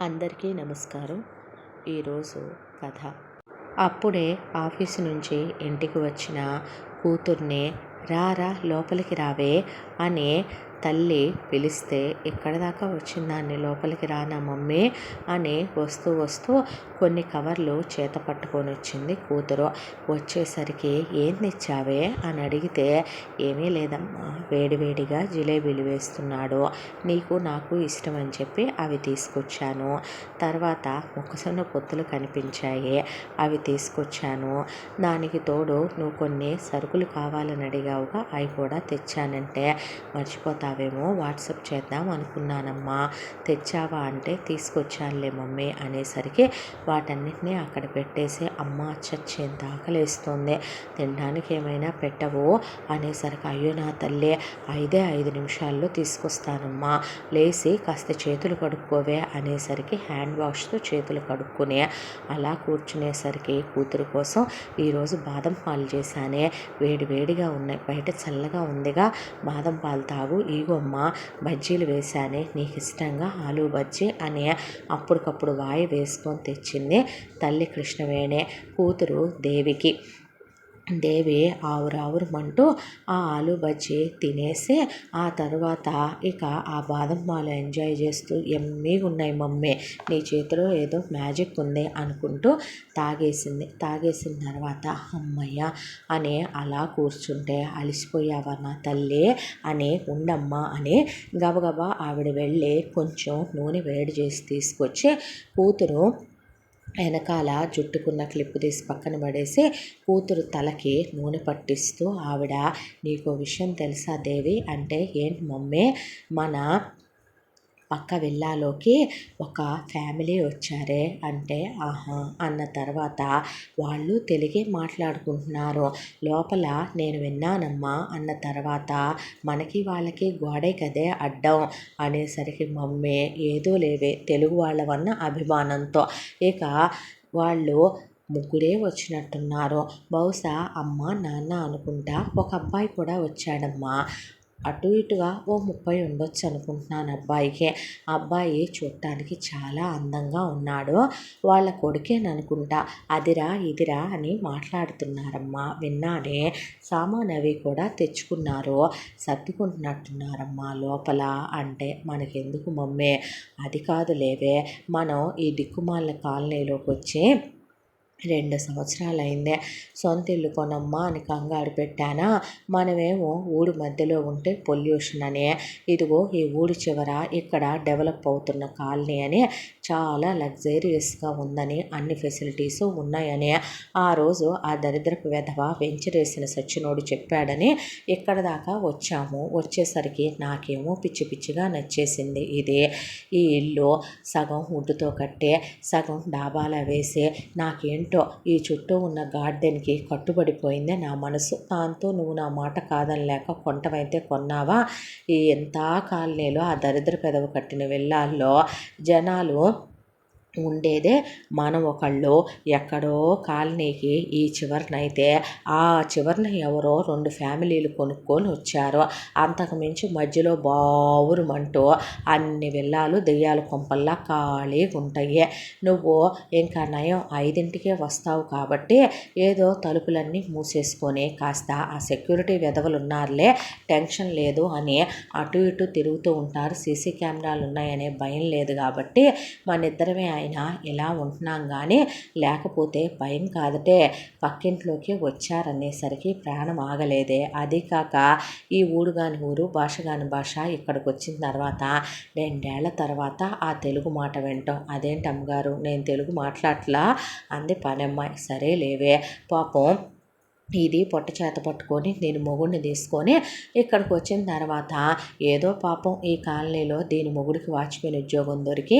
అందరికీ నమస్కారం. ఈరోజు కథ. అప్పుడే ఆఫీసు నుంచి ఇంటికి వచ్చిన కూతుర్ని రారా లోపలికి రావే అని తల్లి పిలిస్తే ఇక్కడ దాకా వచ్చిందాన్ని లోపలికి రానా మమ్మీ అని వస్తూ కొన్ని కవర్లు చేత పట్టుకొని వచ్చింది కూతురు. వచ్చేసరికి ఏం తెచ్చావే అని అడిగితే ఏమీ లేదమ్మా, వేడివేడిగా జిలేబీలు వేస్తున్నాడు, నీకు నాకు ఇష్టం అని చెప్పి అవి తీసుకొచ్చాను. తర్వాత మొక్కజొన్న పొత్తులు కనిపించాయి, అవి తీసుకొచ్చాను. దానికి తోడు నువ్వు కొన్ని సరుకులు కావాలని అడిగావుగా, అవి కూడా తెచ్చానంటే మర్చిపోతావేమో వాట్సాప్ చేద్దాం అనుకున్నానమ్మా, తెచ్చావా అంటే తీసుకొచ్చానులే మమ్మీ అనేసరికి వాటన్నిటినీ అక్కడ పెట్టేసి అమ్మ చచ్చేంత ఆకలేస్తుంది, తినడానికి ఏమైనా పెట్టవో అనేసరికి అయ్యో నా తల్లి 5 నిమిషాల్లో తీసుకొస్తానమ్మా, లేచి కాస్త చేతులు కడుక్కోవే అనేసరికి హ్యాండ్ వాష్తో చేతులు కడుక్కుని అలా కూర్చునేసరికి కూతురు కోసం ఈరోజు బాదం పాలు చేశానే, వేడివేడిగా ఉన్నాయి, బయట చల్లగా ఉందిగా, బాదం పాలు తాగు, ఈగొమ్మ బజ్జీలు వేశానే నీకు ఇష్టంగా ఆలు బజ్జీ అని అప్పటికప్పుడు వాయి వేసుకొని తెచ్చింది తల్లి కృష్ణవేణి. కూతురు దేవి ఆవురావురమంటూ ఆ ఆలు బజ్జీ తినేసి ఆ తర్వాత ఇక ఆ బాదం పాలు ఎంజాయ్ చేస్తూ ఎమ్మీగా ఉన్నాయి మమ్మీ, నీ చేతిలో ఏదో మ్యాజిక్ ఉంది అనుకుంటూ తాగేసిన తర్వాత అమ్మయ్య అని అలా కూర్చుంటే అలసిపోయావా నా తల్లి అని ఉండమ్మా అని గబగబా ఆవిడ వెళ్ళి కొంచెం నూనె వేడి చేసి తీసుకొచ్చి కూతురు వెనకాల జుట్టుకున్న క్లిప్ తీసి పక్కన పడేసి కూతురు తలకి నూనె పట్టిస్తూ ఆవిడ నీకో విషయం తెలుసా దేవి అంటే ఏంటి మమ్మీ, మన పక్క విల్లాలోకి ఒక ఫ్యామిలీ వచ్చారే అంటే ఆహా అన్న తర్వాత వాళ్ళు తెలుగే మాట్లాడుకుంటున్నారు లోపల నేను విన్నానమ్మా అన్న తర్వాత మనకి వాళ్ళకి గోడే కదే అడ్డం అనేసరికి మమ్మీ ఏదో లేవే తెలుగు వాళ్ళవన్న అభిమానంతో ఇక వాళ్ళు ముగ్గురే వచ్చినట్టున్నారు, బహుశా అమ్మ నాన్న అనుకుంటా ఒక అబ్బాయి కూడా వచ్చాడమ్మా, అటు ఇటుగా ఓ 30 ఉండొచ్చు అనుకుంటున్నాను అబ్బాయికి. అబ్బాయి చూడటానికి చాలా అందంగా ఉన్నాడు, వాళ్ళ కొడుకేననుకుంటా, అదిరా ఇదిరా అని మాట్లాడుతున్నారమ్మా విన్నానే, సామాన్ అవి కూడా తెచ్చుకున్నారు, సర్దుకుంటున్నట్టున్నారమ్మా లోపల అంటే మనకెందుకు మమ్మీ, అది కాదు లేవే, మనం ఈ దిక్కుమాల కాలనీలోకి వచ్చి 2 సంవత్సరాలైందే, సొంత ఇల్లు కొనమ్మా అని కంగారు పెట్టానా, మనమేమో ఊరి మధ్యలో ఉంటే పొల్యూషన్ అని, ఇదిగో ఈ ఊరి చివర ఇక్కడ డెవలప్ అవుతున్న కాలనీ అని చాలా లగ్జరీయస్గా ఉందని, అన్ని ఫెసిలిటీస్ ఉన్నాయని ఆ రోజు ఆ దరిద్రపు వెధవ వెంచరేసిన సచ్చినోడు చెప్పాడని ఇక్కడ దాకా వచ్చాము. వచ్చేసరికి నాకేమో పిచ్చిగా నచ్చేసింది ఇది, ఈ ఇల్లు సగం వుడ్తో కట్టే సగం డాబాలా వేసి నాకేంటో ఈ చుట్టూ ఉన్న గార్డెన్కి కట్టుబడిపోయిందే నా మనసు, దాంతో నువ్వు నా మాట కాదనలేక కొంటమైతే కొన్నావా. ఈ ఎంత కాలనీలో ఆ దరిద్ర పెదవి కట్టిన విల్లాల్లో జనాలు ఉండేదే మనం ఒకళ్ళు, ఎక్కడో కాలనీకి ఈ చివరనైతే ఆ చివరన ఎవరో 2 ఫ్యామిలీలు కొనుక్కొని వచ్చారు, అంతకుమించి మధ్యలో బావురుమంటూ అన్ని విల్లాలు దెయ్యాల కొంపల్లా ఖాళీగా ఉంటాయి. నువ్వు ఇంకా నయం 5ంటికే వస్తావు కాబట్టి ఏదో తలుపులన్నీ మూసేసుకొని కాస్త ఆ సెక్యూరిటీ వెధవలు ఉన్నారులే టెన్షన్ లేదు అని అటు ఇటు తిరుగుతూ ఉంటారు, సీసీ కెమెరాలు ఉన్నాయనే భయం లేదు కాబట్టి మన ఇద్దరమే అయినా ఇలా ఉంటున్నాం కానీ లేకపోతే భయం కాదటే, పక్కింట్లోకి వచ్చారనేసరికి ప్రాణం ఆగలేదే. అది కాక ఈ ఊరు కాని ఊరు భాష కాని భాష ఇక్కడికి వచ్చిన తర్వాత 2 ఏళ్ల తర్వాత ఆ తెలుగు మాట వింటాం, అదేంటి అమ్మగారు నేను తెలుగు మాట్లాడట్లా అంది పనమ్మాయి. సరే లేవే పాపం ఇది పొట్ట చేత పట్టుకొని నేను మొగుడిని తీసుకొని ఇక్కడికి వచ్చిన తర్వాత ఏదో పాపం ఈ కాలనీలో దీని మొగుడికి వాచ్మెన్ ఉద్యోగం దొరికి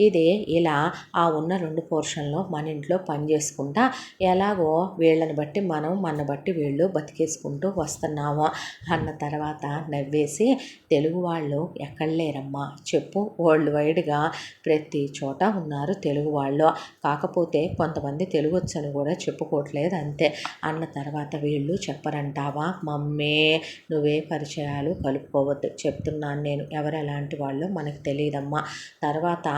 ఇది ఇలా ఆ ఉన్న 2 పోర్షన్లో మన ఇంట్లో పని చేసుకుంటా ఎలాగో వీళ్ళని బట్టి మనం మన బట్టి వీళ్ళు బతికేసుకుంటూ వస్తున్నాము అన్న తర్వాత నవ్వేసి తెలుగు వాళ్ళు ఎక్కడ లేరమ్మా చెప్పు, వరల్డ్ వైడ్గా ప్రతి చోట ఉన్నారు తెలుగు వాళ్ళు, కాకపోతే కొంతమంది తెలుగు వచ్చని కూడా చెప్పుకోవట్లేదు అంతే అన్న తర్వాత వీళ్ళు చెప్పరంటావా మమ్మీ, నువ్వే పరిచయాలు కలుపుకోవద్దు చెప్తున్నాను నేను, ఎవరు ఎలాంటి వాళ్ళు మనకు తెలియదమ్మా. తర్వాత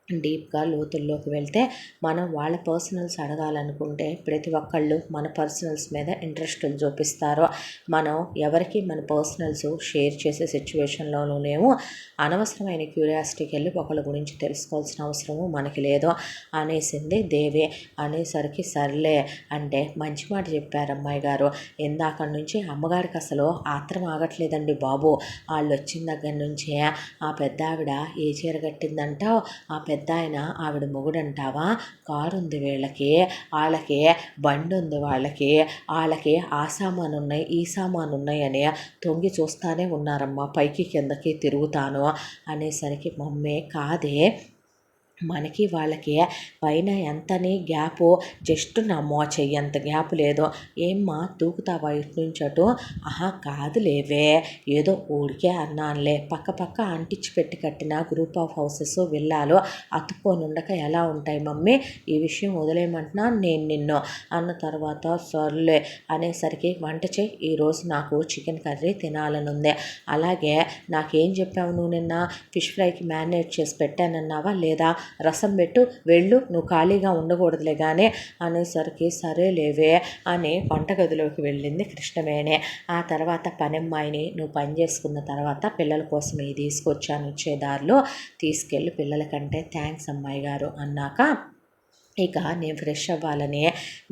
డీప్గా లోతుల్లోకి వెళ్తే మనం వాళ్ళ పర్సనల్స్ అడగాలనుకుంటే ప్రతి ఒక్కళ్ళు మన పర్సనల్స్ మీద ఇంట్రెస్టులు చూపిస్తారు. మనం ఎవరికి మన పర్సనల్స్ షేర్ చేసే సిచ్యువేషన్లోనూ లేము. అనవసరమైన క్యూరియాసిటీకి వెళ్ళి ఒకళ్ళ గురించి తెలుసుకోవాల్సిన అవసరము మనకి లేదు అనేసింది దేవి. అనేసరికి సర్లే అంటే మంచి మాట చెప్పారు అమ్మాయి గారు. ఇందాక నుంచి అమ్మగారికి అసలు ఆత్రం ఆగట్లేదండి బాబు. వాళ్ళు వచ్చిన దగ్గర నుంచే ఆ పెద్ద ఆవిడ ఏ చీర కట్టిందంటావు, ఆ పెద్ద ఆయన ఆవిడ మొగుడంటావా, కారు ఉంది వీళ్ళకి, వాళ్ళకి బండి ఉంది, వాళ్ళకి ఆ సామాను ఉన్నాయి ఈ సామాను ఉన్నాయి అని తొంగి చూస్తానే ఉన్నారమ్మా, పైకి కిందకి తిరుగుతాను అనేసరికి మమ్మీ కాదే, మనకి వాళ్ళకి పైన ఎంతని గ్యాపు, జస్ట్ నా చెయ్యంత గ్యాప్ లేదు. ఏమ్మా దూకుతావా ఇటు నుంచి అటు? ఆహా కాదు లేవే, ఏదో ఊరికే అన్నానులే, పక్క పక్క అంటించి పెట్టి కట్టిన గ్రూప్ ఆఫ్ హౌసెస్ విల్లాలు అతుక్కొని ఉండక ఎలా ఉంటాయి మమ్మీ, ఈ విషయం వదిలేయమంటున్నా నేను నిన్ను అన్న తర్వాత సర్లే అనేసరికి వంట చేయి, ఈరోజు నాకు చికెన్ కర్రీ తినాలని ఉంది. అలాగే నాకేం చెప్పావు నువ్వు నిన్న, ఫిష్ ఫ్రైకి మ్యారినేట్ చేసి పెట్టానన్నావా లేదా, రసం పెట్టు, వెళ్ళు, నువ్వు ఖాళీగా ఉండకూడదులే కానీ అనేసరికి సరేలేవే అని వంటగదిలోకి వెళ్ళింది కృష్ణవేణి. ఆ తర్వాత పనమ్మాయిని నువ్వు పని చేసుకున్న తర్వాత పిల్లల కోసం ఇది తీసుకొచ్చాను, వచ్చే దారిలో తీసుకెళ్ళి పిల్లలకంటే థ్యాంక్స్ అమ్మాయి గారు అన్నాక ఇక నేను ఫ్రెష్ అవ్వాలని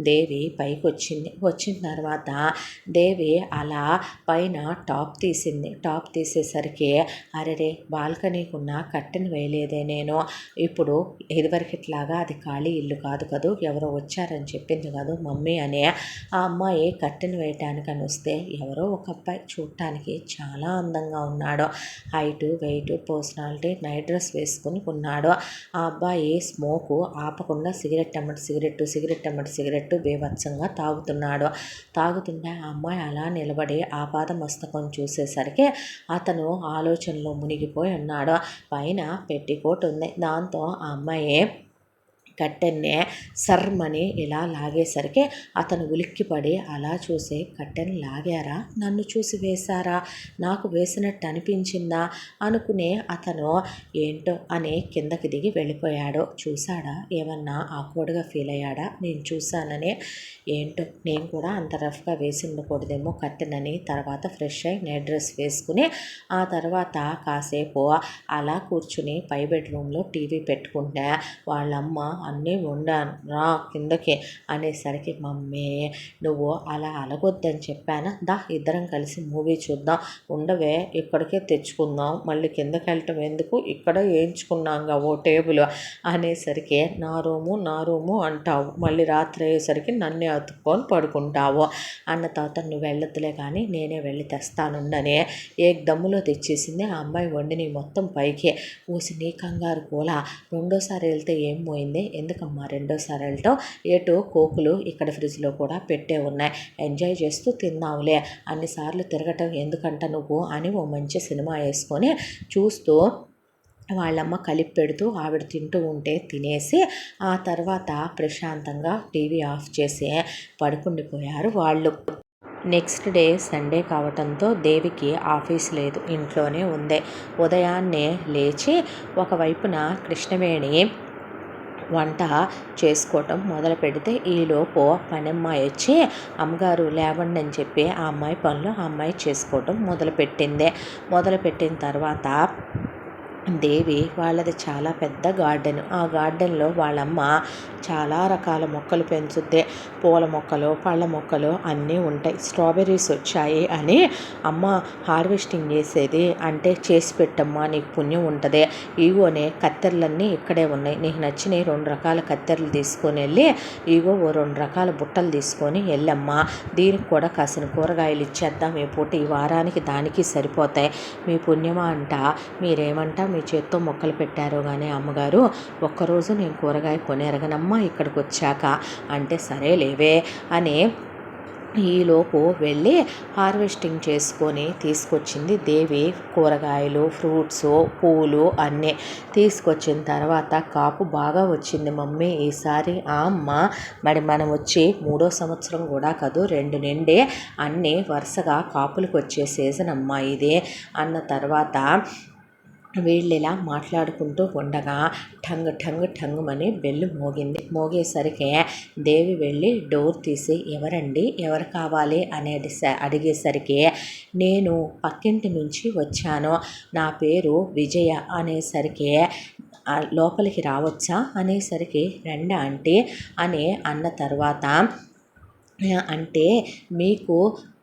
దేవి పైకి వచ్చింది. వచ్చిన తర్వాత దేవి అలా పైన టాప్ తీసింది. టాప్ తీసేసరికి అరెరే బాల్కనీకి ఉన్న కట్టెను వేయలేదే నేను, ఇప్పుడు ఇదివరకిట్లాగా అది ఖాళీ ఇల్లు కాదు కదూ, ఎవరో వచ్చారని చెప్పింది కాదు మమ్మీ అని. ఆ అమ్మాయి కట్టెను వేయటానికని వస్తే ఎవరో ఒక అబ్బాయి చూడటానికి చాలా అందంగా ఉన్నాడు. Height weight personality, night dress వేసుకుని ఉన్నాడు. ఆ అబ్బాయి స్మోకు ఆపకుండా సిగరెట్ అమ్మటి సిగరెట్టు బీభత్సంగా తాగుతున్నాడు. తాగుతుంటే ఆ అమ్మాయి అలా నిలబడి ఆపాదమస్తకం చూసేసరికి అతను ఆలోచనలో మునిగిపోయి ఉన్నాడు. పైన పెట్టికోట్ ఉంది. దాంతో ఆ అమ్మాయి కట్టెన్నే సర్మని ఇలా లాగేసరికి అతను ఉలిక్కిపడి అలా చూసి కట్టెను లాగారా, నన్ను చూసి వేశారా, నాకు వేసినట్టు అనిపించిందా అనుకునే అతను ఏంటో అని కిందకి దిగి వెళ్ళిపోయాడు. చూశాడా, ఏమన్నా ఆక్వర్డ్గా ఫీల్ అయ్యాడా నేను చూశానని? ఏంటో నేను కూడా అంత రఫ్గా వేసి ఉండకూడదేమో కట్టెనని. తర్వాత ఫ్రెష్ అయ్యి నైట్ డ్రెస్ వేసుకుని ఆ తర్వాత కాసేపు అలా కూర్చుని పై బెడ్రూమ్లో టీవీ పెట్టుకుంటే వాళ్ళమ్మ అన్నీ వండాను రా కిందకి అనేసరికి మమ్మీ నువ్వు అలా అలగొద్దని చెప్పానా, దా ఇద్దరం కలిసి మూవీ చూద్దాం, ఉండవే ఇక్కడికే తెచ్చుకుందాం, మళ్ళీ కిందకి వెళ్ళటం ఎందుకు, ఇక్కడ వేయించుకున్నాంగా ఓ టేబుల్ అనేసరికి నా రూము అంటావు, మళ్ళీ రాత్రి అయ్యేసరికి నన్నే అతుక్కొని పడుకుంటావు అన్న తర్వాత నువ్వు వెళ్ళొద్దులే కానీ నేనే వెళ్ళి తెస్తానుండని దమ్ములో తెచ్చేసింది. ఆ అమ్మాయి వండిని మొత్తం పైకి ఊసి నీ కంగారు కూడా రెండోసారి వెళ్తే ఏం పోయింది, ఎందుకమ్మా రెండోసారి వెళ్ళటం, ఏటో కోకులు ఇక్కడ ఫ్రిడ్జ్లో కూడా పెట్టే ఉన్నాయి, ఎంజాయ్ చేస్తూ తిన్నావులే, అన్నిసార్లు తిరగటం ఎందుకంట నువ్వు అని ఓ మంచి సినిమా వేసుకొని చూస్తూ వాళ్ళమ్మ కలిపి పెడుతూ ఆవిడ తింటూ ఉంటే తినేసి ఆ తర్వాత ప్రశాంతంగా టీవీ ఆఫ్ చేసి పడుకుండిపోయారు వాళ్ళు. నెక్స్ట్ డే సండే కావటంతో దేవికి ఆఫీస్ లేదు, ఇంట్లోనే ఉంది. ఉదయాన్నే లేచి ఒకవైపున కృష్ణవేణి వంట చేసుకోవటం మొదలు పెడితే ఈలోపు పనమ్మాయి వచ్చి అమ్మగారు లేవండి అని చెప్పి ఆ అమ్మాయి పనులు ఆ అమ్మాయి చేసుకోవటం మొదలుపెట్టిన తర్వాత దేవి వాళ్ళది చాలా పెద్ద గార్డెన్. ఆ గార్డెన్లో వాళ్ళమ్మ చాలా రకాల మొక్కలు పెంచుద్ది. పూల మొక్కలు, పళ్ళ మొక్కలు అన్నీ ఉంటాయి. స్ట్రాబెర్రీస్ వచ్చాయి అని అమ్మ హార్వెస్టింగ్ చేసేది అంటే చేసి పెట్టమ్మా నీకు పుణ్యం ఉంటుంది, ఇగోనే కత్తెరలన్నీ ఇక్కడే ఉన్నాయి, నీకు నచ్చినవి 2 రకాల కత్తెరలు తీసుకొని వెళ్ళి ఇగో ఓ 2 రకాల బుట్టలు తీసుకొని వెళ్ళమ్మా, దీనికి కూడా కాసిన కూరగాయలు ఇచ్చేద్దాం, ఈ పూట ఈ వారానికి దానికి సరిపోతాయి, మీ పుణ్యమా అంట, మీరేమంటా మీ చేత్తో మొక్కలు పెట్టారో కానీ అమ్మగారు ఒక్కరోజు నేను కూరగాయ కొనేరగనమ్మా ఇక్కడికి వచ్చాక అంటే సరే లేవే అని ఈలోపు వెళ్ళి హార్వెస్టింగ్ చేసుకొని తీసుకొచ్చింది దేవి. కూరగాయలు, ఫ్రూట్స్, పూలు అన్నీ తీసుకొచ్చిన తర్వాత కాపు బాగా వచ్చింది మమ్మీ ఈసారి. అమ్మ మరి మనం వచ్చి 3వ సంవత్సరం కూడా కాదు, 2 నిండే అన్నీ వరుసగా కాపులకు వచ్చే సీజన్ అమ్మ ఇది అన్న తర్వాత వీళ్ళిలా మాట్లాడుకుంటూ ఉండగా ఠంగ్ ఠంగ్ ఠంగుమని బెల్లు మోగింది. మోగేసరికి దేవి వెళ్ళి డోర్ తీసి ఎవరండి, ఎవరు కావాలి అనేది అడిగేసరికి నేను పక్కింటి నుంచి వచ్చాను, నా పేరు విజయ అనేసరికి లోపలికి రావచ్చా అనేసరికి రండి ఆంటీ అని అన్న తర్వాత అంటే మీకు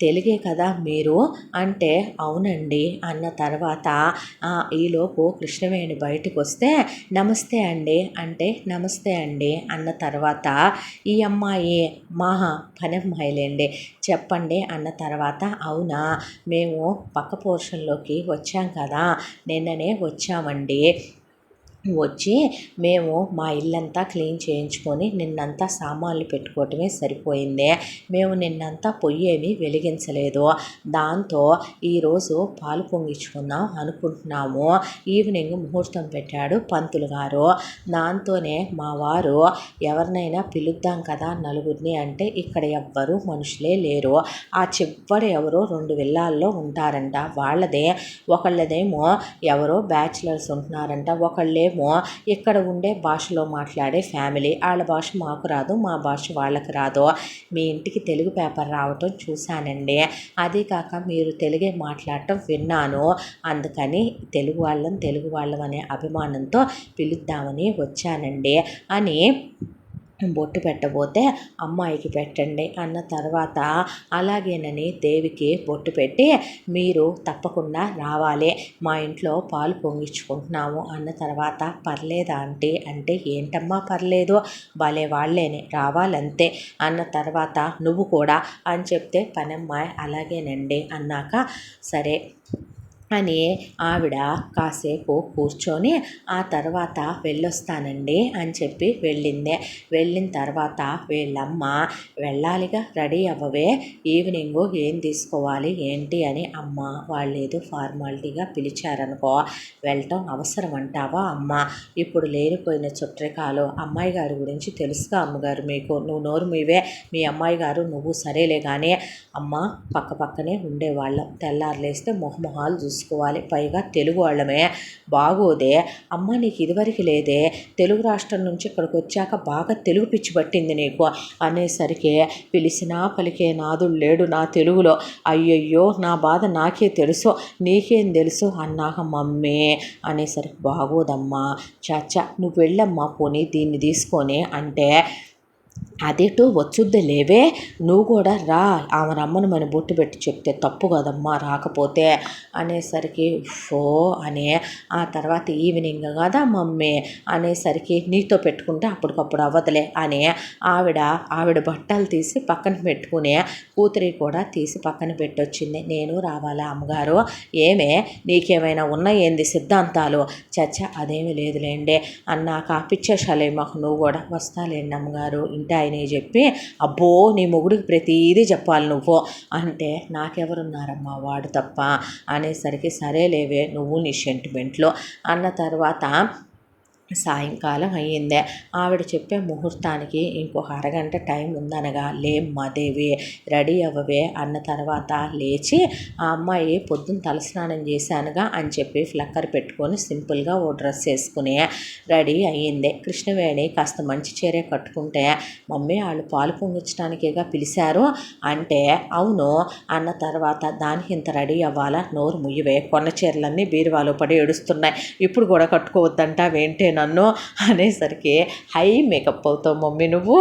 తెలుగే కదా మీరు అంటే అవునండి అన్న తర్వాత ఈలోపు కృష్ణవేణి బయటకు వస్తే నమస్తే అండి అంటే నమస్తే అండి అన్న తర్వాత ఈ అమ్మాయి మహా పనమ్మాయిలేండి చెప్పండి అన్న తర్వాత అవునా మేము పక్క పోర్షన్లోకి వచ్చాం కదా నిన్ననే వచ్చామండి వచ్చి మేము మా ఇల్లంతా క్లీన్ చేయించుకొని నిన్నంతా సామాన్లు పెట్టుకోవటమే సరిపోయింది, మేము నిన్నంతా పొయ్యి ఏమీ వెలిగించలేదు, దాంతో ఈరోజు పాలు పొంగించుకుందాం అనుకుంటున్నాము, ఈవినింగ్ ముహూర్తం పెట్టాడు పంతులు గారు, దాంతోనే మా వారు ఎవరినైనా పిలుద్దాం కదా నలుగురిని అంటే ఇక్కడ ఎవ్వరూ మనుషులే లేరు, ఆ చివరి ఎవరో 2 విల్లాల్లో ఉంటారంట, వాళ్ళదే ఒకళ్ళదేమో ఎవరో బ్యాచిలర్స్ ఉంటున్నారంట, ఒకళ్ళే ఇక్కడ ఉండే భాషలో మాట్లాడే ఫ్యామిలీ, వాళ్ళ భాష మాకు రాదు, మా భాష వాళ్ళకి రాదు, మీ ఇంటికి తెలుగు పేపర్ రావటం చూశానండి, అదే కాక మీరు తెలుగే మాట్లాడటం విన్నాను, అందుకని తెలుగు వాళ్ళం అనే అభిమానంతో పిలుద్దామని వచ్చానండి అని బొట్టు పెట్టబోతే అమ్మాయికి పెట్టండి అన్న తర్వాత అలాగేనని దేవికి బొట్టు పెట్టి మీరు తప్పకుండా రావాలి, మా ఇంట్లో పాలు పొంగించుకుంటున్నాము అన్న తర్వాత పర్లేదా ఆంటీ అంటే ఏంటమ్మా పర్లేదు భలే వాళ్ళేనే రావాలంతే అన్న తర్వాత నువ్వు కూడా అని చెప్తే పనమ్మాయి అలాగేనండి అన్నాక సరే అని ఆవిడ కాసేపు కూర్చొని ఆ తర్వాత వెళ్ళొస్తానండి అని చెప్పి వెళ్ళిన తర్వాత వీళ్ళమ్మ వెళ్ళాలిగా రెడీ అవ్వవే ఈవినింగు ఏం తీసుకోవాలి ఏంటి అని అమ్మ వాళ్ళు ఏదో ఫార్మాలిటీగా పిలిచారనుకో వెళ్ళటం అవసరం అంటావా అమ్మ, ఇప్పుడు లేనిపోయిన చుట్టరికాలు అమ్మాయి గారి గురించి తెలుసుగా అమ్మగారు మీకు, నువ్వు నోరు మీవే మీ అమ్మాయి గారు నువ్వు సరేలే కానీ అమ్మ పక్కనే ఉండేవాళ్ళం, తెల్లారులేస్తే మొహమొహాలు చూసుకోవాలి, పైగా తెలుగు వాళ్ళమే బాగోదే అమ్మ నీకు ఇదివరకు లేదే, తెలుగు రాష్ట్రం నుంచి ఇక్కడికి వచ్చాక బాగా తెలుగు పిచ్చి పట్టింది నీకు అనేసరికి పిలిచినా పలికే నాదుడు లేడు నా తెలుగులో, అయ్యయ్యో నా బాధ నాకే తెలుసు నీకేం తెలుసు అన్నాక మమ్మీ అనేసరికి బాగోదమ్మా చాచా నువ్వు వెళ్ళమ్మా పోనీ దీన్ని తీసుకొని అంటే అదేటో వచ్చుద్ది లేవే నువ్వు కూడా రా ఆమె రమ్మను మన బొట్టు పెట్టి చెప్తే తప్పు కదమ్మా రాకపోతే అనేసరికి ఫో అని ఆ తర్వాత ఈవినింగ్ కదా మమ్మీ అనేసరికి నీతో పెట్టుకుంటే అప్పటికప్పుడు అవ్వదులే అని ఆవిడ బట్టలు తీసి పక్కన పెట్టుకుని కూతురి కూడా తీసి పక్కన పెట్టొచ్చింది, నేను రావాలా అమ్మగారు ఏమే నీకేమైనా ఉన్నాయేంది సిద్ధాంతాలు చచ్చ అదేమీ లేదులేండి అన్నాక పిచ్చేషాలే మాకు నువ్వు కూడా వస్తాలేండి అమ్మగారు ఇంటి ఆయనే చెప్పి అబ్బో నీ మొగుడికి ప్రతిదీ చెప్పాలి నువ్వు అంటే నాకెవరున్నారమ్మా వాడు తప్ప అనేసరికి సరేలేవే నువ్వు నీ సెంటిమెంట్లో అన్న తర్వాత సాయంకాలం అయ్యిందే ఆవిడ చెప్పే ముహూర్తానికి ఇంకొక అరగంట టైం ఉందనగా లేమ్మా దేవి రెడీ అవ్వవే అన్న తర్వాత లేచి ఆ అమ్మాయి పొద్దున్న తలస్నానం చేశానుగా అని చెప్పి ఫ్లక్కర్ పెట్టుకొని సింపుల్గా ఓ డ్రెస్ వేసుకుని రెడీ అయ్యింది. కృష్ణవేణి కాస్త మంచి చీరే కట్టుకుంటే మమ్మీ వాళ్ళు పాలు పొంగించడానికేగా పిలిచారు అంటే అవును అన్న తర్వాత దానికి ఇంత రెడీ అవ్వాలా నోరు ముయ్యవే కొన్న చీరలన్నీ బీరువాలో పడి ఏడుస్తున్నాయి ఇప్పుడు కూడా కట్టుకోవద్దంటావేంటే నన్ను అనేసరికి హై మేకప్ అవుతావు మమ్మీ నువ్వు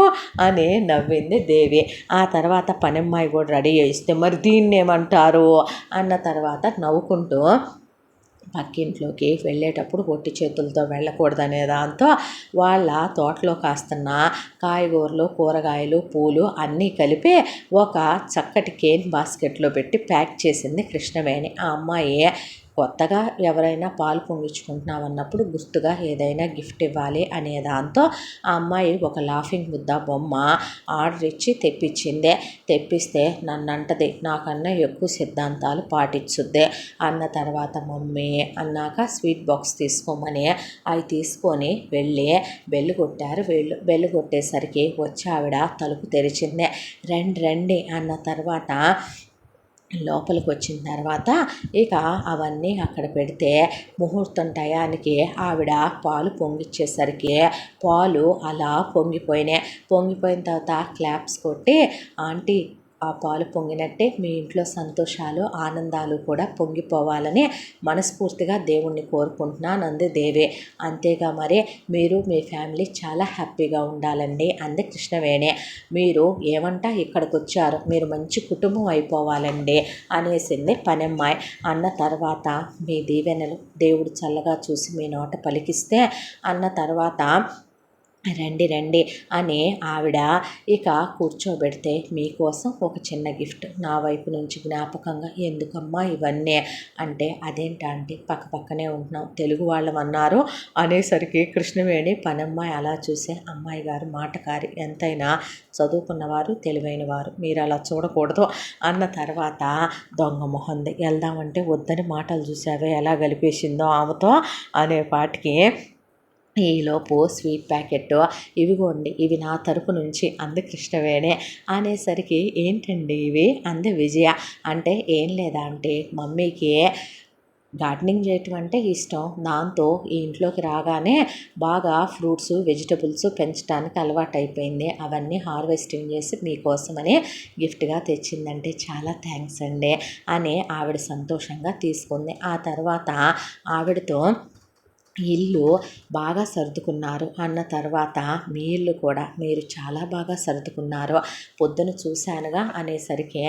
అని నవ్వింది దేవి. ఆ తర్వాత పనమ్మాయి కూడా రెడీ చేస్తే మరి దీన్ని ఏమంటారు అన్న తర్వాత నవ్వుకుంటూ పక్కింట్లోకి వెళ్ళేటప్పుడు పొట్టి చేతులతో వెళ్ళకూడదనే దాంతో వాళ్ళ తోటలో కాస్తున్న కాయగూరలు కూరగాయలు పూలు అన్నీ కలిపి ఒక చక్కటి కేన్ బాస్కెట్లో పెట్టి ప్యాక్ చేసింది కృష్ణవేణి. ఆ అమ్మాయి కొత్తగా ఎవరైనా పాలు పొంగించుకుంటున్నామన్నప్పుడు గుర్తుగా ఏదైనా గిఫ్ట్ ఇవ్వాలి అనే దాంతో ఆ అమ్మాయి ఒక లాఫింగ్ బుద్ధ బొమ్మ ఆర్డర్ ఇచ్చి తెప్పించింది. తెప్పిస్తే నన్నంటది నాకన్నా ఎక్కువ సిద్ధాంతాలు పాటించుద్ది అన్న తర్వాత మమ్మీ అన్నాక స్వీట్ బాక్స్ తీసుకోమని అవి తీసుకొని వెళ్ళి బెల్లు కొట్టారు. బెల్లు కొట్టేసరికి వచ్చి ఆవిడ తలుపు తెరిచింది. రండి రండి అన్న తర్వాత లోపలికి వచ్చిన తర్వాత ఇక అవన్నీ అక్కడ పెడితే ముహూర్తం టయానికి ఆవిడ పాలు పొంగిచ్చేసరికి పాలు అలా పొంగిపోయినాయి. పొంగిపోయిన తర్వాత క్లాప్స్ కొట్టి, ఆంటీ ఆ పాలు పొంగినట్టే మీ ఇంట్లో సంతోషాలు ఆనందాలు కూడా పొంగిపోవాలని మనస్ఫూర్తిగా దేవుణ్ణి కోరుకుంటున్నాను అంది దేవి. అంతేగా మరి మీరు మీ ఫ్యామిలీ చాలా హ్యాపీగా ఉండాలండి అంది కృష్ణవేణి. మీరు ఏమంటా ఇక్కడికి వచ్చారు, మీరు మంచి కుటుంబం అయిపోవాలండి అనేసింది పనమ్మాయి. అన్న తర్వాత మీ దీవెనలు దేవుడు చల్లగా చూసి మీ నోట పలికిస్తే అన్న తర్వాత రండి రండి అని ఆవిడ ఇక కూర్చోబెడితే, మీకోసం ఒక చిన్న గిఫ్ట్ నా వైపు నుంచి జ్ఞాపకంగా. ఎందుకమ్మా ఇవన్నీ అంటే, అదేంటంటే పక్క పక్కనే ఉంటున్నాం తెలుగు వాళ్ళం అన్నారు అనేసరికి కృష్ణవేణి పనమ్మాయి అలా చూసే, అమ్మాయి గారు మాటకారి, ఎంతైనా చదువుకున్నవారు తెలివైన వారు, మీరు అలా చూడకూడదు అన్న తర్వాత దొంగ మొహంది వెళ్దామంటే వద్దని మాటలు చూసావే ఎలా గలిపేసిందో ఆమెతో అనే పాటికి ఈలోపు స్వీట్ ప్యాకెట్ ఇవిగోండి ఇవి నా తరపు నుంచి అంది కృష్ణవేణి. అనేసరికి ఏంటండి ఇవి అంది విజయ. అంటే ఏం లేదా అంటే మమ్మీకి గార్డెనింగ్ చేయటం అంటే ఇష్టం, దాంతో ఈ ఇంట్లోకి రాగానే బాగా ఫ్రూట్స్ వెజిటబుల్స్ పెంచడానికి అలవాటు అయిపోయింది, అవన్నీ హార్వెస్టింగ్ చేసి మీకోసమని గిఫ్ట్గా తెచ్చిందంటే చాలా థ్యాంక్స్ అండి అని ఆవిడ సంతోషంగా తీసుకుంది. ఆ తర్వాత ఆవిడతో ఇల్లు బాగా సర్దుకున్నారు అన్న తర్వాత, మీ ఇల్లు కూడా మీరు చాలా బాగా సర్దుకున్నారు, పొద్దున చూశానుగా అనేసరికి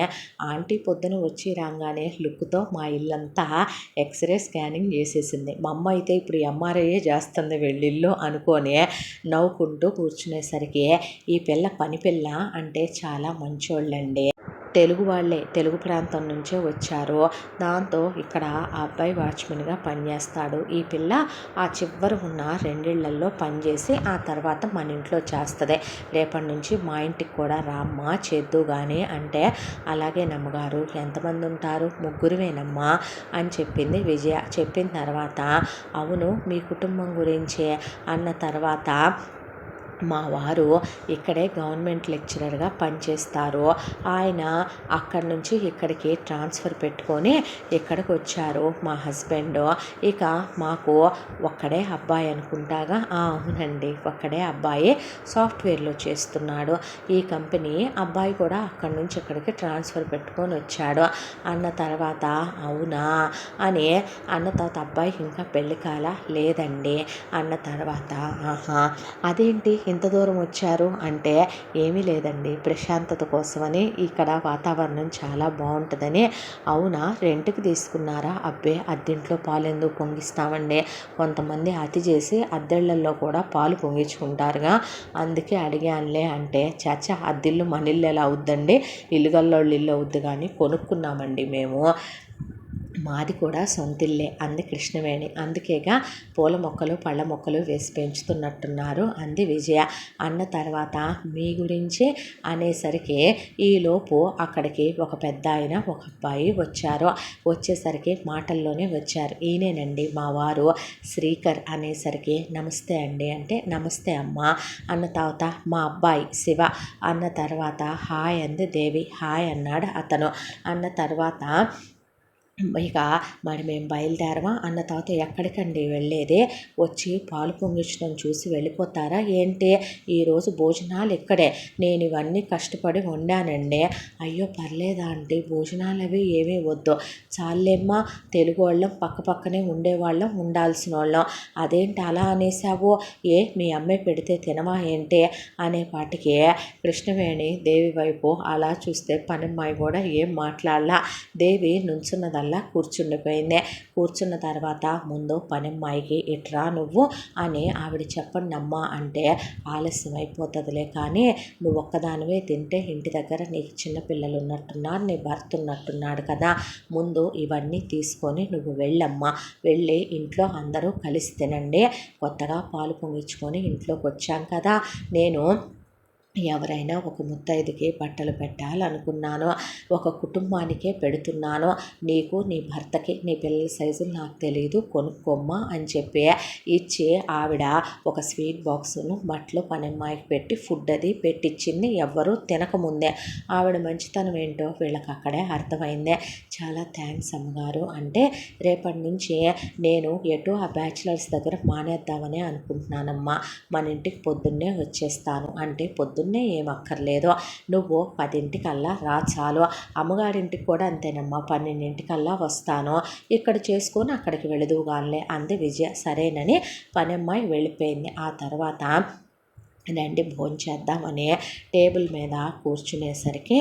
ఆంటీ పొద్దున వచ్చి రాగానే లుక్తో మా ఇల్లంతా ఎక్స్రే స్కానింగ్ చేసేసింది, మా అమ్మ అయితే ఇప్పుడు ఎంఆర్ఐయే చేస్తుంది వెళ్ళిల్లు అనుకొని నవ్వుకుంటూ కూర్చునేసరికి, ఈ పిల్ల పని పిల్ల అంటే చాలా మంచోళ్ళండి, తెలుగు వాళ్ళే, తెలుగు ప్రాంతం నుంచే వచ్చారు, దాంతో ఇక్కడ ఆ అబ్బాయి వాచ్మెన్గా పనిచేస్తాడు, ఈ పిల్ల ఆ చివరి ఉన్న 2 ఇళ్లల్లో పనిచేసి ఆ తర్వాత మన ఇంట్లో చేస్తుంది, రేపటి నుంచి మా ఇంటికి కూడా రామ్మా చేద్దు కానీ అంటే, అలాగే నమ్మగారు ఎంతమంది ఉంటారు, ముగ్గురువేనమ్మా అని చెప్పింది విజయ. చెప్పిన తర్వాత అవును మీ కుటుంబం గురించే అన్న తర్వాత, మా వారు ఇక్కడే గవర్నమెంట్ లెక్చరర్గా పనిచేస్తారు, ఆయన అక్కడి నుంచి ఇక్కడికి ట్రాన్స్ఫర్ పెట్టుకొని ఇక్కడికి వచ్చారు మా హస్బెండ్, ఇక మాకు ఒక్కడే అబ్బాయి అనుకుంటాగా, అవునండి ఒక్కడే అబ్బాయి సాఫ్ట్వేర్లో చేస్తున్నాడు, ఈ కంపెనీ అబ్బాయి కూడా అక్కడి నుంచి ఇక్కడికి ట్రాన్స్ఫర్ పెట్టుకొని వచ్చాడు అన్న తర్వాత, అవునా అని అన్న తర్వాత, అబ్బాయి ఇంకా పెళ్ళి కాల లేదండి అన్న తర్వాత, ఆహా అదేంటి ఇంత దూరం వచ్చారు అంటే, ఏమీ లేదండి ప్రశాంతత కోసమని, ఇక్కడ వాతావరణం చాలా బాగుంటుందని. అవునా రెంట్కి తీసుకున్నారా, అబ్బే అద్దెంట్లో పాలు ఎందుకు పొంగిస్తామండి, కొంతమంది అతి చేసి అద్దెళ్లలో కూడా పాలు పొంగించుకుంటారుగా అందుకే అడిగానులే అంటే, చాచా అద్దిల్లు మన ఇల్లు ఎలా అవుద్దండి, ఇల్లుగల్లోళ్ళు ఇల్లు అవుద్ది కానీ కొనుక్కున్నామండి మేము, మాది కూడా సొంతిల్లే అంది కృష్ణవేణి. అందుకేగా పూల మొక్కలు పళ్ళ మొక్కలు వేసి పెంచుతున్నట్టున్నారు అంది విజయ. అన్న తర్వాత మీ గురించి అనేసరికి ఈలోపు అక్కడికి ఒక పెద్ద ఆయన ఒక అబ్బాయి వచ్చారు. వచ్చేసరికి మాటల్లోనే వచ్చారు, ఈయనేనండి మా వారు శ్రీకర్ అనేసరికి, నమస్తే అండి అంటే, నమస్తే అమ్మ అన్న తర్వాత, మా అబ్బాయి శివ అన్న తర్వాత, హాయ్ అంది దేవి. హాయ్ అన్నాడు అతను. అన్న తర్వాత ఇక మరి మేము బయలుదేరమా అన్న తర్వాత, ఎక్కడికండి వెళ్ళేది, వచ్చి పాలు పొంగించడం చూసి వెళ్ళిపోతారా ఏంటి, ఈరోజు భోజనాలు ఇక్కడే, నేను ఇవన్నీ కష్టపడి వండానండి. అయ్యో పర్లేదా అంటే, భోజనాలు అవి ఏమీ వద్దు చాలేమ్మా, తెలుగు వాళ్ళం పక్క పక్కనే ఉండేవాళ్ళం ఉండాల్సిన వాళ్ళం, అదేంటి అలా అనేసావు, ఏ మీ అమ్మే పెడితే తినమా ఏంటి అనేపాటికి కృష్ణవేణి దేవి వైపు అలా చూస్తే పనమ్మాయి కూడా ఏం మాట్లాడలా, దేవి నుంచున్నదల్లా కూర్చుండిపోయింది. కూర్చున్న తర్వాత ముందు పనమ్మాయికి, ఇట్రా నువ్వు అని ఆవిడ చెప్పండి అమ్మా అంటే, ఆలస్యం అయిపోతుందిలే కానీ నువ్వు ఒక్కదానివే తింటే ఇంటి దగ్గర నీకు చిన్నపిల్లలు ఉన్నట్టున్నారు, నీ భర్త ఉన్నట్టున్నాడు కదా, ముందు ఇవన్నీ తీసుకొని నువ్వు వెళ్ళమ్మా, వెళ్ళి ఇంట్లో అందరూ కలిసి తినండి, కొత్తగా పాలు పొంగించుకొని ఇంట్లోకి వచ్చాం కదా, నేను ఎవరైనా ఒక ముత్తైదుకి బట్టలు పెట్టాలనుకున్నాను, ఒక కుటుంబానికే పెడుతున్నాను, నీకు నీ భర్తకి నీ పిల్లల సైజులు నాకు తెలియదు కొనుక్కోమ్మా అని చెప్పి ఇచ్చి ఆవిడ ఒక స్వీట్ బాక్సును బట్టలు పనమ్మాయికి పెట్టి ఫుడ్ అది పెట్టించింది. ఎవ్వరూ తినకముందే. ఆవిడ మంచితనం ఏంటో వీళ్ళకి అక్కడే అర్థమైందే. చాలా థ్యాంక్స్ అమ్మగారు అంటే, రేపటి నుంచి నేను ఎటు ఆ బ్యాచిలర్స్ దగ్గర మానేద్దామని అనుకుంటున్నానమ్మా, మన ఇంటికి పొద్దున్నే వచ్చేస్తాను అంటే, పొద్దున్నే ఏమక్కర్లేదు, నువ్వు 10ంటికల్లా రా చాలు, అమ్మగారింటికి కూడా అంతేనమ్మా 12ంటికల్లా వస్తాను, ఇక్కడ చేసుకొని అక్కడికి వెళుదువుగానిలే అంది విజయ. సరేనని పనమ్మాయి వెళ్ళిపోయింది. ఆ తర్వాత రండి భోంచేద్దామని టేబుల్ మీద కూర్చునేసరికి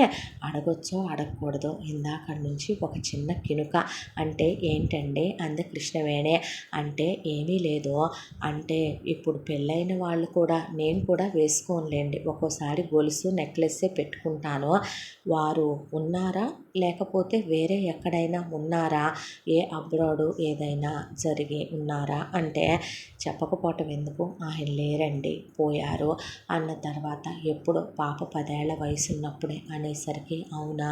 అడగొచ్చో అడగకూడదో ఇందాకడి నుంచి ఒక చిన్న కినుక. అంటే ఏంటండి అంది కృష్ణవేణి. అంటే ఏమీ లేదు, అంటే ఇప్పుడు పెళ్ళైన వాళ్ళు కూడా, నేను కూడా వేసుకోనులేండి, ఒక్కోసారి గొలుసు నెక్లెస్సే పెట్టుకుంటాను, వారు ఉన్నారా లేకపోతే వేరే ఎక్కడైనా ఉన్నారా, ఏ అబ్రాడు ఏదైనా జరిగి ఉన్నారా అంటే, చెప్పకపోవటం ఎందుకు, ఆయన లేరండి పోయారు అన్న తర్వాత, ఎప్పుడు పాప 10 ఏళ్ల వయసు ఉన్నప్పుడే అనేసరికి, అవునా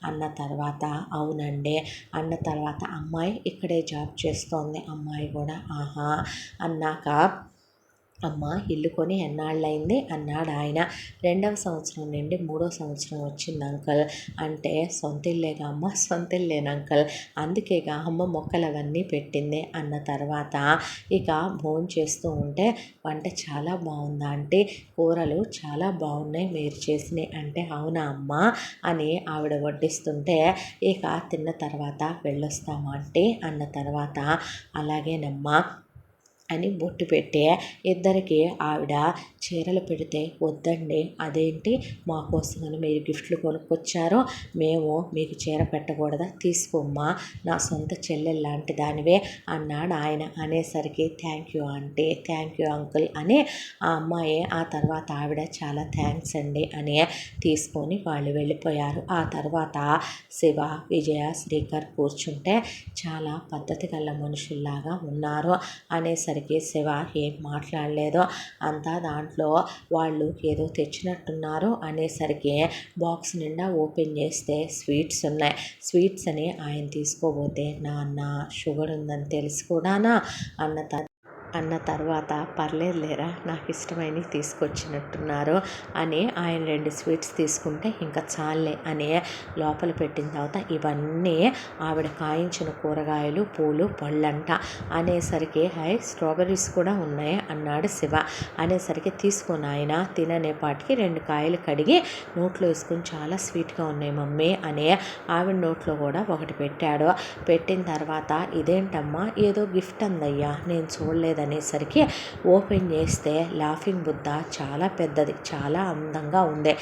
అన్న తర్వాత, అవునండి అన్న తర్వాత, అమ్మాయి ఇక్కడే జాబ్ చేస్తోంది, అమ్మాయి కూడా ఆహా అన్నాక, అమ్మ ఇల్లు కొని ఎన్నాళ్ళైంది అన్నాడు ఆయన. 2వ సంవత్సరం నుండి 3వ సంవత్సరం వచ్చింది అంకల్ అంటే, సొంత ఇల్లేగా అమ్మ, సొంత ఇల్లేను అంకల్, అందుకేగా అమ్మ మొక్కలు అవన్నీ పెట్టింది అన్న తర్వాత, ఇక భోంచేస్తూ ఉంటే, వంట చాలా బాగుందా అంటే, కూరలు చాలా బాగున్నాయి మీరు చేసినాయి అంటే, అవునా అమ్మ అని ఆవిడ వడ్డిస్తుంటే, ఇక తిన్న తర్వాత వెళ్ళొస్తామా అంటే అన్న తర్వాత, అలాగేనమ్మా అని బొట్టు పెట్టి ఇద్దరికి ఆవిడ చీరలు పెడితే, వద్దండి అదేంటి మా కోసమని మీరు గిఫ్ట్లు కొనుక్కొచ్చారో, మేము మీకు చీర పెట్టకూడదా, తీసుకోమ్మా నా సొంత చెల్లెలు లాంటి దానివే అన్నాడు ఆయన. అనేసరికి thank you aunty, thank you uncle అని ఆ అమ్మాయి, ఆ తర్వాత ఆవిడ చాలా థ్యాంక్స్ అండి అని తీసుకొని వాళ్ళు వెళ్ళిపోయారు. ఆ తర్వాత శివ, విజయ, శ్రీకర్ కూర్చుంటే, చాలా పద్ధతి గల మనుషుల్లాగా ఉన్నారు అనేసరికి శివ ఏం మాట్లాడలేదు. అంతా దాంట్లో వాళ్ళు ఏదో తెచ్చినట్టున్నారు అనేసరికి, బాక్స్ నిండా ఓపెన్ చేస్తే స్వీట్స్ ఉన్నాయి. స్వీట్స్ అని ఆయన తీసుకోబోతే, నాన్న షుగర్ ఉందని తెలిసి కూడానా అన్న తర్వాత, పర్లేదు లేరా నాకు ఇష్టమైనవి తీసుకొచ్చినట్టున్నారు అని ఆయన 2 స్వీట్స్ తీసుకుంటే, ఇంకా చాలే అని లోపల పెట్టిన తర్వాత, ఇవన్నీ ఆవిడ కాయించిన కూరగాయలు, పూలు, పళ్ళంట అనేసరికి, హై స్ట్రాబెర్రీస్ కూడా ఉన్నాయి అన్నాడు శివ. అనేసరికి, తీసుకొని ఆయన తిననేపాటికి 2 కాయలు కడిగి నోట్లో వేసుకుని, చాలా స్వీట్గా ఉన్నాయి మమ్మీ అని ఆవిడ నోట్లో కూడా ఒకటి పెట్టాడు. పెట్టిన తర్వాత, ఇదేంటమ్మా ఏదో గిఫ్ట్ అందయ్యా నేను చూడలేదు అనేసరికి, ఓపెన్ చేస్తే లాఫింగ్ బుద్ధ చాలా పెద్దది, చాలా అందంగా ఉంది,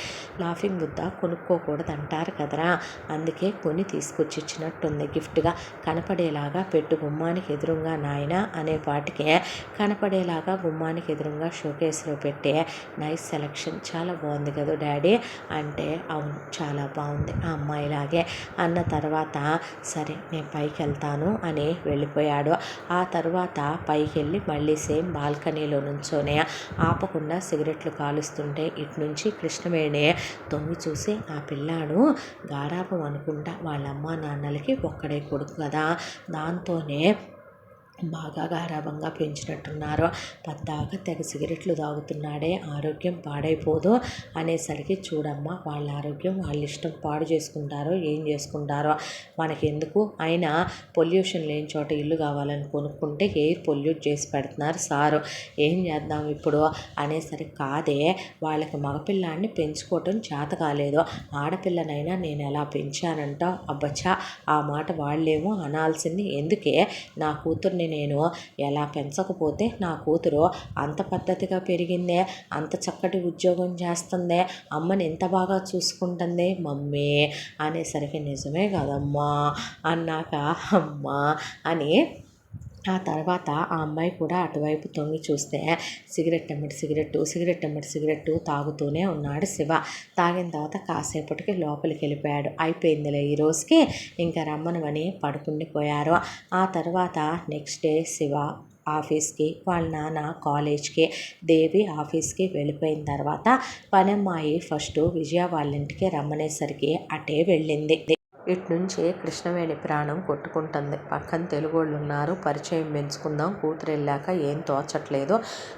లాఫింగ్ బుద్ధ కొనుక్కోకూడదు అంటారు కదరా, అందుకే కొని తీసుకొచ్చి ఇచ్చినట్టుంది గిఫ్ట్గా, కనపడేలాగా పెట్టు గుమ్మానికి ఎదురుగా నాయన అనేపాటికి, కనపడేలాగా గుమ్మానికి ఎదురుగా షోకేస్లో పెట్టే, నైస్ సెలెక్షన్, చాలా బాగుంది కదా డాడీ అంటే, అవును చాలా బాగుంది ఆ అమ్మాయిలాగే అన్న తర్వాత, సరే నేను పైకి వెళ్తాను అని వెళ్ళిపోయాడు. ఆ తర్వాత పైకి వెళ్ళి మళ్ళీ సేమ్ బాల్కనీలో నుంచోనే ఆపకుండా సిగరెట్లు కాలుస్తుంటే, ఇటు నుంచి కృష్ణవేణి తొంగి చూసి, ఆ పిల్లాడు గారాబం అనుకుంటా వాళ్ళ అమ్మా నాన్నలకి ఒక్కడే కొడుకు కదా, దాంతోనే బాగా గారాబంగా పెంచినట్టున్నారు, పద్దాక తెగ సిగరెట్లు తాగుతున్నాడే, ఆరోగ్యం పాడైపోదు అనేసరికి, చూడమ్మా వాళ్ళ ఆరోగ్యం వాళ్ళ ఇష్టం, పాడు చేసుకుంటారో ఏం చేసుకుంటారో మనకెందుకు, అయినా పొల్యూషన్ లేని చోట ఇల్లు కావాలని కొనుక్కుంటే ఎయిర్ పొల్యూట్ చేసి పెడుతున్నారు సారు, ఏం చేద్దాం ఇప్పుడు అనేసరికి, కాదే వాళ్ళకి మగపిల్లాన్ని పెంచుకోవటం చేత కాలేదు, ఆడపిల్లనైనా నేను ఎలా పెంచానంటావు, అబ్బచ్చా ఆ మాట వాళ్ళేమో అనాల్సింది, ఎందుకే నా కూతుర్ని నేను ఎలా పెంచకపోతే, నా కూతురు అంత పద్ధతిగా పెరిగిందే, అంత చక్కటి ఉద్యోగం చేస్తుందే, అమ్మని ఎంత బాగా చూసుకుంటుంది మమ్మీ అనేసరికి, నిజమే కదమ్మా అన్నాక, అమ్మా అని ఆ తర్వాత ఆ అమ్మాయి కూడా అటువైపు తొంగి చూస్తే, సిగరెట్ ఎమ్మటి సిగరెట్టు, సిగరెట్ ఎమ్మటి సిగరెట్టు తాగుతూనే ఉన్నాడు శివ. తాగిన తర్వాత కాసేపటికి లోపలికి వెళ్ళిపోయాడు. అయిపోయిందిలే ఈ రోజుకి, ఇంకా రమ్మనమని పడుకుండిపోయారు. ఆ తర్వాత నెక్స్ట్ డే శివ ఆఫీస్కి, వాళ్ళ నాన్న కాలేజ్కి, దేవి ఆఫీస్కి వెళ్ళిపోయిన తర్వాత పనమ్మాయి ఫస్ట్ విజయ వాళ్ళ ఇంటికి రమ్మనేసరికి అటే వెళ్ళింది. ఇటు నుంచి కృష్ణవేణి ప్రాణం కొట్టుకుంటుంది. పక్కన తెలుగు వాళ్ళు ఉన్నారు, పరిచయం పెంచుకుందాం, కూతురు వెళ్ళాక ఏం తోచట్లేదు,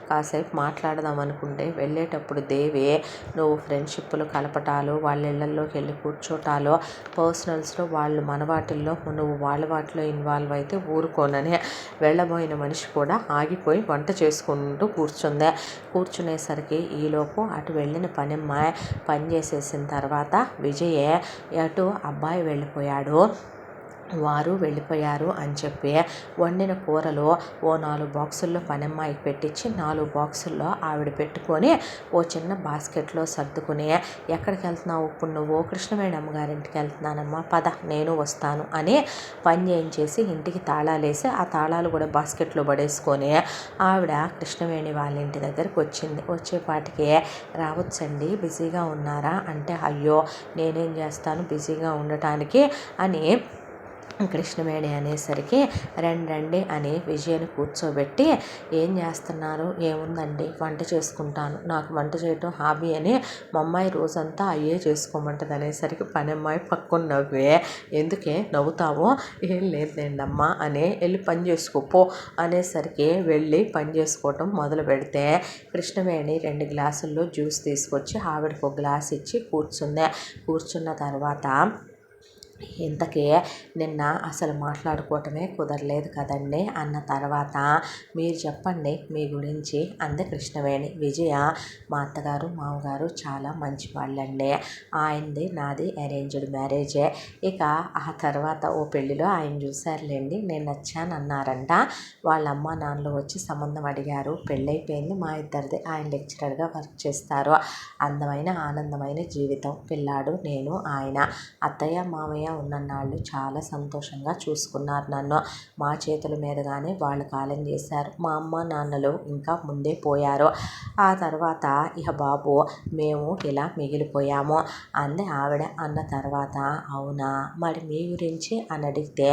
కాసేపు మాట్లాడదాం అనుకుంటే వెళ్ళేటప్పుడు దేవి నువ్వు ఫ్రెండ్షిప్లు కలపటాలు, వాళ్ళ ఇళ్లలోకి వెళ్ళి కూర్చోటాలు, పర్సనల్స్లో వాళ్ళు మన వాటిల్లో నువ్వు వాళ్ళ వాటిలో ఇన్వాల్వ్ అయితే ఊరుకోనని వెళ్ళబోయిన మనిషి కూడా ఆగిపోయి వంట చేసుకుంటూ కూర్చునేసరికి ఈలోపు అటు వెళ్ళిన పనమ్మాయి పని చేసేసిన తర్వాత విజయే అటు అబ్బాయి వెళ్ళిపోయాడు, వారు వెళ్ళిపోయారు అని చెప్పి వండిన కూరలు ఓ 4 బాక్సుల్లో పనమ్మాయికి పెట్టించి 4 బాక్సుల్లో ఆవిడ పెట్టుకొని ఓ చిన్న బాస్కెట్లో సర్దుకుని ఎక్కడికి వెళ్తున్నావు ఇప్పుడు నువ్వు? కృష్ణవేణి అమ్మగారింటికి వెళ్తున్నానమ్మా, పద నేను వస్తాను అని పని చేయించేసి ఇంటికి తాళాలేసి ఆ తాళాలు కూడా బాస్కెట్లో పడేసుకొని ఆవిడ కృష్ణవేణి వాళ్ళ ఇంటి దగ్గరికి వచ్చింది. వచ్చేపాటికి రావచ్చండి, బిజీగా ఉన్నారా అంటే అయ్యో నేనేం చేస్తాను బిజీగా ఉండటానికి అని కృష్ణవేణి అనేసరికి రండి అని విజయని కూర్చోబెట్టి ఏం చేస్తున్నారు? ఏముందండి వంట చేసుకుంటాను, నాకు వంట చేయటం హాబీ అని మా అమ్మాయి రోజంతా అయ్యే చేసుకోమంటుంది అనేసరికి పనమ్మాయి పక్కన నవ్వే ఎందుకే నవ్వుతావో, ఏం లేదులేండి అమ్మా అని వెళ్ళి పని చేసుకోపో అనేసరికి వెళ్ళి పని చేసుకోవటం మొదలు పెడితే కృష్ణవేణి 2 గ్లాసుల్లో జ్యూస్ తీసుకొచ్చి ఆవిడకు ఒక గ్లాస్ ఇచ్చి కూర్చున్న తర్వాత ఇంతకీ నిన్న అసలు మాట్లాడుకోవటమే కుదరలేదు కదండి అన్న తర్వాత మీరు చెప్పండి మీ గురించి అంది కృష్ణవేణి. విజయ మా అత్తగారు మామగారు చాలా మంచి వాళ్ళండి, ఆయనది నాది అరేంజ్డ్ మ్యారేజే. ఇక ఆ తర్వాత ఓ పెళ్ళిలో ఆయన చూశారులేండి, నేను నచ్చాను అన్నారంట. వాళ్ళ అమ్మ నాన్నలు వచ్చి సంబంధం అడిగారు, పెళ్ళైపోయింది మా ఇద్దరిది, ఆయన లెక్చరర్గా వర్క్ చేస్తారు, అందమైన ఆనందమైన జీవితం, పిల్లాడు నేను ఆయన, అత్తయ్య మామయ్య ఉన్నన్నాళ్ళు చాలా సంతోషంగా చూసుకున్నారు నన్ను, మా చేతుల మీదుగానే వాళ్ళు కాలం చేశారు, మా అమ్మ నాన్నలు ఇంకా ముందే పోయారు, ఆ తర్వాత ఇక బాబు మేము ఇలా మిగిలిపోయాము అంది ఆవిడ. అన్న తర్వాత అవునా మరి మీ గురించి అని అడిగితే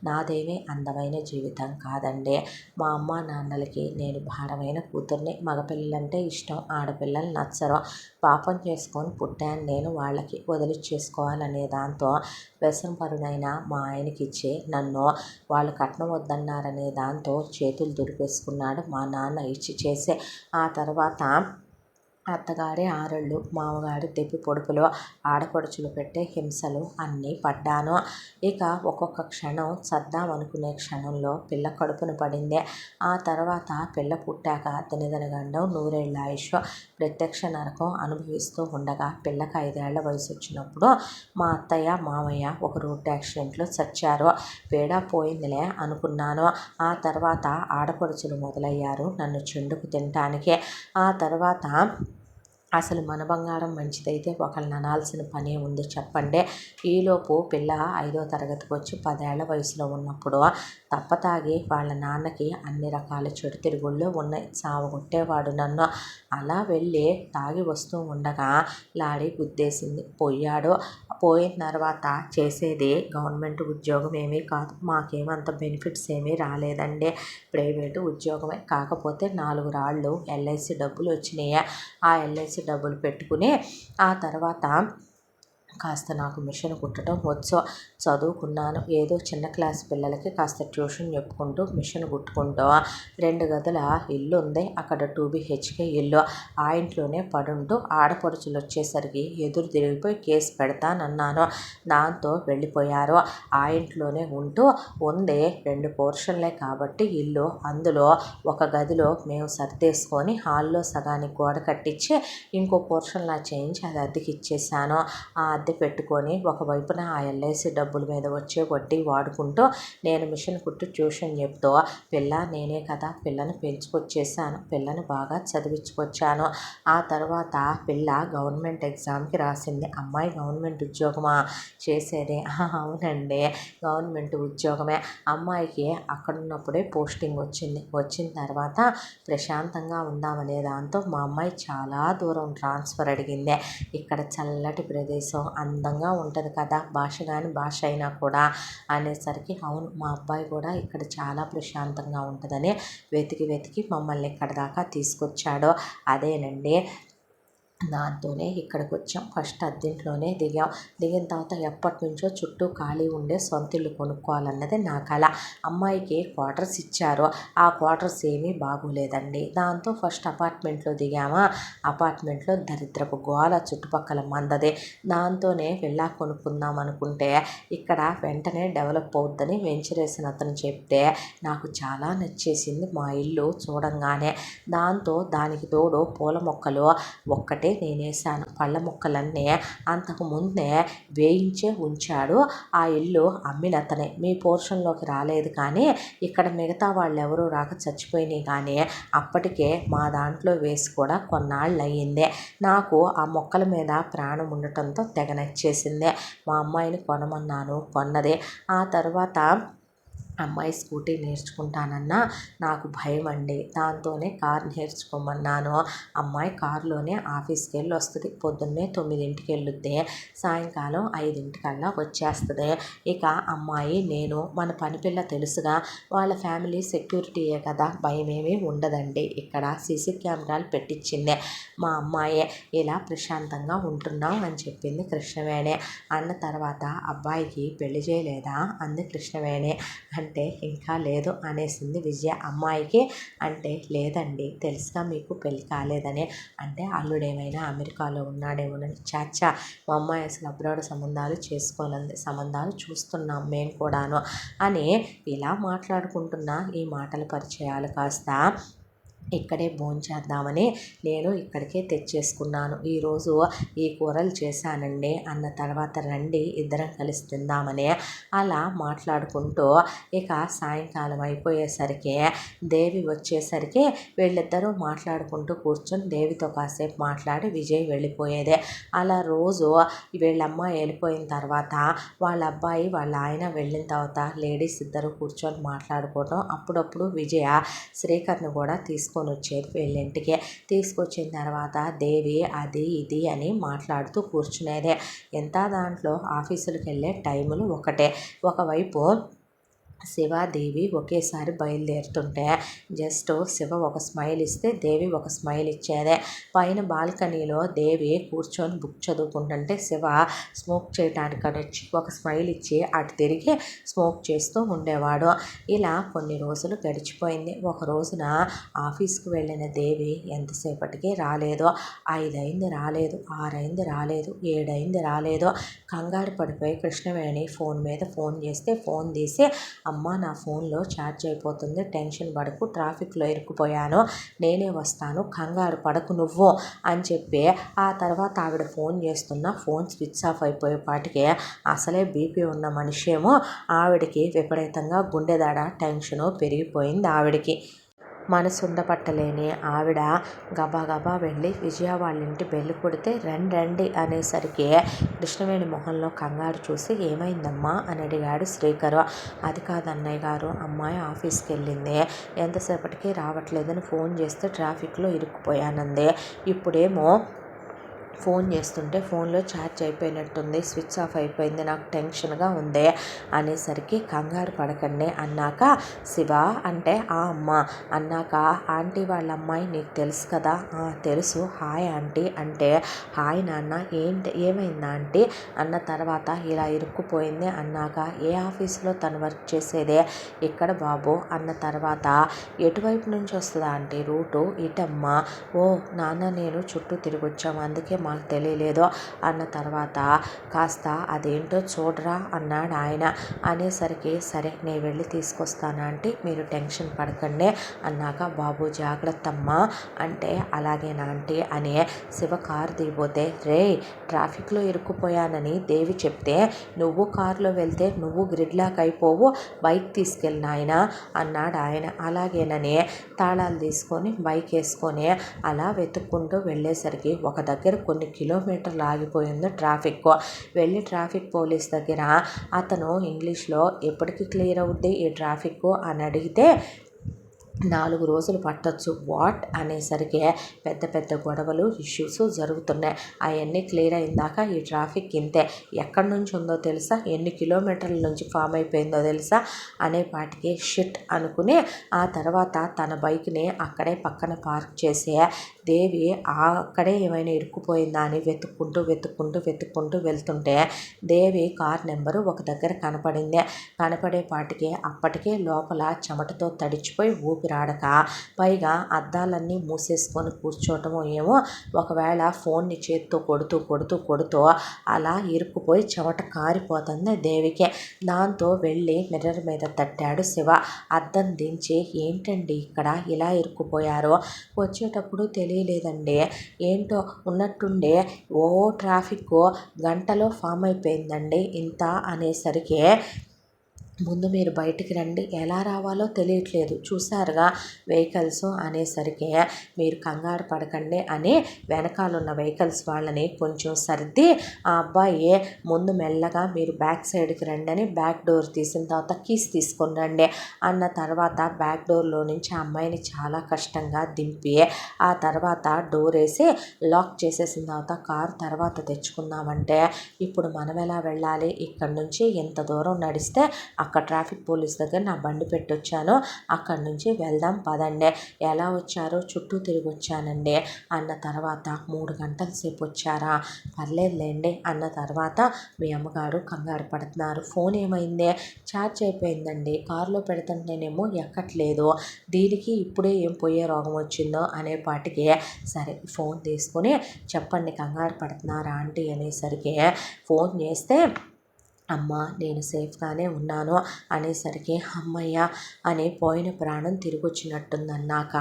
నాదేమీ అందమైన జీవితం కాదండి, మా అమ్మ నాన్నలకి నేను భారమైన కూతుర్ని, మగపిల్లలంటే ఇష్టం, ఆడపిల్లలు నచ్చరు, పాపం చేసుకొని పుట్టాను నేను, వాళ్ళకి వదిలిచ్చేసుకోవాలనే దాంతో వ్యసనపరుడైన మా ఆయనకిచ్చి నన్ను వాళ్ళు కట్నం వద్దన్నారనే దాంతో చేతులు దులిపేసుకున్నాడు మా నాన్న ఇచ్చి చేసే. ఆ తర్వాత అత్తగారి ఆరళ్ళు, మామగారి తెప్పి పొడుపులు, ఆడపడుచులు పెట్టే హింసలు అన్నీ పడ్డాను. ఇక ఒక్కొక్క క్షణం చద్దామనుకునే క్షణంలో పిల్ల కడుపున పడింది. ఆ తర్వాత పిల్ల పుట్టాక తినదనగండం 100 ఏళ్ళ ఆయుష్, ప్రత్యక్ష నరకం అనుభవిస్తూ ఉండగా పిల్లకి 5 ఏళ్ల వయసు వచ్చినప్పుడు మా అత్తయ్య మామయ్య ఒక రోడ్డు యాక్సిడెంట్లో చచ్చారు. పీడా పోయిందిలే అనుకున్నాను. ఆ తర్వాత ఆడపడుచులు మొదలయ్యారు నన్ను చెండుకు తినటానికి. ఆ తర్వాత అసలు మన బంగారం మంచిదైతే ఒకళ్ళని అనాల్సిన పనే ఉంది చెప్పండి. ఈలోపు పిల్ల 5వ తరగతికి వచ్చి 10 ఏళ్ల వయసులో ఉన్నప్పుడు తప్పతాగి వాళ్ళ నాన్నకి అన్ని రకాల చెడు తిరుగుళ్ళు ఉన్నాయి, సావగొట్టేవాడు నన్ను. అలా వెళ్ళి తాగి వస్తూ ఉండగా లారీ గుద్దేసింది, పోయిన తర్వాత చేసేది గవర్నమెంట్ ఉద్యోగం ఏమీ కాదు, మాకేమంత బెనిఫిట్స్ ఏమీ రాలేదండి, ప్రైవేటు ఉద్యోగమే, కాకపోతే 4 రాళ్ళు ఎల్ఐసి డబ్బులు వచ్చినాయి. ఆ ఎల్ఐసి డబ్బులు పెట్టుకుని ఆ తర్వాత కాస్త నాకు మిషన్ కుట్టడం వచ్చు, చదువుకున్నాను, ఏదో చిన్న క్లాస్ పిల్లలకి కాస్త ట్యూషన్ చెప్పుకుంటూ మిషన్ కుట్టుకుంటూ 2 గదుల ఇల్లు ఉంది, అక్కడ 2 BHK ఇల్లు, ఆ ఇంట్లోనే పడుంటూ ఆడపడుచులు వచ్చేసరికి ఎదురు తిరిగిపోయి కేసు పెడతానన్నాను, దాంతో వెళ్ళిపోయారు. ఆ ఇంట్లోనే ఉంటూ ఉంది 2 పోర్షన్లే కాబట్టి ఇల్లు, అందులో ఒక గదిలో మేము సర్దేసుకొని హాల్లో సగానికి గోడ కట్టించి ఇంకో పోర్షన్లా చేయించి అది అద్దెకి ఇచ్చేసాను. ఆ అద్దె పెట్టుకొని ఒకవైపున ఆ ఎల్ఐసి డబ్బుల మీద వచ్చే వడ్డీ వాడుకుంటూ నేను మిషన్ కుట్టు ట్యూషన్ చెప్తూ నేనే కదా పిల్లని పెంచుకొచ్చేసాను, పిల్లని బాగా చదివించుకొచ్చాను. ఆ తర్వాత పిల్ల గవర్నమెంట్ ఎగ్జామ్కి రాసింది. అమ్మాయి గవర్నమెంట్ ఉద్యోగమా చేసేది? అవునండి గవర్నమెంట్ ఉద్యోగమే. అమ్మాయికి అక్కడున్నప్పుడే పోస్టింగ్ వచ్చిన తర్వాత ప్రశాంతంగా ఉందామనే దాంతో మా అమ్మాయి చాలా దూరం ట్రాన్స్ఫర్ అడిగింది. ఇక్కడ చల్లటి ప్రదేశం, అందంగా ఉంటుంది కదా భాష, కానీ భాష అయినా కూడా అనేసరికి అవును మా అబ్బాయి కూడా ఇక్కడ చాలా ప్రశాంతంగా ఉంటుందని వెతికి వెతికి మమ్మల్ని ఇక్కడ దాకా తీసుకొచ్చాడు. అదేనండి, దాంతోనే ఇక్కడికి వచ్చాం. ఫస్ట్ అద్దెంట్లోనే దిగిన తర్వాత ఎప్పటినుంచో చుట్టూ ఖాళీ ఉండే సొంత ఇల్లు కొనుక్కోవాలన్నది నా కల. అమ్మాయికి క్వార్టర్స్ ఇచ్చారు. ఆ క్వార్టర్స్ ఏమీ బాగోలేదండి. దాంతో ఫస్ట్ అపార్ట్మెంట్లో దిగామా. అపార్ట్మెంట్లో దరిద్రపు గోల, చుట్టుపక్కల మందదే. దాంతోనే విల్లా కొనుక్కుందాం అనుకుంటే ఇక్కడ వెంటనే డెవలప్ అవుద్దని వెంచరేసిన అతను చెప్తే నాకు చాలా నచ్చేసింది మా ఇల్లు చూడంగానే. దాంతో దానికి తోడు పూల మొక్కలు ఒక్కటే నేనేసాను. పళ్ళ మొక్కలన్నీ అంతకుముందే వేయించే ఉంచాడు. ఆ ఇల్లు అమ్మినతనే. మీ పోర్షన్లోకి రాలేదు, కానీ ఇక్కడ మిగతా వాళ్ళు ఎవరూ రాక చచ్చిపోయినాయి, కానీ అప్పటికే మా దాంట్లో వేసి కూడా కొన్నాళ్ళు అయ్యిందే. నాకు ఆ మొక్కల మీద ప్రాణం ఉండటంతో తెగ నచ్చేసిందే. మా అమ్మాయిని కొనమన్నాను, కొన్నదే. ఆ తర్వాత అమ్మాయి స్కూటీ నేర్చుకుంటానన్నా నాకు భయం అండి. దాంతోనే కారు నేర్చుకోమన్నాను. అమ్మాయి కారులోనే ఆఫీస్కి వెళ్ళి వస్తుంది. పొద్దున్నే 9ంటికి వెళ్ళుద్ది, సాయంకాలం 5ంటికల్లా వచ్చేస్తుంది. ఇక అమ్మాయి నేను మన పని పిల్ల తెలుసుగా, వాళ్ళ ఫ్యామిలీ సెక్యూరిటీయే కదా, భయమేమీ ఉండదండి. ఇక్కడ సీసీ కెమెరాలు పెట్టించిందే మా అమ్మాయే. ఇలా ప్రశాంతంగా ఉంటున్నాం అని చెప్పింది కృష్ణవేణి. అన్న తర్వాత అబ్బాయికి పెళ్లి చేయలేదా అంది కృష్ణవేణి. అంటే ఇంకా లేదు అనేసింది విజయ అమ్మాయికి. అంటే లేదండి, తెలుసుగా మీకు పెళ్ళి కాలేదని. అంటే అల్లుడేమైనా అమెరికాలో ఉన్నాడేమోనని. చాచా, మా అమ్మాయి అసలు అబ్రాడ్ సంబంధాలు చేసుకోనంది. సంబంధాలు చూస్తున్నాం మేము కూడాను అని ఇలా మాట్లాడుకుంటున్న ఈ మాటల పరిచయాలు కాస్త ఇక్కడే భోంచేద్దామని నేను ఇక్కడికే తెచ్చేసుకున్నాను. ఈరోజు ఈ కూరలు చేశానండి అన్న తర్వాత రండి ఇద్దరం కలిసి తిందామని అలా మాట్లాడుకుంటూ ఇక సాయంకాలం అయిపోయేసరికి దేవి వచ్చేసరికి వీళ్ళిద్దరూ మాట్లాడుకుంటూ కూర్చొని దేవితో కాసేపు మాట్లాడి విజయ్ వెళ్ళిపోయేదే. అలా రోజు వీళ్ళమ్మ వెళ్ళిపోయిన తర్వాత వాళ్ళ అబ్బాయి వాళ్ళ ఆయన వెళ్ళిన తర్వాత లేడీస్ ఇద్దరు కూర్చొని మాట్లాడుకోవటం. అప్పుడప్పుడు విజయ శ్రీకర్ని కూడా తీసుకొని వచ్చేది వీళ్ళింటికి. తీసుకొచ్చిన తర్వాత దేవి అది ఇది అని మాట్లాడుతూ కూర్చునేదే. ఎంత దాంట్లో ఆఫీసులకు వెళ్ళే టైములు ఒకటే. ఒకవైపు శివాదేవి ఒకేసారి బయలుదేరుతుంటే జస్ట్ శివ ఒక స్మైల్ ఇస్తే దేవి ఒక స్మైల్ ఇచ్చేదే. పైన బాల్కనీలో దేవి కూర్చొని బుక్ చదువుకుంటుంటే శివ స్మోక్ చేయటానికి వచ్చి ఒక స్మైల్ ఇచ్చి అటు తిరిగి స్మోక్ చేస్తూ ఉండేవాడు. ఇలా కొన్ని రోజులు గడిచిపోయింది. ఒక రోజున ఆఫీస్కి వెళ్ళిన దేవి ఎంతసేపటికి రాలేదు. 5 అయింది రాలేదు, 6 అయింది రాలేదు, 7 అయింది రాలేదు. కంగారు పడిపోయి కృష్ణవేణి ఫోన్ మీద ఫోన్ చేస్తే ఫోన్ తీసి అమ్మ నా ఫోన్లో ఛార్జ్ అయిపోతుంది, టెన్షన్ పడకు, ట్రాఫిక్లో ఇరుక్కుపోయాను, నేనే వస్తాను, కంగారు పడకు నువ్వు అని చెప్పి ఆ తర్వాత ఆవిడ ఫోన్ చేస్తున్న ఫోన్ స్విచ్ ఆఫ్ అయిపోయేపాటికి అసలే బీపీ ఉన్న మనిషేమో ఆవిడకి విపరీతంగా గుండెదడ టెన్షను పెరిగిపోయింది. ఆవిడకి మనసు ఉండపట్టలేని ఆవిడ గబా వెళ్ళి విజయ వాళ్ళ ఇంటి బెల్లు కొడితే రండి రండి అనేసరికి కృష్ణవేణి మొహంలో కంగారు చూసి ఏమైందమ్మా అని అడిగాడు శ్రీకరు. అది కాదు అన్నయ్య గారు, అమ్మాయి ఆఫీస్కి వెళ్ళింది, ఎంతసేపటికి రావట్లేదని ఫోన్ చేస్తే ట్రాఫిక్లో ఇరుక్కుపోయానంది. ఇప్పుడేమో ఫోన్ చేస్తుంటే ఫోన్లో ఛార్జ్ అయిపోయినట్టుంది, స్విచ్ ఆఫ్ అయిపోయింది, నాకు టెన్షన్గా ఉంది అనేసరికి కంగారు పడకండి అన్నాక శివ అంటే ఆ అమ్మ అన్నాక ఆంటీ వాళ్ళ అమ్మాయి నీకు తెలుసు కదా. తెలుసు, హాయ్ ఆంటీ అంటే హాయ్ నాన్న, ఏంటి ఏమైంది ఆంటీ అన్న తర్వాత ఇలా ఇరుక్కుపోయింది అన్నాక ఏ ఆఫీస్లో తను వర్క్ చేసేదే ఇక్కడ బాబు అన్న తర్వాత ఎటువైపు నుంచి వస్తుందా ఆంటీ రూటు ఇటమ్మా. ఓ నాన్న నేను చుట్టూ తిరిగి వచ్చాము అందుకే మాకు తెలియలేదు అన్న తర్వాత కాస్త అదేంటో చూడరా అన్నాడు ఆయన. అనేసరికి సరే నేను వెళ్ళి తీసుకొస్తాను ఆంటీ, మీరు టెన్షన్ పడకండి అన్నాక బాబు జాగ్రత్త అమ్మా అంటే అలాగేనా ఆంటీ అని శివ కారు దిగిపోతే రే ట్రాఫిక్లో ఇరుక్కుపోయానని దేవి చెప్తే నువ్వు కారులో వెళ్తే నువ్వు గ్రిడ్ లాక్ అయిపోవు, బైక్ తీసుకెళ్ళిన ఆయన అన్నాడు ఆయన. అలాగేనని తాళాలు తీసుకొని బైక్ వేసుకొని అలా వెతుక్కుంటూ వెళ్ళేసరికి ఒక దగ్గర కొన్ని కిలోమీటర్లు ఆగిపోయింది ట్రాఫిక్. వెళ్ళి ట్రాఫిక్ పోలీస్ దగ్గర అతను ఇంగ్లీష్లో ఎప్పటికీ క్లియర్ అవుద్ది ఈ ట్రాఫిక్ అని అడిగితే 4 రోజులు పట్టొచ్చు. వాట్ అనేసరికి పెద్ద పెద్ద గొడవలు, ఇష్యూస్ జరుగుతున్నాయి. అవన్నీ క్లియర్ అయిందాక ఈ ట్రాఫిక్ ఇంతే. ఎక్కడి నుంచి ఉందో తెలుసా, ఎన్ని కిలోమీటర్ల నుంచి ఫామ్ అయిపోయిందో తెలుసా అనేపాటికి షిట్ అనుకుని ఆ తర్వాత తన బైక్ని అక్కడే పక్కన పార్క్ చేసి దేవి అక్కడే ఏమైనా ఇరుక్కుపోయిందా అని వెతుక్కుంటూ వెళ్తుంటే దేవి కార్ నెంబరు ఒక దగ్గర కనపడింది. కనపడేపాటికి అప్పటికే లోపల చెమటతో తడిచిపోయి ఊపిరాడక, పైగా అద్దాలన్నీ మూసేసుకొని కూర్చోవటమో ఏమో, ఒకవేళ ఫోన్ని చేత్తో కొడుతూ అలా ఇరుక్కుపోయి చెమట కారిపోతుంది దేవికి. దాంతో వెళ్ళి మిర్రర్ మీద తట్టాడు శివ. అద్దం దించి ఏంటండి ఇక్కడ ఇలా ఇరుక్కుపోయారో, వచ్చేటప్పుడు తెలియలేదండి, ఏంటో ఉన్నట్టుండే ఓ ట్రాఫిక్ గంటలో ఫామ్ అయిపోయిందండి ఇంత అనేసరికి ముందు మీరు బయటికి రండి, ఎలా రావాలో తెలియట్లేదు చూసారుగా వెహికల్స్ అనేసరికి మీరు కంగారు పడకండి అని వెనకాలన్న వెహికల్స్ వాళ్ళని కొంచెం సర్ది ఆ అబ్బాయి ముందు మెల్లగా మీరు బ్యాక్ సైడ్కి రండి అని బ్యాక్ డోర్ తీసిన తర్వాత కీస్ తీసుకొని రండి అన్న తర్వాత బ్యాక్ డోర్లో నుంచి ఆ అమ్మాయిని చాలా కష్టంగా దింపి ఆ తర్వాత డోర్ వేసి లాక్ చేసేసిన తర్వాత కారు తర్వాత తెచ్చుకుందామంటే ఇప్పుడు మనం ఎలా వెళ్ళాలి, ఇక్కడ నుంచి ఎంత దూరం నడిస్తే అక్కడ ట్రాఫిక్ పోలీస్ దగ్గర నా బండి పెట్టొచ్చాను, అక్కడి నుంచి వెళ్దాం పదండి, ఎలా వచ్చారో చుట్టూ తిరిగి వచ్చానండి అన్న తర్వాత 3 గంటల సేపు వచ్చారా, పర్లేదులేండి అన్న తర్వాత మీ అమ్మగారు కంగారు పడుతున్నారు, ఫోన్ ఏమైంది, ఛార్జ్ అయిపోయిందండి, కారులో పెడుతుంటేనేమో ఎక్కట్లేదు, దీనికి ఇప్పుడే ఏం పోయే రోగం వచ్చిందో అనేపాటికి సరే ఫోన్ తీసుకొని చెప్పండి కంగారు పడుతున్నారా ఆంటీ అనేసరికి ఫోన్ చేస్తే అమ్మ నేను సేఫ్గానే ఉన్నాను అనేసరికి అమ్మయ్య అని పోయిన ప్రాణం తిరిగి వచ్చినట్టుందన్నాక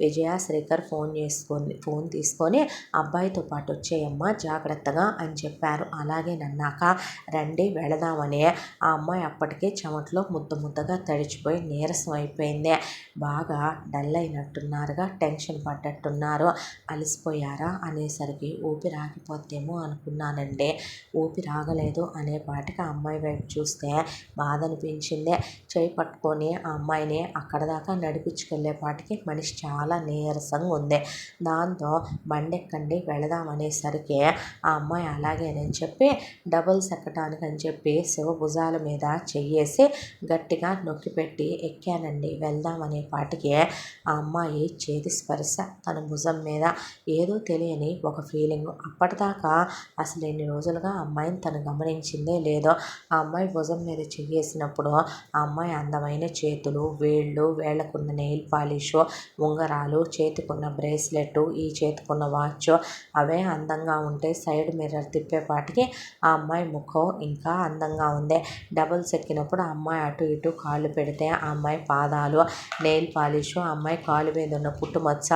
విజయ శ్రీకర్ ఫోన్ తీసుకొని అబ్బాయితో పాటు వచ్చేయమ్మ జాగ్రత్తగా అని చెప్పారు. అలాగే నన్నాక రండి వెళదామని ఆ అమ్మాయి అప్పటికే చెమట్లో ముద్దగా తడిచిపోయి నీరసం అయిపోయింది. బాగా డల్ అయినట్టున్నారుగా, టెన్షన్ పడ్డట్టున్నారు, అలసిపోయారా అనేసరికి ఊపిరి ఆగిపోతేమో అనుకున్నానండి, ఊపిరి ఆగలేదు అనేపాటికి అమ్మాయి వైపు చూస్తే బాధ అనిపించింది. చేయి పట్టుకొని ఆ అమ్మాయిని అక్కడ దాకా నడిపించుకెళ్ళేపాటికి మనిషి చాలా నీరసంగా ఉంది. దాంతో బండెక్కండి వెళదాం అనేసరికి ఆ అమ్మాయి అలాగేనని చెప్పి డబుల్స్ ఎక్కటానికి అని చెప్పి శివ భుజాల మీద చెయ్యేసి గట్టిగా నొక్కిపెట్టి ఎక్కానండి వెళ్దాం అనేపాటికి ఆ అమ్మాయి చేతి స్పర్శ తన భుజం మీద ఏదో తెలియని ఒక ఫీలింగ్. అప్పటిదాకా అసలు ఎన్ని రోజులుగా అమ్మాయిని తను గమనించిందే లేదో. ఆ అమ్మాయి భుజం మీద చెయ్యేసినప్పుడు ఆ అమ్మాయి అందమైన చేతులు, వేళ్ళకున్న నెయిల్ పాలిష్, ఉంగరాలు, చేతికున్న బ్రేస్లెట్, ఈ చేతికున్న వాచ్ అవే అందంగా ఉంటే సైడ్ మిర్రర్ తిప్పేపాటికి ఆ అమ్మాయి ముఖం ఇంకా అందంగా ఉంది. డబుల్స్ ఎక్కినప్పుడు ఆ అమ్మాయి అటు ఇటు కాళ్ళు పెడితే ఆ అమ్మాయి పాదాలు, నెయిల్ పాలిష్, ఆ అమ్మాయి కాలు మీద ఉన్న పుట్టుమచ్చ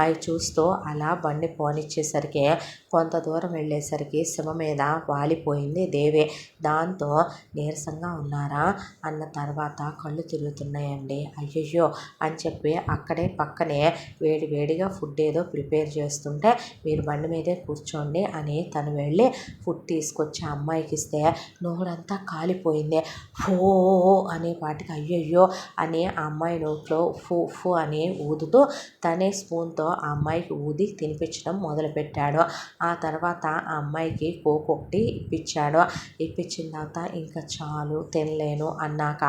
అవి చూస్తూ అలా బండి పోనిచ్చేసరికి కొంత దూరం వెళ్ళేసరికి శివ మీద వాలిపోయింది దేవి. దాంతో నీరసంగా ఉన్నారా అన్న తర్వాత కళ్ళు తిరుగుతున్నాయండి, అయ్యయ్యో అని చెప్పి అక్కడే పక్కనే వేడిగా ఫుడ్ ఏదో ప్రిపేర్ చేస్తుంటే మీరు బండి మీదే కూర్చోండి అని తను వెళ్ళి ఫుడ్ తీసుకొచ్చి ఆ అమ్మాయికి ఇస్తే నోరంతా కాలిపోయింది. ఫో అనే పాటికి అయ్యయ్యో అని ఆ అమ్మాయి నోట్లో ఫూ అని ఊదుతూ తనే స్పూన్తో ఆ అమ్మాయికి ఊది తినిపించడం మొదలుపెట్టాడు. ఆ తర్వాత ఆ అమ్మాయికి కోక్ ఒకటి ఇప్పించిన తర్వాత ఇంకా చాలు తినలేను అన్నాక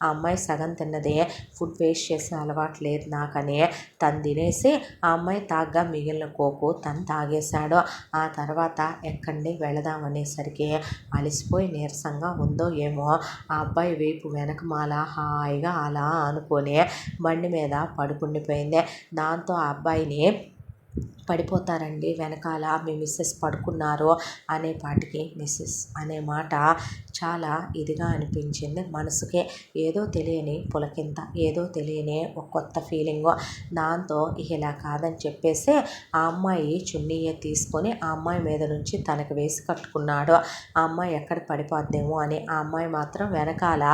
ఆ అమ్మాయి సగం తిన్నదే, ఫుడ్ వేస్ట్ చేసే అలవాటు లేదు నాకని తను తినేసి ఆ అమ్మాయి తాగ్గా మిగిలిన కోకు తను తాగేశాడు. ఆ తర్వాత ఎక్కండి వెళదాం అనేసరికి అలసిపోయి నీరసంగా ఉందో ఏమో ఆ అబ్బాయి వైపు వెనకమాల హాయిగా అలా అనుకొని బండి మీద పడుకుండిపోయింది. దాంతో ఆ అబ్బాయిని పడిపోతారండి వెనకాల మీ మిస్సెస్ పడుకున్నారు అనేపాటికి మిస్సెస్ అనే మాట చాలా ఇదిగా అనిపించింది మనసుకే. ఏదో తెలియని పులకింత, ఏదో తెలియని ఒక కొత్త ఫీలింగు. దాంతో ఇలా కాదని చెప్పేసి ఆ అమ్మాయి చున్నీయే తీసుకొని ఆ అమ్మాయి మీద నుంచి తనకు వేసి కట్టుకున్నాడు. ఆ అమ్మాయి ఎక్కడ పడిపోద్దేమో అని. ఆ అమ్మాయి మాత్రం వెనకాల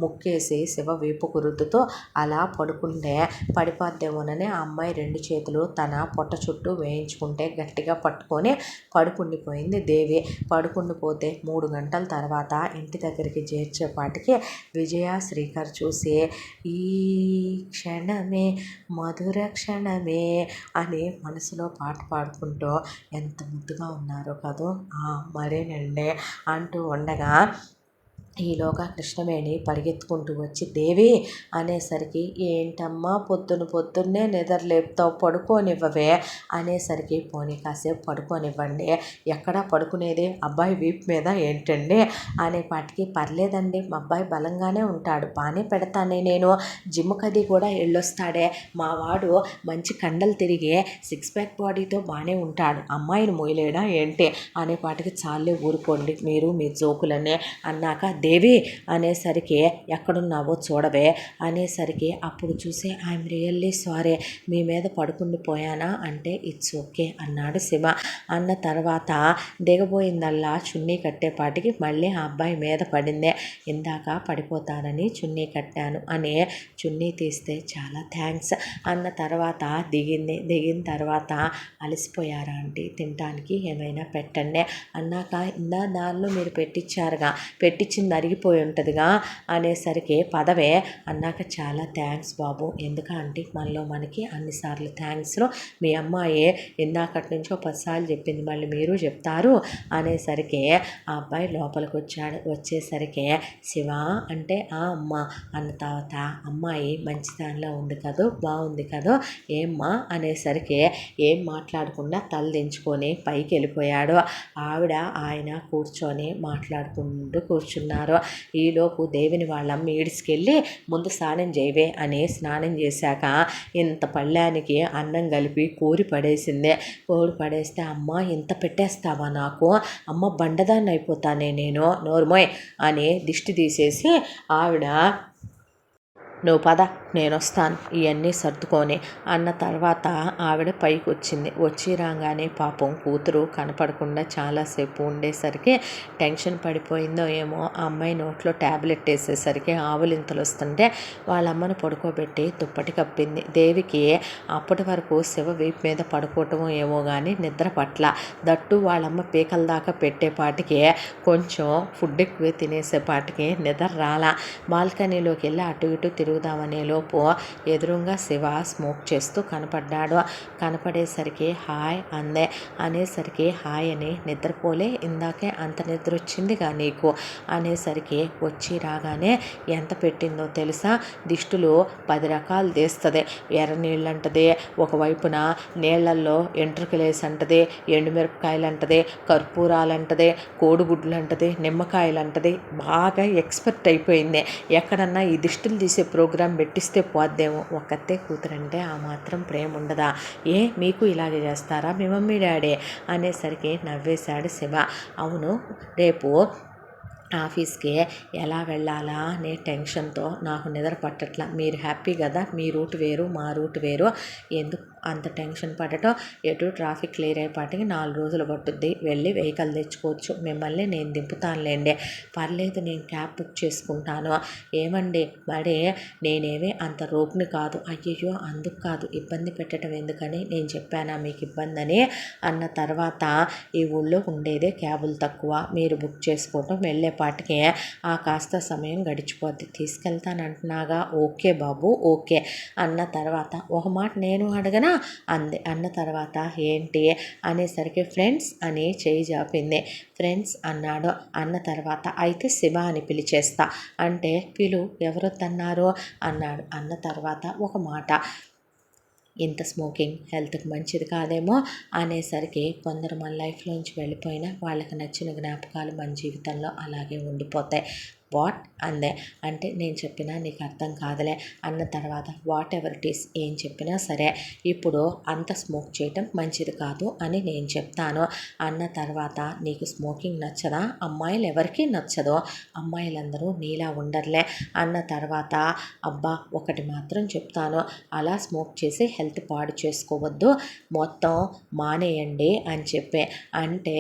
ముక్కేసి శివ వీపుకు రుద్దుతూ అలా పడుకుంటే పడిపోద్దేమోనని ఆ అమ్మాయి 2 చేతులు తన పొట్ట చుట్టూ వేయించుకుంటే గట్టిగా పట్టుకొని పడుకుండిపోయింది దేవి. పడుకుండిపోతే 3 గంటల తర్వాత ఇంటి దగ్గరికి చేర్చేపాటికి విజయ శ్రీకర్ చూసి ఈ క్షణమే మధుర క్షణమే అని మనసులో పాట పాడుకుంటూ ఎంత ముద్దుగా ఉన్నారో కదూ. మరేనండి అంటూ ఉండగా ఈలోగా కృష్ణవేణి పరిగెత్తుకుంటూ వచ్చి దేవి అనేసరికి ఏంటమ్మా పొద్దున్నే నిద్రలేపుతావు, పడుకోనివ్వవే అనేసరికి పోనీ కాసేపు పడుకోనివ్వండి, ఎక్కడా పడుకునేది అబ్బాయి వీపు మీద ఏంటండి అనేపాటికి పర్లేదండి మా అబ్బాయి బలంగానే ఉంటాడు, బాగానే పెడతానే, నేను జిమ్కి అది కూడా వెళ్ళొస్తాడే, మా వాడు మంచి కండలు తిరిగే 6 ప్యాక్ బాడీతో బాగానే ఉంటాడు, అమ్మాయిని మోయలేడా ఏంటి అనేపాటికి చాలే ఊరుకోండి మీరు మీ జోకులనే అన్నాక దేవి అనేసరికి ఎక్కడున్నావో చూడవే అనేసరికి అప్పుడు చూసి ఐఎమ్ రియల్లీ సారీ మీ మీద పడుకుండిపోయానా అంటే ఇట్స్ ఓకే అన్నాడు శివ. అన్న తర్వాత దిగబోయిందల్లా చున్నీ కట్టేపాటికి మళ్ళీ ఆ అబ్బాయి మీద పడిందే, ఇందాక పడిపోతానని చున్నీ కట్టాను అని చున్నీ తీస్తే చాలా థ్యాంక్స్ అన్న తర్వాత దిగిన తర్వాత అలసిపోయారా ఆంటీ, తినటానికి ఏమైనా పెట్టండి అన్నాక దానిలో మీరు పెట్టించారుగా, పెట్టించింది అరిగిపోయి ఉంటుందిగా అనేసరికి పదవే అన్నాక చాలా థ్యాంక్స్ బాబు, ఎందుకంటే మనకి అన్నిసార్లు థ్యాంక్స్లో మీ అమ్మాయి ఇందాకటి నుంచో 10 సార్లు చెప్పింది, మళ్ళీ మీరు చెప్తారు అనేసరికి ఆ అబ్బాయి లోపలికి వచ్చాడు. వచ్చేసరికి శివ అంటే అమ్మ అన్న తర్వాత అమ్మాయి మంచిదానిలో ఉంది కదూ, బాగుంది కదూ ఏమ్మా అనేసరికి ఏం మాట్లాడకుండా తల దించుకొని పైకి వెళ్ళిపోయాడు. ఆవిడ ఆయన కూర్చొని మాట్లాడుకుంటూ కూర్చున్నారు. ఈలోపు దేవిని వాళ్ళమ్మ ఈడ్చుకెళ్ళి ముందు స్నానం చేయవే అని స్నానం చేశాక ఇంత పళ్ళానికి అన్నం కలిపి కూరి పడేసిందే. కూరి పడేస్తే అమ్మ ఇంత పెట్టేస్తావా నాకు, అమ్మ బండదాన్ని అయిపోతానే నేను, నోరుమోయ్ అని దిష్టి తీసేసి ఆవిడ నువ్వు పద నేను వస్తాను ఇవన్నీ సర్దుకొని అన్న తర్వాత ఆవిడ పైకి వచ్చింది. వచ్చి రాగానే పాపం కూతురు కనపడకుండా చాలాసేపు ఉండేసరికి టెన్షన్ పడిపోయిందో ఏమో, ఆ అమ్మాయి నోట్లో ట్యాబ్లెట్ వేసేసరికి ఆవులింతలు వస్తుంటే వాళ్ళ అమ్మను పడుకోబెట్టి దుప్పటి కప్పింది. దేవికి అప్పటి వరకు శివ వీపు మీద పడుకోవటమో ఏమో కానీ నిద్ర పట్ల, దట్టు వాళ్ళమ్మ పీకల దాకా పెట్టేపాటికి కొంచెం ఫుడ్ ఎక్కువే తినేసేపాటికి నిద్ర రాలా. బాల్కనీలోకి వెళ్ళి అటు ఇటు తిరుగుదామనే లోపు ఎదురుగా శివ స్మోక్ చేస్తూ కనపడ్డాడు. కనపడేసరికి హాయ్ అందే. అనేసరికి హాయ్ అని నిద్రపోలే, ఇందాకే అంత నిద్ర వచ్చిందిగా నీకు అనేసరికి వచ్చి రాగానే ఎంత పెట్టిందో తెలుసా, దిష్టులు 10 రకాలు తీస్తుంది, ఎర్ర నీళ్ళు అంటది, ఒకవైపున నీళ్లల్లో ఎంట్రుకలేసి అంటది, ఎండుమిరపకాయలు అంటది, కర్పూరాలు అంటది, కోడిగుడ్లు అంటది, నిమ్మకాయలు అంటది, బాగా ఎక్స్పర్ట్ అయిపోయింది. ఎక్కడన్నా ఈ దిష్టులు తీసే ప్రోగ్రాం పెట్టిస్తే పోద్దేమో, ఒక్కతే కూతురంటే ఆ మాత్రం ప్రేమ ఉండదా, మీకు ఇలాగే చేస్తారా మీ మమ్మీ డాడీ అనేసరికి నవ్వేశాడు శివ. అవును రేపు ఆఫీస్కి ఎలా వెళ్ళాలా అనే టెన్షన్తో నాకు నిద్ర పట్టట్లా, మీరు హ్యాపీ కదా, మీ రూట్ వేరు మా రూట్ వేరు, ఎందుకు అంత టెన్షన్ పడటం, ఎటు ట్రాఫిక్ క్లియర్ అయ్యేపాటికి 4 రోజులు పట్టుద్ది, వెళ్ళి వెహికల్ తెచ్చుకోవచ్చు, మిమ్మల్ని నేను దింపుతానులేండి, పర్లేదు నేను క్యాబ్ బుక్ చేసుకుంటాను, ఏమండి మరి నేనేమి అంత రోగ్ని కాదు, అయ్యయ్యో అందుకు కాదు, ఇబ్బంది పెట్టడం ఎందుకని నేను చెప్పానా మీకు ఇబ్బంది అని అన్న తర్వాత ఈ ఊళ్ళో ఉండేదే క్యాబులు తక్కువ, మీరు బుక్ చేసుకోవటం వెళ్ళేపాటికి కాస్త సమయం గడిచిపోద్ది, తీసుకెళ్తానంటున్నాగా, ఓకే బాబు ఓకే అన్న తర్వాత ఒక మాట నేను అడగనా అంది. అన్న తర్వాత ఏంటి అనేసరికి ఫ్రెండ్స్ అని చేయి జాపింది. ఫ్రెండ్స్ అన్నాడు. అన్న తర్వాత అయితే శివ అని పిలిచేస్తా అంటే పిలు, ఎవరొద్దన్నారు అన్నాడు. అన్న తర్వాత ఒక మాట, ఇంత స్మోకింగ్ హెల్త్కి మంచిది కాదేమో అనేసరికి కొందరు మన లైఫ్లోంచి వెళ్ళిపోయినా వాళ్ళకి నచ్చిన జ్ఞాపకాలు మన జీవితంలో అలాగే ఉండిపోతాయి. వాట్ అందే. అంటే నేను చెప్పినా నీకు అర్థం కాదులే అన్న తర్వాత వాట్ ఎవర్ ఇట్ ఈస్, ఏం చెప్పినా సరే ఇప్పుడు అంత స్మోక్ చేయటం మంచిది కాదు అని నేను చెప్తాను అన్న తర్వాత నీకు స్మోకింగ్ నచ్చదా, అమ్మాయిలు ఎవరికి నచ్చదో, అమ్మాయిలందరూ నీలా ఉండర్లే అన్న తర్వాత అబ్బా ఒకటి మాత్రం చెప్తాను, అలా స్మోక్ చేసి హెల్త్ పాడు చేసుకోవద్దు, మొత్తం మానేయండి అని చెప్పే. అంటే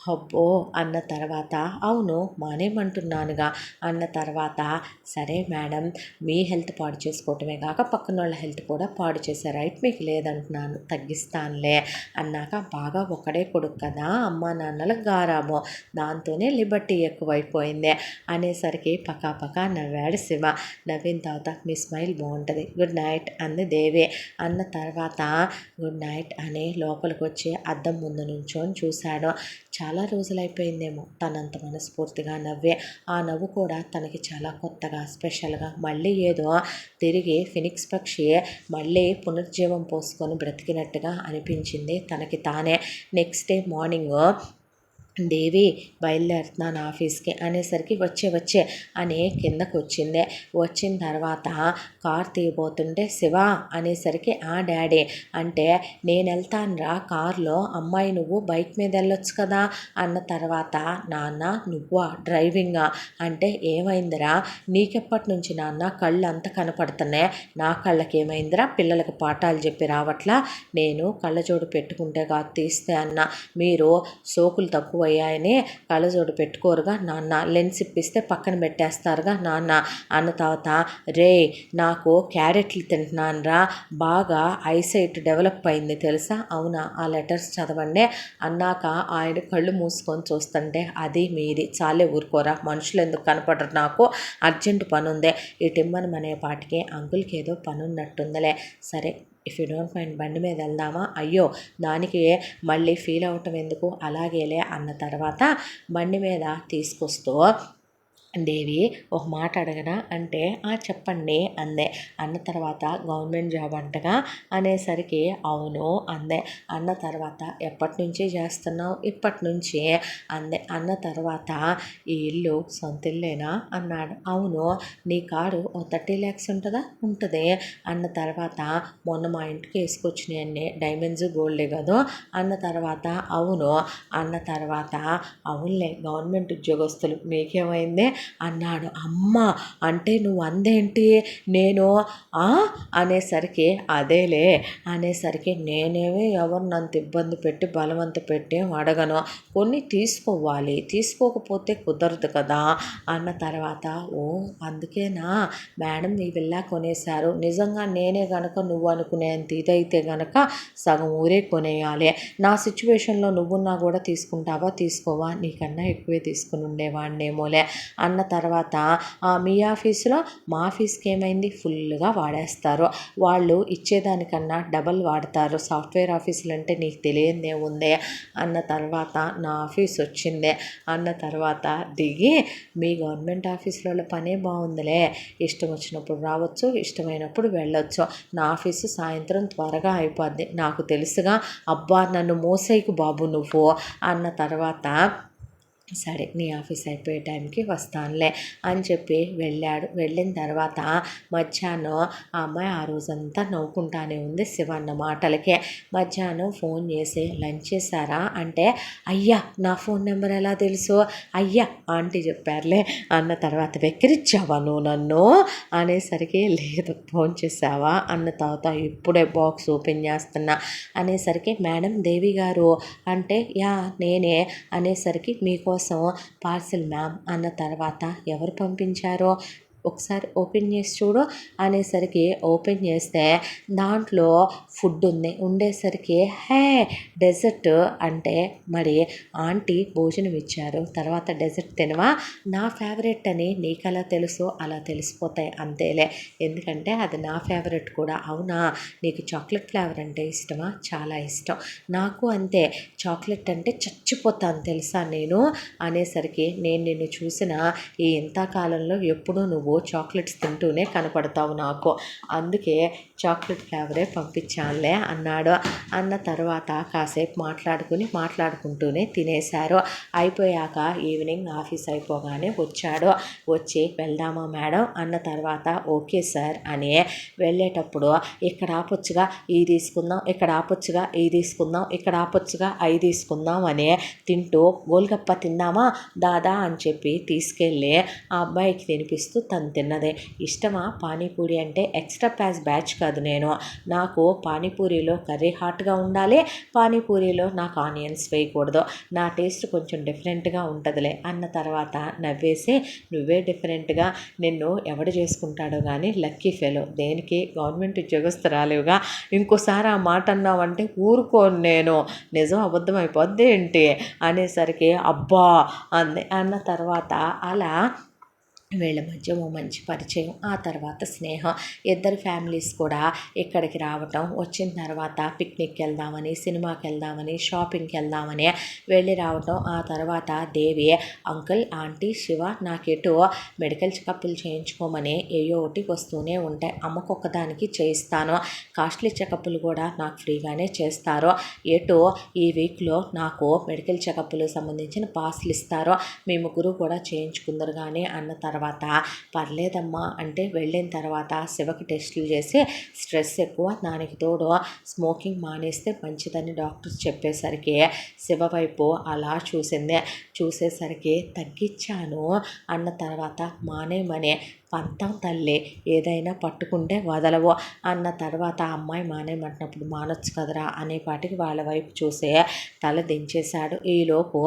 అబ్బో అన్న తర్వాత అవును మానేమంటున్నానుగా అన్న తర్వాత సరే మేడం మీ హెల్త్ పాడు చేసుకోవటమే కాక పక్కన వాళ్ళ హెల్త్ కూడా పాడు చేసే రైట్ మీకు లేదంటున్నాను తగ్గిస్తానులే అన్నాక బాగా ఒకడే కొడుకు కదా అమ్మా నాన్నలకు గారాబం దాంతోనే లిబర్టీ ఎక్కువైపోయింది అనేసరికి పకాపకా నవ్వాడు శివ. నవ్విన తర్వాత మీ స్మైల్ బాగుంటుంది గుడ్ నైట్ అంది దేవి. అన్న తర్వాత గుడ్ నైట్ అని లోపలికి వచ్చి అద్దం ముందు నుంచొని చూశాడు. చాలా రోజులైపోయిందేమో తనంత మనస్ఫూర్తిగా నవ్వే. ఆ నవ్వు కూడా తనకి చాలా కొత్తగా స్పెషల్గా మళ్ళీ ఏదో తిరిగి ఫినిక్స్ పక్షి మళ్ళీ పునర్జీవం పోసుకొని బ్రతికినట్టుగా అనిపించింది తనకి తానే. నెక్స్ట్ డే మార్నింగ్ దేవి బయలుదేరుతున్నాను ఆఫీస్కి అనేసరికి వచ్చే అని కిందకు వచ్చింది. వచ్చిన తర్వాత కార్ తీయబోతుంటే శివ అనేసరికి ఆ డాడీ అంటే నేను వెళ్తానురా కార్లో అమ్మాయి నువ్వు బైక్ మీద వెళ్ళొచ్చు కదా అన్న తర్వాత నాన్న నువ్వా డ్రైవింగా అంటే ఏమైందిరా నీకెప్పటి నుంచి నాన్న కళ్ళు అంత కనపడుతున్నాయి నా కళ్ళకి ఏమైందిరా పిల్లలకి పాఠాలు చెప్పి రావట్లా నేను కళ్ళజోడు పెట్టుకుంటే కాదు తీస్తే అన్న మీరు సోకులు తక్కువయ్యాయని కళ్ళజోడు పెట్టుకోరుగా నాన్న లెన్స్ ఇప్పిస్తే పక్కన పెట్టేస్తారుగా నాన్న అన్న తర్వాత రే నాకు క్యారెట్లు తింటున్నాను రా బాగా ఐసైట్ డెవలప్ అయింది తెలుసా అవునా ఆ లెటర్స్ చదవండి అన్నాక ఆయన కళ్ళు మూసుకొని చూస్తుంటే అది మీది చాలే ఊరుకోరా మనుషులు ఎందుకు కనపడరు నాకు అర్జెంట్ పని ఉంది ఇటిమ్మని అనే పాటికి అంకుల్కి ఏదో పని ఉన్నట్టుందిలే సరే ఇఫ్ యూ డోంట్ మైండ్ బండి మీద వెళ్దామా అయ్యో దానికి మళ్ళీ ఫీల్ అవటం ఎందుకు అలాగేలే అన్న తర్వాత బండి మీద తీసుకొస్తూ దేవి ఒక మాట అడగనా అంటే చెప్పండి అందే. అన్న తర్వాత గవర్నమెంట్ జాబ్ అంటగా అనేసరికి అవును అందే. అన్న తర్వాత ఎప్పటి నుంచి చేస్తున్నావు ఇప్పటి నుంచి అందే. అన్న తర్వాత ఈ ఇల్లు సొంత ఇల్లేనా అన్నాడు. అవును నీ కారు ఓ 30 lakhs ఉంటుందా ఉంటుంది అన్న తర్వాత మొన్న మా ఇంటికి వేసుకొచ్చినాయన్ని డైమండ్స్ గోల్డే కదా అన్న తర్వాత అవును అన్న తర్వాత అవునులే గవర్నమెంట్ ఉద్యోగస్తులు మీకేమైంది అన్నాడు. అమ్మ అంటే నువ్వు అందేంటి నేను అనేసరికి అదేలే అనేసరికి నేనేమి ఎవరిని అంత ఇబ్బంది పెట్టి బలవంత పెట్టి అడగను కొన్ని తీసుకోవాలి తీసుకోకపోతే కుదరదు కదా అన్న తర్వాత ఓ అందుకేనా మేడం ఈ విల్లా కొనేశారు నిజంగా నేనే గనక నువ్వు అనుకునేంత ఇదైతే గనక సగం ఊరే కొనేయాలి నా సిచ్యువేషన్లో నువ్వున్నా కూడా తీసుకుంటావా తీసుకోవా నీకన్నా ఎక్కువే తీసుకుని ఉండేవాడినేమోలే అన్న తర్వాత మీ ఆఫీసులో మా ఆఫీస్కి ఏమైంది ఫుల్గా వాడేస్తారు వాళ్ళు ఇచ్చేదానికన్నా డబల్ వాడతారు సాఫ్ట్వేర్ ఆఫీసులు అంటే నీకు తెలియదే ఉంది అన్న తర్వాత నా ఆఫీస్ వచ్చిందే అన్న తర్వాత దిగి మీ గవర్నమెంట్ ఆఫీసులలో పనే బాగుందిలే ఇష్టం వచ్చినప్పుడు రావచ్చు ఇష్టమైనప్పుడు వెళ్ళొచ్చు నా ఆఫీసు సాయంత్రం త్వరగా అయిపోద్ది నాకు తెలుసుగా అబ్బా నన్ను మోసేయకు బాబు నువ్వు అన్న తర్వాత సరే నీ ఆఫీస్ అయిపోయే టైంకి వస్తానులే అని చెప్పి వెళ్ళాడు. వెళ్ళిన తర్వాత మధ్యాహ్నం ఆ అమ్మాయి ఆ రోజంతా నవ్వుకుంటానే ఉంది శివన్న మాటలకే. మధ్యాహ్నం ఫోన్ చేసి లంచ్ చేశారా అంటే అయ్యా నా ఫోన్ నెంబర్ ఎలా తెలుసు అయ్యా ఆంటీ చెప్పారులే అన్న తర్వాత వెక్కిరిచ్చావా నువ్వు నన్ను అనేసరికి లేదు ఫోన్ చేసావా అన్న తర్వాత ఇప్పుడే బాక్స్ ఓపెన్ చేస్తున్నా అనేసరికి మేడం దేవి గారు అంటే యా నేనే అనేసరికి మీకోసం పార్సిల్ మ్యామ్ అన్న తర్వాత ఎవరు పంపించారో ఒకసారి ఓపెన్ చేసి చూడు అనేసరికి ఓపెన్ చేస్తే దాంట్లో ఫుడ్ ఉంది ఉండేసరికి హే డెజర్ట్ అంటే మరి ఆంటీ భోజనం ఇచ్చారు తర్వాత డెజర్ట్ తినవా నా ఫేవరెట్ అని నీకు అలా తెలుసు అలా తెలిసిపోతాయి అంతేలే ఎందుకంటే అది నా ఫేవరెట్ కూడా అవునా నీకు చాక్లెట్ ఫ్లేవర్ అంటే ఇష్టమా చాలా ఇష్టం నాకు అంతే చాక్లెట్ అంటే చచ్చిపోతాను తెలుసా నేను అనేసరికి నేను నిన్ను చూసిన ఈ ఇంతకాలంలో ఎప్పుడూ నువ్వు చాక్లెట్స్ తింటూనే కనపడతావు నాకు అందుకే చాక్లెట్ ఫ్లేవరే పంపించానులే అన్నాడు. అన్న తర్వాత కాసేపు మాట్లాడుకుంటూనే తినేశారు. అయిపోయాక ఈవినింగ్ ఆఫీస్ అయిపోగానే వచ్చాడు. వచ్చి వెళ్దామా మేడం అన్న తర్వాత ఓకే సార్ అని వెళ్ళేటప్పుడు ఇక్కడ ఆపొచ్చుగా ఈ తీసుకుందాం ఇక్కడ ఆపొచ్చుగా ఈ తీసుకుందాం ఇక్కడ ఆపొచ్చుగా అవి తీసుకుందాం అని తింటూ గోల్గప్ప తిందామా దాదా అని చెప్పి తీసుకెళ్ళి ఆ అబ్బాయికి తినిపిస్తూ తను తను తిన్నదే. ఇష్టమా పానీపూరి అంటే? ఎక్స్ట్రా బ్యాచ్ కాదు నేను. నాకు పానీపూరిలో కర్రీ హాట్గా ఉండాలి, పానీపూరిలో నాకు ఆనియన్స్ వేయకూడదు, నా టేస్ట్ కొంచెం డిఫరెంట్గా ఉంటుందిలే అన్న తర్వాత నవ్వేసి, నువ్వే డిఫరెంట్గా, నిన్ను ఎవడు చేసుకుంటాడో కానీ లక్కీ ఫెలో, దేనికి గవర్నమెంట్ ఉద్యోగస్తురాలివిగా ఇంకోసారి ఆ మాట అన్నావంటే ఊరుకోను నేను, నిజం అబద్ధం అయిపోద్ది ఏంటి అనేసరికి అబ్బా అంది. అన్న తర్వాత అలా వీళ్ళ మధ్య ఓ మంచి పరిచయం, ఆ తర్వాత స్నేహం. ఇద్దరు ఫ్యామిలీస్ కూడా ఇక్కడికి రావటం, వచ్చిన తర్వాత పిక్నిక్కి వెళ్దామని, సినిమాకి వెళ్దామని, షాపింగ్కి వెళ్దామని వెళ్ళి రావటం. ఆ తర్వాత దేవి, అంకుల్, ఆంటీ, శివ నాకెటు మెడికల్ చెకప్లు చేయించుకోమని ఏయో ఒకటి వస్తూనే ఉంటాయి, అమ్మకొక్కదానికి చేయిస్తాను, కాస్ట్లీ చెకప్లు కూడా నాకు ఫ్రీగానే చేస్తారు, ఎటు ఈ వీక్లో నాకు మెడికల్ చెకప్లు సంబంధించిన పాస్లు ఇస్తారు, మీ ముగ్గురు కూడా చేయించుకుందరు కానీ అన్న తర్వాత పర్లేదమ్మా అంటే వెళ్ళిన తర్వాత శివకి టెస్టులు చేసి స్ట్రెస్ ఎక్కువ, దానికి తోడు స్మోకింగ్ మానేస్తే మంచిదని డాక్టర్స్ చెప్పేసరికి శివ వైపు అలా చూసిందే. చూసేసరికి తగ్గించాను అన్న తర్వాత మానేమనే పంతం తల్లి, ఏదైనా పట్టుకుంటే వదలవు అన్న తర్వాత అమ్మాయి మానేమంటున్నప్పుడు మానొచ్చు కదరా అనేపాటికి వాళ్ళ వైపు చూసే తల దించేశాడు. ఈలోపు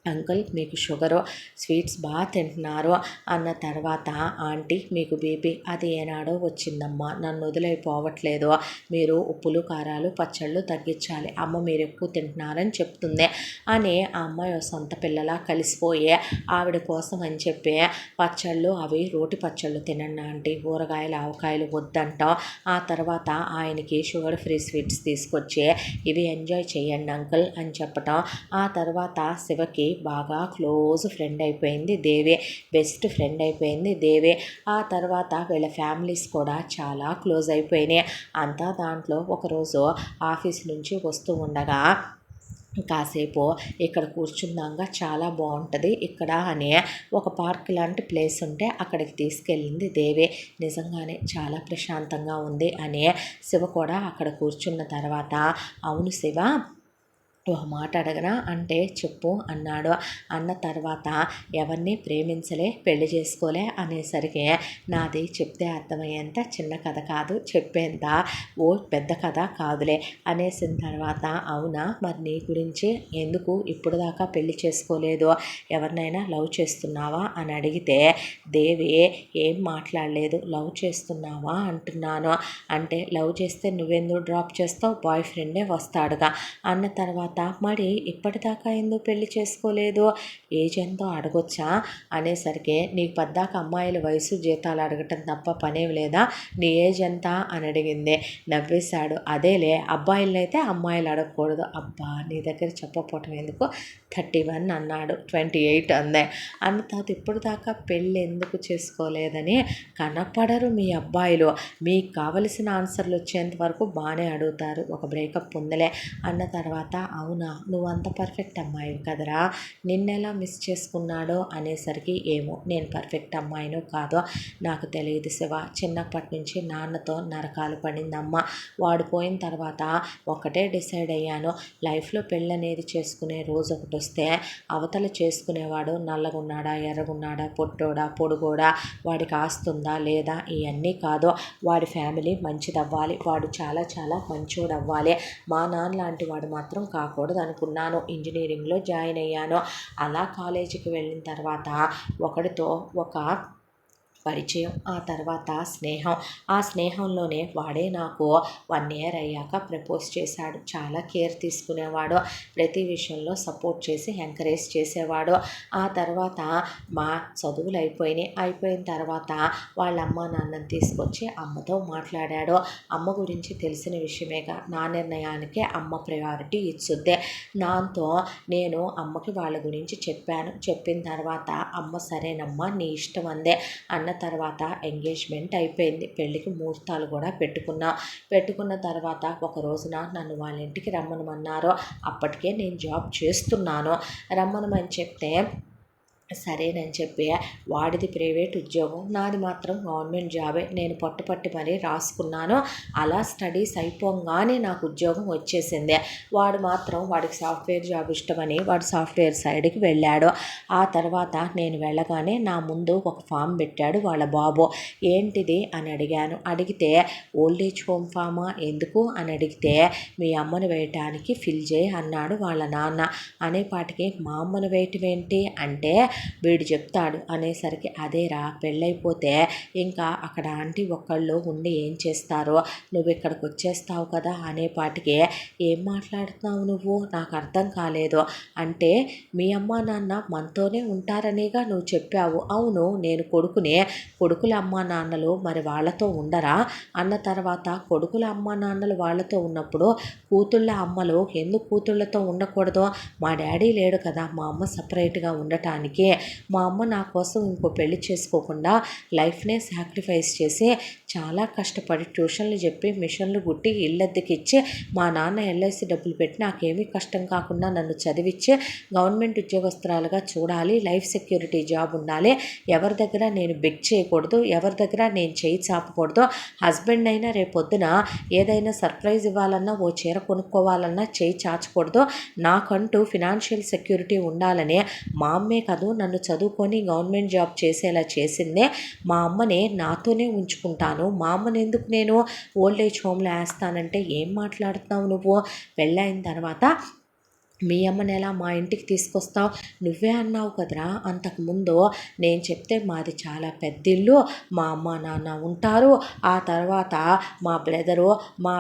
అంకుల్ మీకు షుగరు, స్వీట్స్ బాగా తింటున్నారు అన్న తర్వాత ఆంటీ మీకు బీపీ అది ఏనాడో వచ్చిందమ్మా, నన్ను వదిలేపోవట్లేదు, మీరు ఉప్పులు కారాలు పచ్చళ్ళు తగ్గించాలి, అమ్మ మీరు ఎక్కువ తింటున్నారని చెప్తుంది అని ఆ అమ్మాయి సొంత పిల్లలా కలిసిపోయి ఆవిడ కోసం అని చెప్పి పచ్చళ్ళు అవి రోటి పచ్చళ్ళు తినండి ఆంటీ, ఊరగాయలు ఆవకాయలు వద్దంటాం. ఆ తర్వాత ఆయనకి షుగర్ ఫ్రీ స్వీట్స్ తీసుకొచ్చి ఇవి ఎంజాయ్ చేయండి అంకుల్ అని చెప్పటం. ఆ తర్వాత శివకి బాగా క్లోజ్ ఫ్రెండ్ అయిపోయింది దేవి, బెస్ట్ ఫ్రెండ్ అయిపోయింది దేవి. ఆ తర్వాత వీళ్ళ ఫ్యామిలీస్ కూడా చాలా క్లోజ్ అయిపోయినాయి. అంతా దాంట్లో ఒకరోజు ఆఫీస్ నుంచి వస్తూ ఉండగా కాసేపు ఇక్కడ కూర్చుందాంగా చాలా బాగుంటుంది ఇక్కడ అని ఒక పార్క్ లాంటి ప్లేస్ ఉంటే అక్కడికి తీసుకెళ్ళింది దేవి. నిజంగానే చాలా ప్రశాంతంగా ఉంది అని శివ కూడా అక్కడ కూర్చున్న తర్వాత, అవును శివ ఒక మాట అడగనా అంటే చెప్పు అన్నాడు. అన్న తర్వాత ఎవరిని ప్రేమించలే, పెళ్లి చేసుకోలే అనేసరికి నాది చెప్తే అర్థమయ్యేంత చిన్న కథ కాదు, చెప్పేంత ఓ పెద్ద కథ కాదులే అనేసిన తర్వాత, అవునా మరి నీ గురించి ఎందుకు ఇప్పుడు దాకా పెళ్లి చేసుకోలేదు, ఎవరినైనా లవ్ చేస్తున్నావా అని అడిగితే దేవి ఏం మాట్లాడలేదు, లవ్ చేస్తున్నావా అంటున్నాను అంటే, లవ్ చేస్తే నువ్వెందుకు డ్రాప్ చేస్తావు, బాయ్ ఫ్రెండే వస్తాడుగా అన్న తర్వాత, మరి ఇప్పటిదాకా ఎందుకు పెళ్లి చేసుకోలేదు, ఏజ్ ఎంతో అడగొచ్చా అనేసరికి, నీకు పద్దాక అమ్మాయిల వయసు జీతాలు అడగటం తప్ప పనేమి లేదా, నీ ఏజ్ ఎంత అని అడిగింది. నవ్వేశాడు. అదేలే అబ్బాయిలనైతే అమ్మాయిలు అడగకూడదు, అబ్బా నీ దగ్గర చెప్పపోవటం ఎందుకు, 31 అన్నాడు. 28 అందే. అన్న తర్వాత ఇప్పుడు దాకా పెళ్ళి ఎందుకు చేసుకోలేదని కనపడరు మీ అబ్బాయిలు, మీకు కావలసిన ఆన్సర్లు వచ్చేంత వరకు బాగానే అడుగుతారు, ఒక బ్రేకప్ ఉందిలే అన్న తర్వాత, అవునా నువ్వు అంత పర్ఫెక్ట్ అమ్మాయి కదరా, నిన్నెలా మిస్ చేసుకున్నాడో అనేసరికి, ఏమో నేను పర్ఫెక్ట్ అమ్మాయినో కాదో నాకు తెలియదు శివ, చిన్నప్పటి నుంచి నాన్నతో నరకాలు పడిందమ్మ, వాడు పోయిన తర్వాత ఒకటే డిసైడ్ అయ్యాను, లైఫ్లో పెళ్ళనేది చేసుకునే రోజు ఒకటి వస్తే అవతల చేసుకునేవాడు నల్లగున్నాడా, ఎర్రగున్నాడా, పొట్టోడా, పొడుగోడా, వాడికి ఆస్తుందా లేదా ఇవన్నీ కాదు, వాడి ఫ్యామిలీ మంచిదవ్వాలి, వాడు చాలా చాలా మంచోడు అవ్వాలి, మా నాన్న లాంటి వాడు మాత్రం కాకూడదు అనుకున్నాను, ఇంజనీరింగ్లో జాయిన్ అయ్యాను. అలా కాలేజీకి వెళ్ళిన తర్వాత ఒకడితో ఒక పరిచయం, ఆ తర్వాత స్నేహం, ఆ స్నేహంలోనే వాడే నాకు 1 ఇయర్ అయ్యాక ప్రపోజ్ చేశాడు. చాలా కేర్ తీసుకునేవాడు, ప్రతి విషయంలో సపోర్ట్ చేసి ఎంకరేజ్ చేసేవాడు. ఆ తర్వాత మా చదువులు అయిపోయిన తర్వాత వాళ్ళ అమ్మ నాన్నని తీసుకొచ్చి అమ్మతో మాట్లాడాడు. అమ్మ గురించి తెలిసిన విషయమేగా, నా నిర్ణయానికి అమ్మ ప్రయారిటీ ఇచ్చుద్దే, దాంతో నేను అమ్మకి వాళ్ళ గురించి చెప్పాను. చెప్పిన తర్వాత అమ్మ సరేనమ్మా నీ ఇష్టం అందే. అన్న తర్వాత ఎంగేజ్మెంట్ అయిపోయింది, పెళ్ళికి ముహూర్తాలు కూడా పెట్టుకున్న తర్వాత ఒక రోజున నన్ను వాళ్ళ ఇంటికి రమ్మనమన్నారు. అప్పటికే నేను జాబ్ చేస్తున్నాను, రమ్మనమని చెప్తే సరేనని చెప్పి వాడిది ప్రైవేట్ ఉద్యోగం, నాది మాత్రం గవర్నమెంట్ జాబే. నేను పట్టుపట్టి మరీ రాసుకున్నాను. అలా స్టడీస్ అయిపోగానే నాకు ఉద్యోగం వచ్చేసింది. వాడు మాత్రం వాడికి సాఫ్ట్వేర్ జాబ్ ఇష్టమని వాడు సాఫ్ట్వేర్ సైడ్కి వెళ్ళాడు. ఆ తర్వాత నేను వెళ్ళగానే నా ముందు ఒక ఫామ్ పెట్టాడు వాళ్ళ బాబు. ఏంటిది అని అడిగాను. అడిగితే ఓల్డ్ ఏజ్ హోమ్ ఫామా ఎందుకు అని అడిగితే మీ అమ్మను వేయటానికి ఫిల్ చేయి అన్నాడు వాళ్ళ నాన్న. అనేపాటికి మా అమ్మను వేయటం ఏంటి అంటే వీడు చెప్తాడు అనేసరికి అదేరా పెళ్ళైపోతే ఇంకా అక్కడ ఆంటీ ఒక్కళ్ళు ఉండి ఏం చేస్తారో నువ్వు ఇక్కడికి వచ్చేస్తావు కదా అనేపాటికి ఏం మాట్లాడుతున్నావు నువ్వు నాకు అర్థం కాలేదు. అంటే మీ అమ్మ నాన్న మనతోనే ఉంటారనేగా నువ్వు చెప్పావు. అవును నేను కొడుకునే, కొడుకుల అమ్మ నాన్నలు మరి వాళ్ళతో ఉండరా అన్న తర్వాత కొడుకుల అమ్మ నాన్నలు వాళ్ళతో ఉన్నప్పుడు కూతుళ్ళ అమ్మలు ఎందుకు కూతుళ్ళతో ఉండకూడదు? మా డాడీ లేడు కదా మా అమ్మ సపరేట్గా ఉండటానికి. మా అమ్మ నా కోసం ఇంకో పెళ్లి చేసుకోకుండా లైఫ్నే సాక్రిఫైస్ చేసి చాలా కష్టపడి ట్యూషన్లు చెప్పి మిషన్లు కుట్టి ఇళ్ళద్దెకిచ్చి మా నాన్న ఎల్ఐసి డబ్బులు పెట్టి నాకేమీ కష్టం కాకుండా నన్ను చదివించి గవర్నమెంట్ ఉద్యోగస్తురాలుగా చూడాలి, లైఫ్ సెక్యూరిటీ జాబ్ ఉండాలి, ఎవరి దగ్గర నేను బెగ్ చేయకూడదు, ఎవరి దగ్గర నేను చేయి చాపకూడదు. హస్బెండ్ అయినా రేపొద్దున ఏదైనా సర్ప్రైజ్ ఇవ్వాలన్నా ఓ చీర కొనుక్కోవాలన్నా చేయి చాచకూడదు. నాకంటూ ఫినాన్షియల్ సెక్యూరిటీ ఉండాలని మా అమ్మే కాదు నన్ను చదువుకొని గవర్నమెంట్ జాబ్ చేసేలా చేసిందే. మా అమ్మని నాతోనే ఉంచుకుంటాను, మా అమ్మని ఎందుకు నేను ఓల్డ్ ఏజ్ హోమ్లో వేస్తానంటే ఏం మాట్లాడుతున్నావు నువ్వు? పెళ్ళైన తర్వాత మీ అమ్మని ఎలా మా ఇంటికి తీసుకొస్తావు? నువ్వే అన్నావు కదరా అంతకుముందు. నేను చెప్తే మాది చాలా పెద్ద ఇల్లు, మా అమ్మ నాన్న ఉంటారు, ఆ తర్వాత మా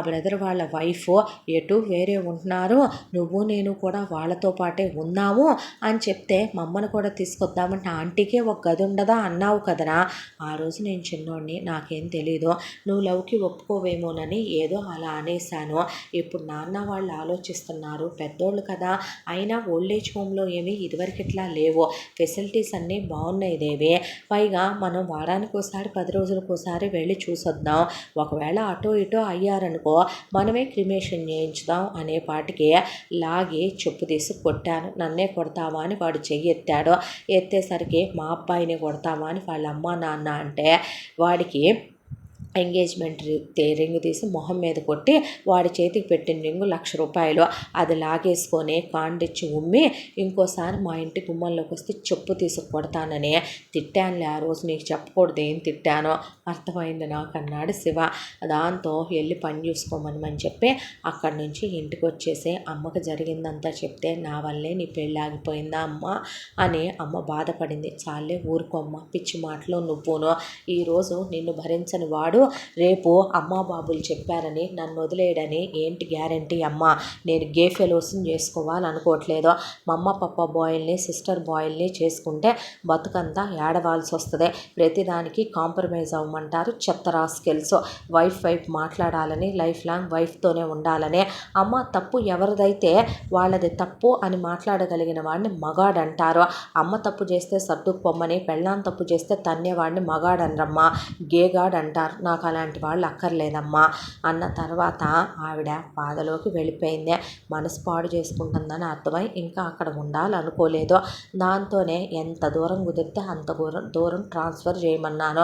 బ్రదర్ వాళ్ళ వైఫ్ ఎటు వేరే ఉంటున్నారు, నువ్వు నేను కూడా వాళ్ళతో పాటే ఉన్నాము అని చెప్తే మా అమ్మను కూడా తీసుకొద్దామంటే ఆంటీకే ఒక గది ఉండదా అన్నావు కదరా. ఆ రోజు నేను చిన్నోడిని, నాకేం తెలీదు, నువ్వు లవ్కి ఒప్పుకోవేమోనని ఏదో అలా అనేసాను. ఇప్పుడు నాన్న వాళ్ళు ఆలోచిస్తున్నారు, పెద్దోళ్ళు కదా, అయినా ఓల్డ్ ఏజ్ హోమ్లో ఏమి ఇదివరకిట్లా లేవు, ఫెసిలిటీస్ అన్నీ బాగున్నాయి దేవి. పైగా మనం వారానికి ఒకసారి 10 రోజులకు ఒకసారి వెళ్ళి చూసొద్దాం. ఒకవేళ అటో ఇటో అయ్యారనుకో మనమే క్రిమేషన్ చేయించుదాం అనేపాటికి లాగి చెప్పు తీసి కొట్టాను. నన్నే కొడతావా అని వాడు చెయ్యి ఎత్తాడు. ఎత్తేసరికి మా అబ్బాయిని కొడతావా అని వాళ్ళ అమ్మ నాన్న అంటే వాడికి ఎంగేజ్మెంట్ రింగ్ తీసి మొహం మీద కొట్టి వాడి చేతికి పెట్టిన రింగు ₹1,00,000. అది లాగేసుకొని కాండిచ్చి ఉమ్మి ఇంకోసారి మా ఇంటి గుమ్మంలోకి వస్తే చెప్పు తీసి కొడతానని తిట్టానులే. ఆ రోజు నీకు చెప్పకూడదు ఏం తిట్టానో, అర్థమైంది నాకు అన్నాడు శివ. దాంతో వెళ్ళి పని చూసుకోమని చెప్పి అక్కడి నుంచి ఇంటికి వచ్చేసి అమ్మకు జరిగిందంతా చెప్తే నా వల్లే నీ పెళ్ళి ఆగిపోయిందా అమ్మ అని అమ్మ బాధపడింది. చాలే ఊరుకోమ్మ, పిచ్చి మాటలు నువ్వును. ఈరోజు నిన్ను భరించని వాడు రేపు అమ్మా బాబులు చెప్పారని నన్ను వదిలేయడని ఏంటి గ్యారంటీ అమ్మ? నేను గే ఫెలోస్ని చేసుకోవాలనుకోవట్లేదు. మా అమ్మ పప్ప బాయ్ల్ని సిస్టర్ బాయ్ల్ని చేసుకుంటే బతుకంతా ఏడవాల్సి వస్తుంది. ప్రతిదానికి కాంప్రమైజ్ అవ్వమంటారు చెత్త రాస్కెల్స్. వైఫ్ మాట్లాడాలని, లైఫ్ లాంగ్ వైఫ్తోనే ఉండాలని. అమ్మ తప్పు ఎవరిదైతే వాళ్ళది తప్పు అని మాట్లాడగలిగిన వాడిని మగాడంటారు. అమ్మ తప్పు చేస్తే సర్దుకుపోమ్మని, పెళ్ళాం తప్పు చేస్తే తన్నేవాడిని మగాడనరమ్మా, గేగాడ్ అంటారు. నాకు అలాంటి వాళ్ళు అక్కర్లేదమ్మా అన్న తర్వాత ఆవిడ బాధలోకి వెళ్ళిపోయింది. మనసు పాడు చేసుకుంటుందని అర్థమై ఇంకా అక్కడ ఉండాలనుకోలేదు. దాంతోనే ఎంత దూరం కుదిరితే అంత దూరం ట్రాన్స్ఫర్ చేయమన్నాను.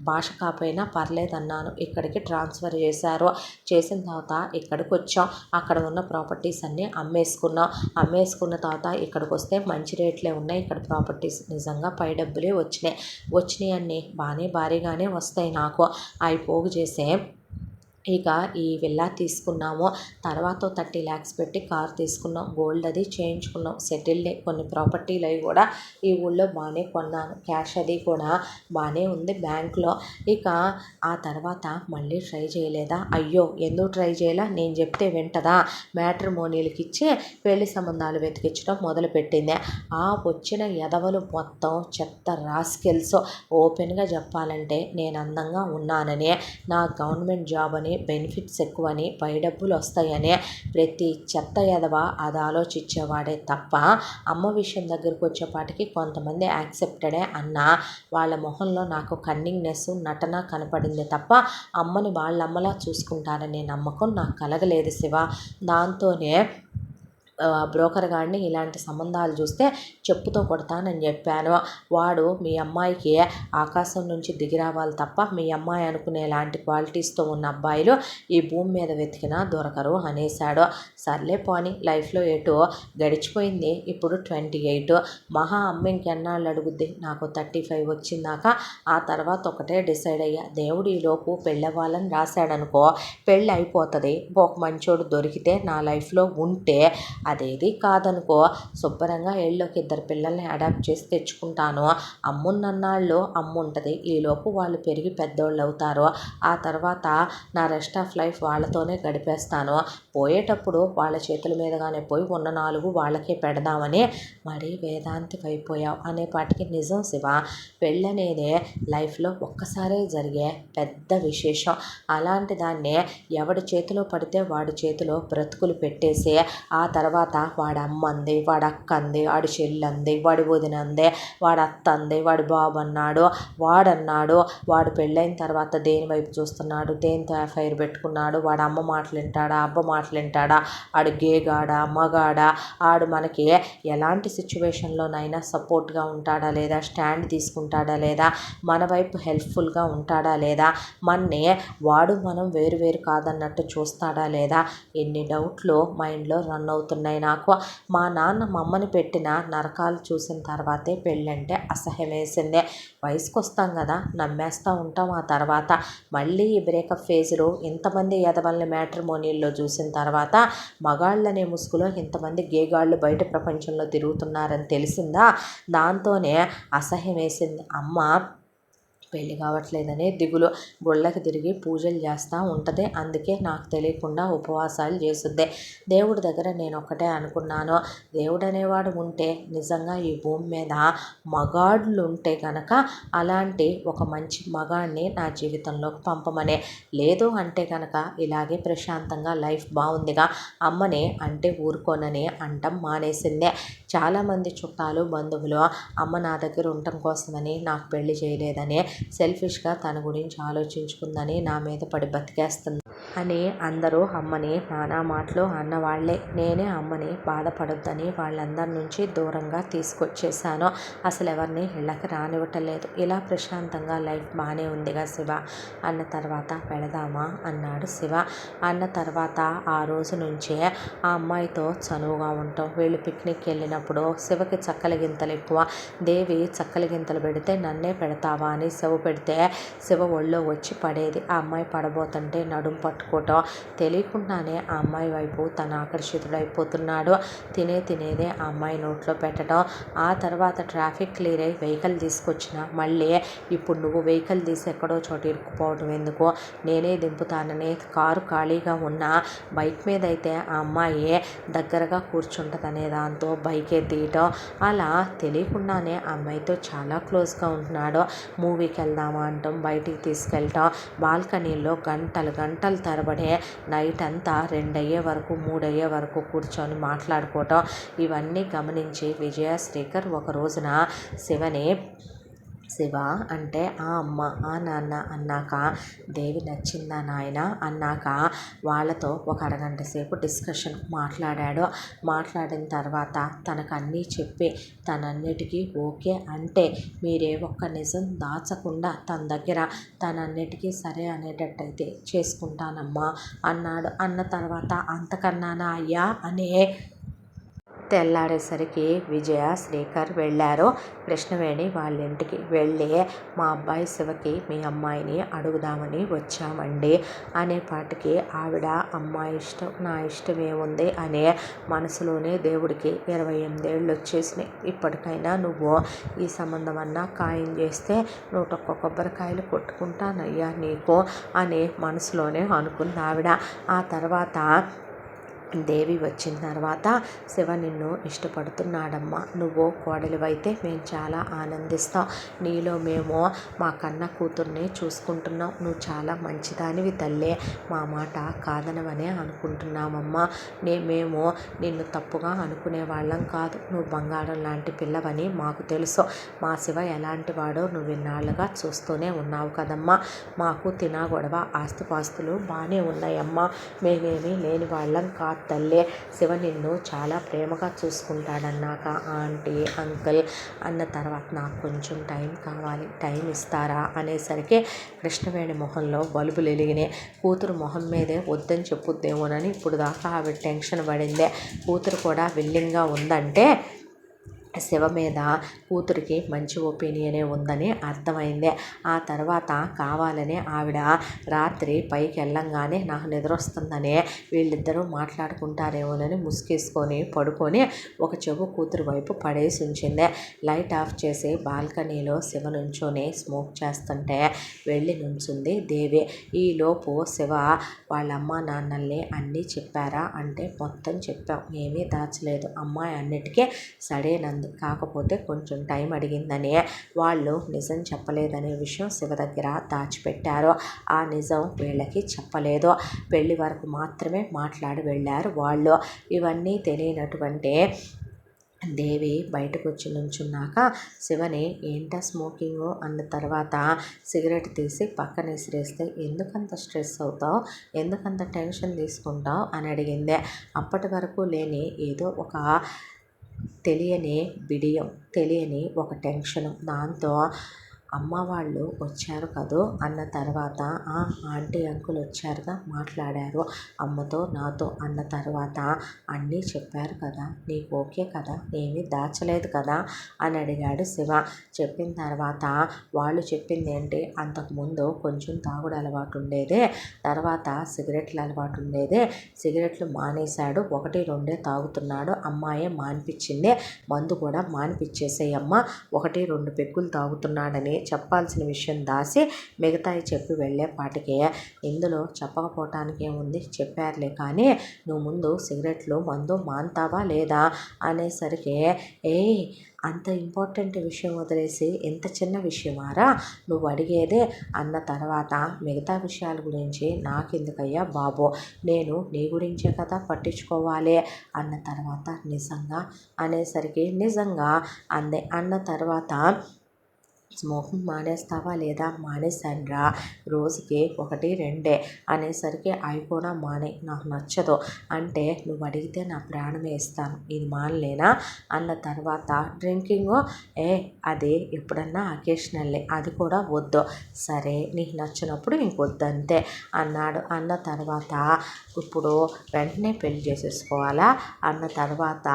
భాష కాకపోయినా పర్లేదన్నాను. ఇక్కడికి ట్రాన్స్ఫర్ చేశారు. చేసిన తర్వాత ఇక్కడికి వచ్చాం. అక్కడ ఉన్న ప్రాపర్టీస్ అన్నీ అమ్మేసుకున్నాం. అమ్మేసుకున్న తర్వాత ఇక్కడికి వస్తే మంచి రేట్లే ఉన్నాయి. ఇక్కడ ప్రాపర్టీస్ నిజంగా పై డబ్బులే వచ్చినాయి అన్నీ బాగానే భారీగానే వస్తాయి. నాకు అవి పోగు చేసే ఇక ఈ విల్లా తీసుకున్నాము. తర్వాత 30 lakhs పెట్టి కార్ తీసుకున్నాం. గోల్డ్ అది చేయించుకున్నాం. సెటిల్డ్ కొన్ని ప్రాపర్టీలు అవి కూడా ఈ ఊళ్ళో బాగానే కొన్నాను. క్యాష్ అది కూడా బాగానే ఉంది బ్యాంక్లో. ఇక ఆ తర్వాత మళ్ళీ ట్రై చేయలేదా? అయ్యో ఎందుకు ట్రై చేయాలా? నేను చెప్తే వింటదా? మ్యాట్రిమోనీలకి ఇచ్చి పెళ్లి సంబంధాలు వెతికించడం మొదలుపెట్టింది. ఆ వచ్చిన ఎదవలు మొత్తం చెత్త రాస్కెల్స్. ఓపెన్గా చెప్పాలంటే నేను అందంగా ఉన్నానని, నా గవర్నమెంట్ జాబ్ అని, బెనిఫిట్స్ ఎక్కువని, పై డబ్బులు వస్తాయని ప్రతి చెత్త ఎదవ అది ఆలోచించేవాడే తప్ప అమ్మ విషయం దగ్గరకు వచ్చేపాటికి కొంతమంది యాక్సెప్టెడే అన్న వాళ్ళ మొహంలో నాకు కన్నింగ్నెస్, నటన కనపడింది తప్ప అమ్మని వాళ్ళమ్మలా చూసుకుంటారనే నమ్మకం నాకు కలగలేదు శివ. దాంతోనే బ్రోకర్ గాడిని ఇలాంటి సంబంధాలు చూస్తే చెప్పుతో కొడతానని చెప్పాను. వాడు మీ అమ్మాయికి ఆకాశం నుంచి దిగి రావాలి తప్ప మీ అమ్మాయి అనుకునే లాంటి క్వాలిటీస్తో ఉన్న అబ్బాయిలు ఈ భూమి మీద వెతికినా దొరకరు అనేశాడు. సర్లే పోని, లైఫ్లో ఏటో గడిచిపోయింది. ఇప్పుడు 28. మహా అమ్మ ఇంకెన్నాళ్ళు అడుగుద్ది? నాకు 35 వచ్చిందాక. ఆ తర్వాత ఒకటే డిసైడ్ అయ్యా, దేవుడు ఈలోపు పెళ్ళవ్వాలని రాశాడనుకో, పెళ్ళి అయిపోతుంది. ఒక మంచోడు దొరికితే నా లైఫ్లో ఉంటే, అదేది కాదనుకో శుభ్రంగా ఏళ్ళలోకి 2 పిల్లల్ని అడాప్ట్ చేసి తెచ్చుకుంటాను. అమ్మున్నన్నాళ్ళు అమ్ముంటుంది. ఈలోపు వాళ్ళు పెరిగి పెద్దోళ్ళు అవుతారు. ఆ తర్వాత నా రెస్ట్ ఆఫ్ లైఫ్ వాళ్ళతోనే గడిపేస్తాను. పోయేటప్పుడు వాళ్ళ చేతుల మీదగానే పోయి ఉన్న 4 వాళ్ళకే పెడదామని. మరి వేదాంతికి అయిపోయావు అనేపాటికి నిజం శివ. పెళ్ళనేదే లైఫ్లో ఒక్కసారే జరిగే పెద్ద విశేషం. అలాంటి దాన్నే ఎవడి చేతిలో పడితే వాడి చేతిలో బ్రతుకులు పెట్టేసి, ఆ తర్వాత వాడి అమ్మ అంది, వాడి అక్క అంది, వాడి చెల్లి అంది, వాడి వదిన అంది, వాడి అత్త అంది, వాడి బాబు అన్నాడు, వాడన్నాడు, వాడు పెళ్ళైన తర్వాత దేని వైపు చూస్తున్నాడు, దేనితో ఎఫ్ఐఆర్ పెట్టుకున్నాడు, వాడు అమ్మ మాటలు వింటాడా, అబ్బ మాటలు వింటాడా, ఆడు గేగాడా మగాడా, ఆడు మనకి ఎలాంటి సిచ్యువేషన్లోనైనా సపోర్ట్గా ఉంటాడా లేదా, స్టాండ్ తీసుకుంటాడా లేదా, మన వైపు హెల్ప్ఫుల్గా ఉంటాడా లేదా, మన్నే వాడు మనం వేరు వేరు కాదన్నట్టు చూస్తాడా లేదా, ఎన్ని డౌట్లు మైండ్లో రన్ అవుతున్నాయి నాకు. మా నాన్న మమ్మని పెట్టిన నరకాలు చూసిన తర్వాతే పెళ్ళంటే అసహ్యం వేసిందే. వయసుకు వస్తాం కదా, నమ్మేస్తూ ఉంటాం. ఆ తర్వాత మళ్ళీ ఈ బ్రేకప్ ఫేజ్లో ఇంతమంది ఎదవల్ని మ్యాట్రిమోనియల్లో చూసిన తర్వాత మగాళ్ళనే ముసుగులో ఇంతమంది గేగాళ్ళు బయట ప్రపంచంలో తిరుగుతున్నారని తెలిసిందా. దాంతోనే అసహ్యం వేసింది. అమ్మ పెళ్ళి కావట్లేదనే దిగులు, గుళ్ళకి తిరిగి పూజలు చేస్తూ ఉంటుంది. అందుకే నాకు తెలియకుండా ఉపవాసాలు చేస్తుంది. దేవుడి దగ్గర నేను ఒక్కటే అనుకున్నాను, దేవుడు అనేవాడు ఉంటే నిజంగా ఈ భూమి మీద మగాళ్ళు ఉంటే కనుక అలాంటి ఒక మంచి మగాడిని నా జీవితంలోకి పంపమనే. లేదు అంటే కనుక ఇలాగే ప్రశాంతంగా లైఫ్ బాగుందిగా అమ్మని అంటే ఊరుకోనని అంటం మానేసిందే. చాలామంది చుట్టాలు బంధువులు అమ్మ నా దగ్గర ఉండటం కోసమని నాకు పెళ్లి చేయలేదని, సెల్ఫిష్గా తన గురించి ఆలోచించుకుందని నా మీద పడి బతికేస్తుంది అని అందరూ అమ్మని నానా మాటలు అన్నవాళ్లే. నేనే అమ్మని బాధపడొద్దని వాళ్ళందరి నుంచి దూరంగా తీసుకొచ్చేసాను. అసలు ఎవరిని ఇళ్ళకి రానివ్వటలేదు. ఇలా ప్రశాంతంగా లైఫ్ బాగానే ఉందిగా శివ అన్న తర్వాత పెడదామా అన్నాడు శివ. అన్న తర్వాత ఆ రోజు నుంచే ఆ అమ్మాయితో చనువుగా ఉంటాం. వీళ్ళు పిక్నిక్ వెళ్ళినప్పుడు శివకి చక్కల గింతలు ఎక్కువ. దేవి చక్కల గింతలు పెడితే నన్నే పెడతావా అని శివ పెడితే శివ ఒళ్ళో వచ్చి పడేది. ఆ అమ్మాయి పడబోతుంటే నడుం పట్టుకోవటం, తెలియకుండానే ఆ అమ్మాయి వైపు తను ఆకర్షితుడైపోతున్నాడు. తినేదే ఆ అమ్మాయి నోట్లో పెట్టడం. ఆ తర్వాత ట్రాఫిక్ క్లియర్ అయ్యి వెహికల్ తీసుకొచ్చిన మళ్ళీ ఇప్పుడు నువ్వు వెహికల్ తీసి ఎక్కడో చోట ఇరుక్కుపోవటం ఎందుకు, నేనే దింపుతానని కారు ఖాళీగా ఉన్న బైక్ మీద అయితే ఆ అమ్మాయి దగ్గరగా కూర్చుంటుందనే దాంతో బైకే తీయటం. అలా తెలియకుండానే ఆ అమ్మాయితో చాలా క్లోజ్గా ఉంటున్నాడు. మూవీకి వెళ్దామా అంటాం, బయటికి తీసుకెళ్ళటం, బాల్కనీలో గంటలు తరబడే నైట్ అంతా 2 అయ్యే వరకు 3 అయ్యే వరకు కూర్చొని మాట్లాడుకోవటం. ఇవన్నీ గమనించి విజయ శ్రీకర్ ఒక రోజున శివని, శివ అంటే ఆ అమ్మ ఆ నాన్న అన్నాక, దేవి నచ్చిందా నాయన అన్నాక వాళ్ళతో ఒక అరగంట సేపు డిస్కషన్ మాట్లాడాడు. మాట్లాడిన తర్వాత తనకు అన్నీ చెప్పి తనన్నిటికీ ఓకే అంటే మీరే ఒక్క నిజం దాచకుండా తన దగ్గర తనన్నిటికీ సరే అనేటట్టయితే చేసుకుంటానమ్మా అన్నాడు. అన్న తర్వాత అంతకన్నానా అయ్యా అనే. తెల్లారేసరికి విజయ శ్రీకర్ వెళ్ళారు కృష్ణవేణి వాళ్ళ ఇంటికి. వెళ్ళి మా అబ్బాయి శివకి మీ అమ్మాయిని అడుగుదామని వచ్చామండి అనేపాటికి ఆవిడ అమ్మాయి ఇష్టం నా ఇష్టం ఏముంది అనే మనసులోనే దేవుడికి 28 ఏళ్ళు వచ్చేసినాయి. ఇప్పటికైనా నువ్వు ఈ సంబంధం అన్నా ఖాయం చేస్తే 101 కొబ్బరికాయలు కొట్టుకుంటానయ్యా నీకు అనే మనసులోనే అనుకుంది ఆవిడ. ఆ తర్వాత దేవి వచ్చిన తర్వాత శివ నిన్ను ఇష్టపడుతున్నాడమ్మా, నువ్వు కోడలివైతే మేము చాలా ఆనందిస్తాం. నీలో మేము మా కన్న కూతుర్ని చూసుకుంటున్నాం. నువ్వు చాలా మంచిదానివి తల్లే, మా మాట కాదనవనే అనుకుంటున్నామమ్మా. మేము నిన్ను తప్పుగా అనుకునే వాళ్ళం కాదు. నువ్వు బంగారం లాంటి పిల్లవని మాకు తెలుసు. మా శివ ఎలాంటి వాడో నువ్వు ఇన్నాళ్ళుగా చూస్తూనే ఉన్నావు కదమ్మా. మాకు తినా గొడవ ఆస్తిపాస్తులు బాగానే ఉన్నాయమ్మా, మేమేమీ లేని వాళ్ళం కాదు. తల్లి, శివ నిన్ను చాలా ప్రేమగా చూసుకుంటాడన్నాక ఆంటీ, అంకుల్ అన్న తర్వాత నాకు కొంచెం టైం కావాలి, టైం ఇస్తారా అనేసరికి కృష్ణవేణి మొహంలో బల్బులు వెలిగినాయి. కూతురు మొహం మీదే వద్దని చెప్పుద్దేమోనని ఇప్పుడు దాకా ఆవిడ టెన్షన్ పడిందే. కూతురు కూడా విల్లింగ్గా ఉందంటే శివ మీద కూతురికి మంచి ఒపీనియనే ఉందని అర్థమైంది. ఆ తర్వాత కావాలని ఆవిడ రాత్రి పైకి వెళ్ళంగానే నాకు నిద్ర వస్తుందని వీళ్ళిద్దరూ మాట్లాడుకుంటారేమోనని ముసుగేసుకొని పడుకొని ఒక చెవు కూతురు వైపు పడేసి ఉంచింది. లైట్ ఆఫ్ చేసి బాల్కనీలో శివ నుంచొని స్మోక్ చేస్తుంటే వెళ్ళి నుంచుంది దేవి. ఈలోపు శివ వాళ్ళ అమ్మ నాన్నల్ని అన్నీ చెప్పారా అంటే మొత్తం చెప్పాం, ఏమీ దాచలేదు, అమ్మాయి అన్నిటికీ సడేనంది, కాకపోతే కొంచెం టైం అడిగిందని వాళ్ళు నిజం చెప్పలేదనే విషయం శివ దగ్గర దాచిపెట్టారు. ఆ నిజం వీళ్ళకి చెప్పలేదు. పెళ్లి వరకు మాత్రమే మాట్లాడి వెళ్ళారు వాళ్ళు. ఇవన్నీ తెలియనటువంటి దేవి బయటకు వచ్చి నుంచున్నాక శివని ఏంటా స్మోకింగు అన్న తర్వాత సిగరెట్ తీసి పక్కన విసిరేస్తే ఎందుకంత స్ట్రెస్ అవుతావు, ఎందుకంత టెన్షన్ తీసుకుంటావు అని అడిగింది. అప్పటి వరకు లేని ఏదో ఒక తెలియని బిడియం, తెలియని ఒక టెన్షను, దాంతో అమ్మ వాళ్ళు వచ్చారు కదూ అన్న తర్వాత ఆంటీ అంకుల్ వచ్చారుగా మాట్లాడారు అమ్మతో నాతో అన్న తర్వాత అన్నీ చెప్పారు కదా, నీకు ఓకే కదా, ఏమీ దాచలేదు కదా అని అడిగాడు శివ. చెప్పిన తర్వాత వాళ్ళు చెప్పింది ఏంటి, అంతకుముందు కొంచెం తాగుడు అలవాటు ఉండేదే, తర్వాత సిగరెట్లు అలవాటు ఉండేదే, సిగరెట్లు మానేశాడు, 1-2 తాగుతున్నాడు, అమ్మాయే మానిపించింది, మందు కూడా మానిపించేసేయమ్మ, 1-2 పెగ్గులు తాగుతున్నాడని చెప్పాల్సిన విషయం దాసి మిగతాయి చెప్పి వెళ్ళేపాటికి ఇందులో చెప్పకపోవటానికి ఏముంది, చెప్పారులే కానీ నువ్వు ముందు సిగరెట్లు మందు మాన్తావా లేదా అనేసరికి అంత ఇంపార్టెంట్ విషయం వదిలేసి ఎంత చిన్న విషయమారా నువ్వు అడిగేదే అన్న తర్వాత మిగతా విషయాల గురించి నాకెందుకయ్యా బాబు, నేను నీ గురించే కదా పట్టించుకోవాలి అన్న తర్వాత నిజంగా అనేసరికి నిజంగా అందే. అన్న తర్వాత స్మోకింగ్ మానేస్తావా లేదా, మానేశానురా, రోజుకి 1-2 అనేసరికి అవి కూడా మానే, నాకు నచ్చదు అంటే నువ్వు అడిగితే నా ప్రాణమే ఇస్తాను, ఇది మానలేనా అన్న తర్వాత డ్రింకింగ్ అది ఎప్పుడన్నా అకేషనల్లే, అది కూడా వద్దు, సరే నీకు నచ్చినప్పుడు ఇంకొద్దంతే అన్నాడు. అన్న తర్వాత ఇప్పుడు వెంటనే పెళ్లి చేసేసుకోవాలా అన్న తర్వాత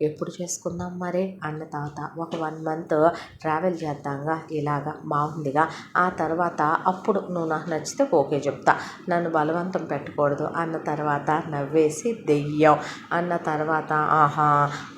ఎప్పుడు చేసుకుందాం మరి అన్న తర్వాత ఒక 1 మంత్ ట్రావెల్ చేద్దాంగా, ఇలాగా బాగుందిగా, ఆ తర్వాత అప్పుడు నువ్వు నాకు నచ్చితే ఓకే చెప్తా, నన్ను బలవంతం పెట్టకూడదు అన్న తర్వాత నవ్వేసి దెయ్యం అన్న తర్వాత ఆహా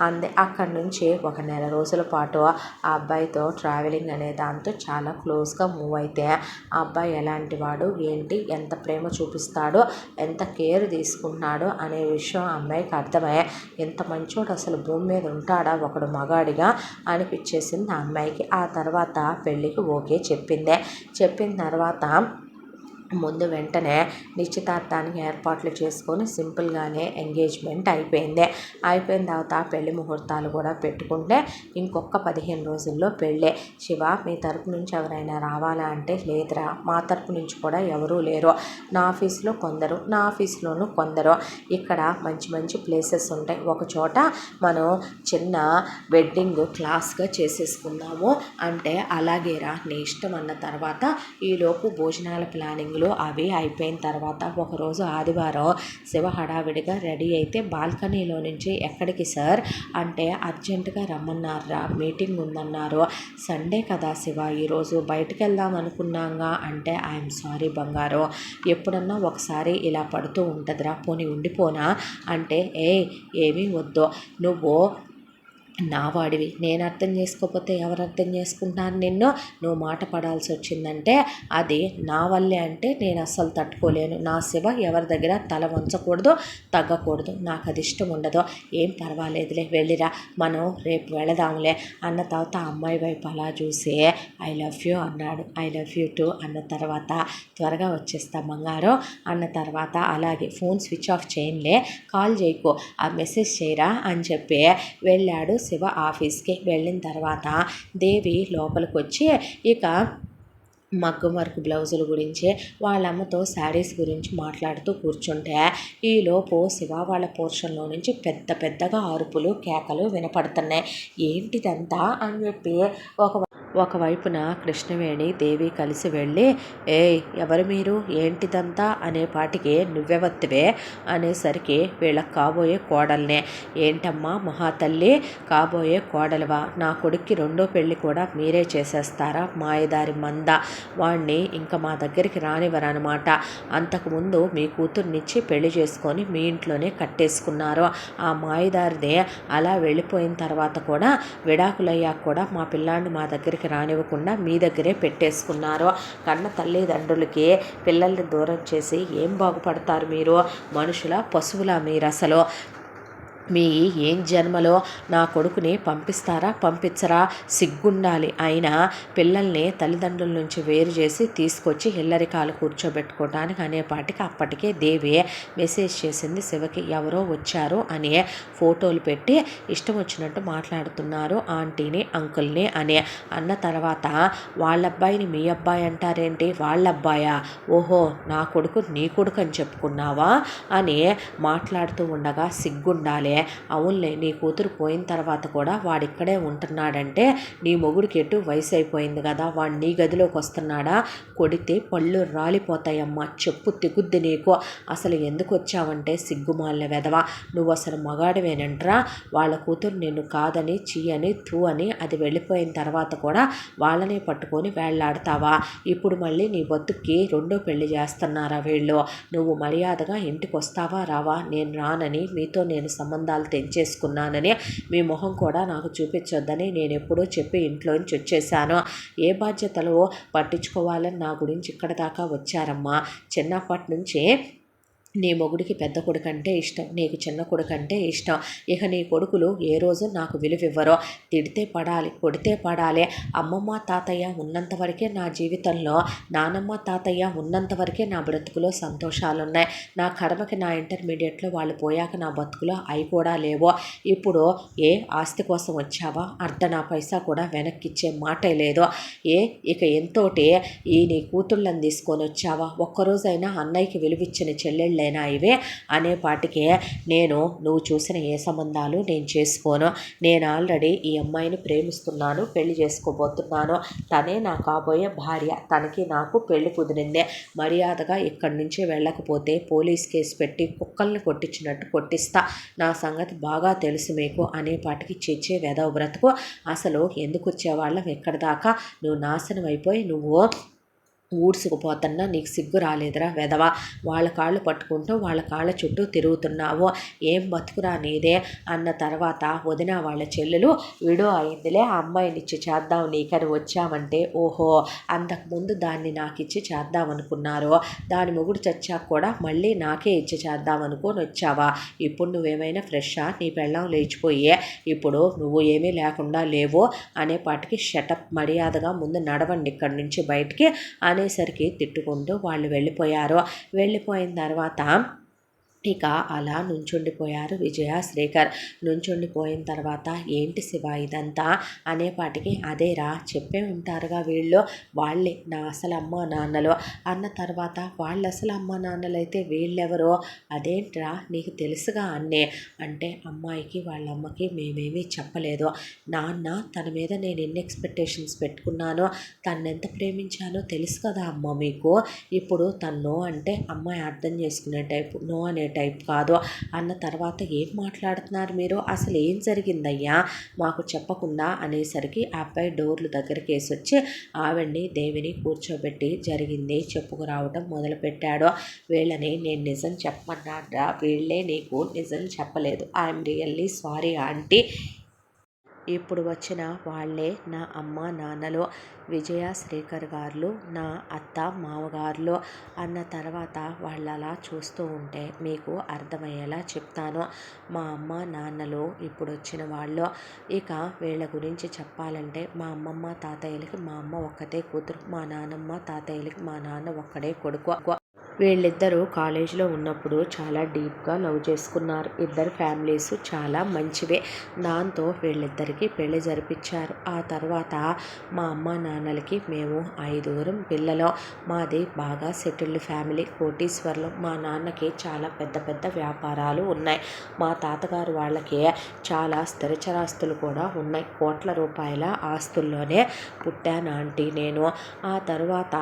అంది. అక్కడి నుంచి ఒక నెల రోజుల పాటు ఆ అబ్బాయితో ట్రావెలింగ్ అనే దాంతో చాలా క్లోజ్గా మూవ్ అయితే ఆ అబ్బాయి ఎలాంటి వాడు ఏంటి, ఎంత ప్రేమ చూపిస్తాడో, ఎంత కేర్ తీసుకుంటున్నాడో అనే విషయం ఆ అమ్మాయికి అర్థమయ్యే, ఎంత మంచోడు అసలు భూమి మీద ఉంటాడా ఒకడు మగాడిగా అనిపించేసింది ఆ అమ్మాయికి. ఆ తర్వాత పెళ్ళికి ఓకే చెప్పింది. చెప్పిన తర్వాత ముందు వెంటనే నిశ్చితార్థానికి ఏర్పాట్లు చేసుకొని సింపుల్గానే ఎంగేజ్మెంట్ అయిపోయింది. అయిపోయిన తర్వాత పెళ్లి ముహూర్తాలు కూడా పెట్టుకుంటే ఇంకొక 15 రోజుల్లో పెళ్ళే. శివ మీ తరపు నుంచి ఎవరైనా రావాలా అంటే లేదురా, మా తరపు నుంచి కూడా ఎవరూ లేరు, నా ఆఫీస్లో కొందరు, నా ఆఫీస్లోనూ కొందరు, ఇక్కడ మంచి మంచి ప్లేసెస్ ఉంటాయి, ఒక చోట మనం చిన్న వెడ్డింగ్ క్లాస్గా చేసేసుకుందాము అంటే అలాగేరా నీ ఇష్టం అన్న తర్వాత ఈలోపు భోజనాల ప్లానింగ్లు అవి అయిపోయిన తర్వాత ఒకరోజు ఆదివారం శివ హడావిడిగా రెడీ అయితే బాల్కనీలో నుంచి ఎక్కడికి సార్ అంటే అర్జెంటుగా రమ్మన్నారా, మీటింగ్ ఉందన్నారు, సండే కదా శివ ఈరోజు బయటకు వెళ్దాం అనుకున్నాగా అంటే ఐఎమ్ సారీ బంగారు, ఎప్పుడన్నా ఒకసారి ఇలా పడుతూ ఉంటుందిరా, పోనీ ఉండిపోనా అంటే ఏమీ వద్దు, నువ్వు నా వాడివి, నేను అర్థం చేసుకోకపోతే ఎవరు అర్థం చేసుకుంటాను నిన్ను, నువ్వు మాట పడాల్సి వచ్చిందంటే అది నా వల్లే అంటే నేను అస్సలు తట్టుకోలేను, నా శివ ఎవరి దగ్గర తల వంచకూడదు, తగ్గకూడదు, నాకు అది ఇష్టం ఉండదు, ఏం పర్వాలేదులే వెళ్ళిరా, మనం రేపు వెళదాంలే అన్న తర్వాత ఆ అమ్మాయి వైపు అలా చూసి ఐ లవ్ యూ అన్నాడు. ఐ లవ్ యూ టూ అన్న తర్వాత త్వరగా వచ్చేస్తా బంగారం అన్న తర్వాత అలాగే ఫోన్ స్విచ్ ఆఫ్ చేయనులే, కాల్ చేయకు, ఆ మెసేజ్ చేయరా అని చెప్పి వెళ్ళాడు శివ ఆఫీస్కి. వెళ్ళిన తర్వాత దేవి లోపలికి వచ్చి ఇక మగ్గం వర్క్ బ్లౌజుల గురించి వాళ్ళ అమ్మతో శారీస్ గురించి మాట్లాడుతూ కూర్చుంటే ఈలోపు శివ వాళ్ళ పోర్షన్లో నుంచి పెద్ద పెద్దగా అరుపులు కేకలు వినపడుతున్నాయి. ఏంటిదంతా అని చెప్పి ఒకవైపున కృష్ణవేణి దేవి కలిసి వెళ్ళి, ఏయ్ ఎవరు మీరు, ఏంటిదంతా అనేపాటికి నువ్వెవత్తివే అనేసరికి వీళ్ళకి కాబోయే కోడల్నే. ఏంటమ్మా మహాతల్లి, కాబోయే కోడలువా? నా కొడుక్కి రెండో పెళ్ళి కూడా మీరే చేసేస్తారా? మాయదారి మంద, వాణ్ణి ఇంకా మా దగ్గరికి రానివ్వరనమాట. అంతకుముందు మీ కూతుర్నిచ్చి పెళ్లి చేసుకొని మీ ఇంట్లోనే కట్టేసుకున్నారు. ఆ మాయదారిదే అలా వెళ్ళిపోయిన తర్వాత కూడా విడాకులయ్యాక కూడా మా పిల్లాన్ని మా దగ్గరికి రానివ్వకుండా మీ దగ్గరే పెట్టేసుకున్నారు. కన్న తల్లిదండ్రులకి పిల్లల్ని దూరం చేసి ఏం బాగుపడతారు మీరు? మనుషుల పశువులా మీరు అసలు? మీ ఏం జన్మలో నా కొడుకుని పంపిస్తారా పంపించరా? సిగ్గుండాలి. అయినా పిల్లల్ని తల్లిదండ్రుల నుంచి వేరు చేసి తీసుకొచ్చి ఇల్లరికాలు కూర్చోబెట్టుకోవడానికి అనేపాటికి అప్పటికే దేవి మెసేజ్ చేసింది శివకి, ఎవరో వచ్చారు అని. ఫోటోలు పెట్టి ఇష్టం వచ్చినట్టు మాట్లాడుతున్నారు ఆంటీని అంకుల్ని అని అన్న తర్వాత, వాళ్ళ అబ్బాయిని మీ అబ్బాయి అంటారేంటి? వాళ్ళ అబ్బాయా? ఓహో నా కొడుకు నీ కొడుకు అని చెప్పుకున్నావా అని మాట్లాడుతూ ఉండగా సిగ్గుండాలి. అవునులే, నీ కూతురు పోయిన తర్వాత కూడా వాడిక్కడే ఉంటున్నాడంటే నీ మొగుడికి ఎటు వయసు అయిపోయింది కదా, వాడు నీ గదిలోకి వస్తున్నాడా? కొడితే పళ్ళు రాలిపోతాయమ్మా, చెప్పు తెగుద్ది నీకు. అసలు ఎందుకు వచ్చావంటే సిగ్గుమాలిన వెధవ, నువ్వు అసలు మగాడివేనంట్రా? వాళ్ళ కూతురు నిన్ను కాదని చీయని తూ అని అది వెళ్ళిపోయిన తర్వాత కూడా వాళ్ళని పట్టుకొని వేళ్లాడతావా? ఇప్పుడు మళ్ళీ నీ బతుక్కి రెండో పెళ్లి చేస్తున్నారా వీళ్ళు? నువ్వు మర్యాదగా ఇంటికి వస్తావా రావా? నేను రానని, మీతో నేను సంబంధాలు తెంచేసుకున్నానని మీ మొహం కూడా నాకు చూపించొద్దని నేను ఎప్పుడూ చెప్పి ఇంట్లోంచి వచ్చేసాను. ఏ బాధ్యతలు పట్టించుకోవాలని నా గురించి ఇక్కడ దాకా వచ్చారమ్మా. చిన్నప్పటి నుంచి నీ మొగుడికి పెద్ద కొడుకు అంటే ఇష్టం, నీకు చిన్న కొడుకు అంటే ఇష్టం. ఇక నీ కొడుకులు ఏ రోజు నాకు విలువివ్వరో. తిడితే పడాలి, కొడితే పడాలి. అమ్మమ్మ తాతయ్య ఉన్నంత వరకే నా జీవితంలో, నానమ్మ తాతయ్య ఉన్నంత వరకే నా బ్రతుకులో సంతోషాలున్నాయి. నా కడమకి నా ఇంటర్మీడియట్లో వాళ్ళు పోయాక నా బతుకులో అవి కూడా లేవో. ఇప్పుడు ఏ ఆస్తి కోసం వచ్చావా? నా పైసా కూడా వెనక్కిచ్చే మాటే లేదు. ఇక ఎంతోటి ఈ నీ కూతుళ్ళని తీసుకొని వచ్చావా? ఒక్కరోజైనా అన్నయ్యకి విలువిచ్చిన చెల్లెళ్ళైనా ఇవే అనేపాటికే, నువ్వు చూసిన ఏ సంబంధాలు నేను చేసుకోను. నేను ఆల్రెడీ ఈ అమ్మాయిని ప్రేమిస్తున్నాను, పెళ్లి చేసుకోబోతున్నాను. తనే నా కాబోయే భార్య. తనకి నాకు పెళ్లి కుదిరిందే. మర్యాదగా ఇక్కడి నుంచి వెళ్ళకపోతే పోలీస్ కేసు పెట్టి కుక్కల్ని కొట్టించినట్టు కొట్టిస్తా. నా సంగతి బాగా తెలుసు మీకు అనేపాటికి చిచ్చే వెదవ బ్రతుకు. అసలు ఎందుకు వచ్చేవాళ్ళం ఎక్కడి దాకా? నువ్వు నాశనం అయిపోయి నువ్వు ఊడ్చుకుపోతున్నా నీకు సిగ్గు రాలేదురా వెధవ? వాళ్ళ కాళ్ళు పట్టుకుంటూ వాళ్ళ కాళ్ళ చుట్టూ తిరుగుతున్నావు. ఏం బతుకురా నీదే అన్న తర్వాత, వదిన వాళ్ళ చెల్లెలు విడో అయిందిలే, ఆ అమ్మాయిని ఇచ్చి చేద్దాం నీకని వచ్చామంటే, ఓహో అంతకుముందు దాన్ని నాకు ఇచ్చి చేద్దాం అనుకున్నారు, దాని మొగుడు చచ్చాక కూడా మళ్ళీ నాకే ఇచ్చి చేద్దాం అనుకొని వచ్చావా? ఇప్పుడు నువ్వేమైనా ఫ్రెషా? నీ పెళ్ళాం లేచిపోయే ఇప్పుడు నువ్వు ఏమీ లేకుండా లేవో అనేపాటికి షటప్, మర్యాదగా ముందు నడవండి ఇక్కడి నుంచి బయటికి అనేసరికి తిట్టుకుంటూ వాళ్ళు వెళ్ళిపోయారు. వెళ్ళిపోయిన తర్వాత ఇక అలా నుంచుండిపోయారు విజయ శ్రీకర్. నుంచుండిపోయిన తర్వాత, ఏంటి శివ ఇదంతా అనేపాటికి, అదేరా చెప్పే ఉంటారుగా వీళ్ళు, వాళ్ళే నా అసలు అమ్మ నాన్నలు అన్న తర్వాత, వాళ్ళ అసలు అమ్మ నాన్నలైతే వీళ్ళెవరో? అదేంట్రా నీకు తెలుసుగా అన్నే అంటే, అమ్మాయికి వాళ్ళ అమ్మకి మేమేమీ చెప్పలేదు నాన్న. తన మీద నేను ఎన్ని ఎక్స్పెక్టేషన్స్ పెట్టుకున్నానో, తన్నెంత ప్రేమించానో తెలుసు కదా అమ్మ మీకు. ఇప్పుడు తను అంటే అమ్మాయి అర్థం చేసుకునే టైపు, నో అనే టైప్ కాదు అన్న తర్వాత, ఏం మాట్లాడుతున్నారు మీరు? అసలు ఏం జరిగిందయ్యా మాకు చెప్పకుండా అనేసరికి, ఆ అబ్బాయి డోర్లు దగ్గరికి వేసొచ్చి ఆవిడ్ని దేవిని కూర్చోబెట్టి జరిగింది చెప్పుకురావటం మొదలుపెట్టాడు. వీళ్ళని నేను నిజం చెప్పమన్నారా? వీళ్ళే నీకు నిజం చెప్పలేదు. I'm really sorry aunty. ఇప్పుడు వచ్చిన వాళ్ళే నా అమ్మ నాన్నలు, విజయ శ్రీకర్ గారు నా అత్త మామగారులు అన్న తర్వాత, వాళ్ళు అలా చూస్తూ ఉంటే మీకు అర్థమయ్యేలా చెప్తాను. మా అమ్మ నాన్నలు ఇప్పుడు వచ్చిన వాళ్ళు. ఇక వీళ్ళ గురించి చెప్పాలంటే, మా అమ్మమ్మ తాతయ్యలకి మా అమ్మ ఒక్కతే కూతురు, మా నాన్నమ్మ తాతయ్యలకి మా నాన్న ఒక్కడే కొడుకు. వీళ్ళిద్దరూ కాలేజీలో ఉన్నప్పుడు చాలా డీప్గా లవ్ చేసుకున్నారు. ఇద్దరు ఫ్యామిలీస్ చాలా మంచివే. దాంతో వీళ్ళిద్దరికీ పెళ్లి జరిపించారు. ఆ తర్వాత మా అమ్మ నాన్నలకి మేము 5 పిల్లలు. మాది బాగా సెటిల్డ్ ఫ్యామిలీ, కోటీశ్వర్లు. మా నాన్నకి చాలా పెద్ద పెద్ద వ్యాపారాలు ఉన్నాయి. మా తాతగారు వాళ్ళకి చాలా స్థిరచరాస్తులు కూడా ఉన్నాయి. కోట్ల రూపాయల ఆస్తుల్లోనే పుట్టాను ఆంటీ నేను. ఆ తర్వాత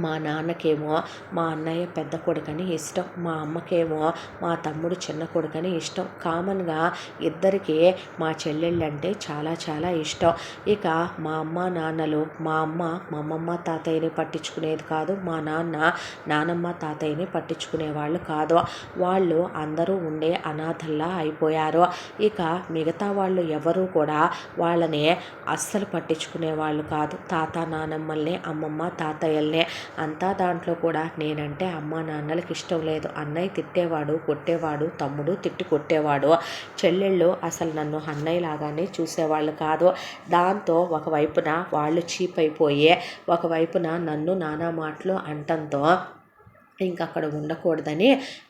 మా నాన్నకేమో మా అన్నయ్య పెద్ద కొడుకని ఇష్టం, మా అమ్మకేమో మా తమ్ముడు చిన్న కొడుకని ఇష్టం. కామన్గా ఇద్దరికి మా చెల్లెళ్ళంటే చాలా చాలా ఇష్టం. ఇక మా అమ్మ నాన్నలు, మా అమ్మ మా అమ్మమ్మ తాతయ్యని పట్టించుకునేది కాదు, మా నాన్న నానమ్మ తాతయ్యని పట్టించుకునేవాళ్ళు కాదు. వాళ్ళు అందరూ ఉండే అనాథల్లా అయిపోయారు. ఇక మిగతా వాళ్ళు ఎవరూ కూడా వాళ్ళని అస్సలు పట్టించుకునేవాళ్ళు కాదు. తాత నానమ్మల్ని, అమ్మమ్మ తాతయ్యల్ని. అంతా దాంట్లో కూడా నేనంటే అమ్మా నాన్నలకి ఇష్టం లేదు. అన్నయ్య తిట్టేవాడు, కొట్టేవాడు, తమ్ముడు తిట్టి కొట్టేవాడు. చెల్లెళ్ళు అసలు నన్ను అన్నయ్య లాగానే చూసేవాళ్ళు కాదు. దాంతో ఒకవైపున వాళ్ళు చీప్ అయిపోయి, ఒకవైపున నన్ను నానా మాటలు అంటంతో ఇంకక్కడ ఉండకూడదని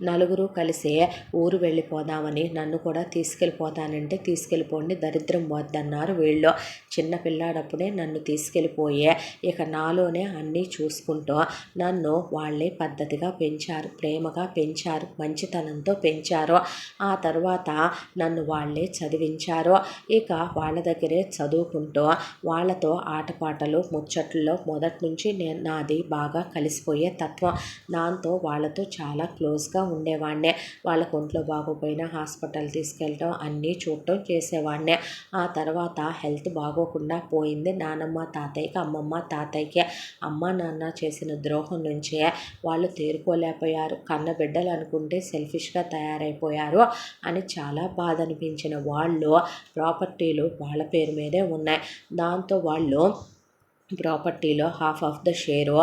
నలుగురు కలిసి ఊరు వెళ్ళిపోదామని, నన్ను కూడా తీసుకెళ్ళిపోతానంటే తీసుకెళ్ళిపోండి, దరిద్రం వద్దన్నారు వీళ్ళు. చిన్న పిల్లాడప్పుడే నన్ను తీసుకెళ్ళిపోయి ఇక నాలోనే అన్నీ చూసుకుంటూ నన్ను వాళ్ళే పద్ధతిగా పెంచారు, ప్రేమగా పెంచారు, మంచితనంతో పెంచారు. ఆ తర్వాత నన్ను వాళ్ళే చదివించారు. ఇక వాళ్ళ దగ్గరే చదువుకుంటూ వాళ్ళతో ఆటపాటలు ముచ్చట్లలో మొదటి నుంచి నాది బాగా కలిసిపోయే తత్వం. దాంతో వాళ్ళతో చాలా క్లోజ్గా ఉండేవాడినే. వాళ్ళకు ఒంట్లో బాగోపోయినా హాస్పిటల్ తీసుకెళ్ళటం, అన్నీ చూడటం చేసేవాడినే. ఆ తర్వాత హెల్త్ బాగోకుండా పోయింది నానమ్మ తాతయ్యకి, అమ్మమ్మ తాతయ్యకి. అమ్మ నాన్న చేసిన ద్రోహం నుంచే వాళ్ళు తేరుకోలేకపోయారు. కన్నబిడ్డలు అనుకుంటే సెల్ఫిష్గా తయారైపోయారు అని చాలా బాధ అనిపించిన వాళ్ళు ప్రాపర్టీలు వాళ్ళ పేరు మీదే ఉన్నాయి. దాంతో వాళ్ళు ప్రాపర్టీలో హాఫ్ ఆఫ్ ద షేరు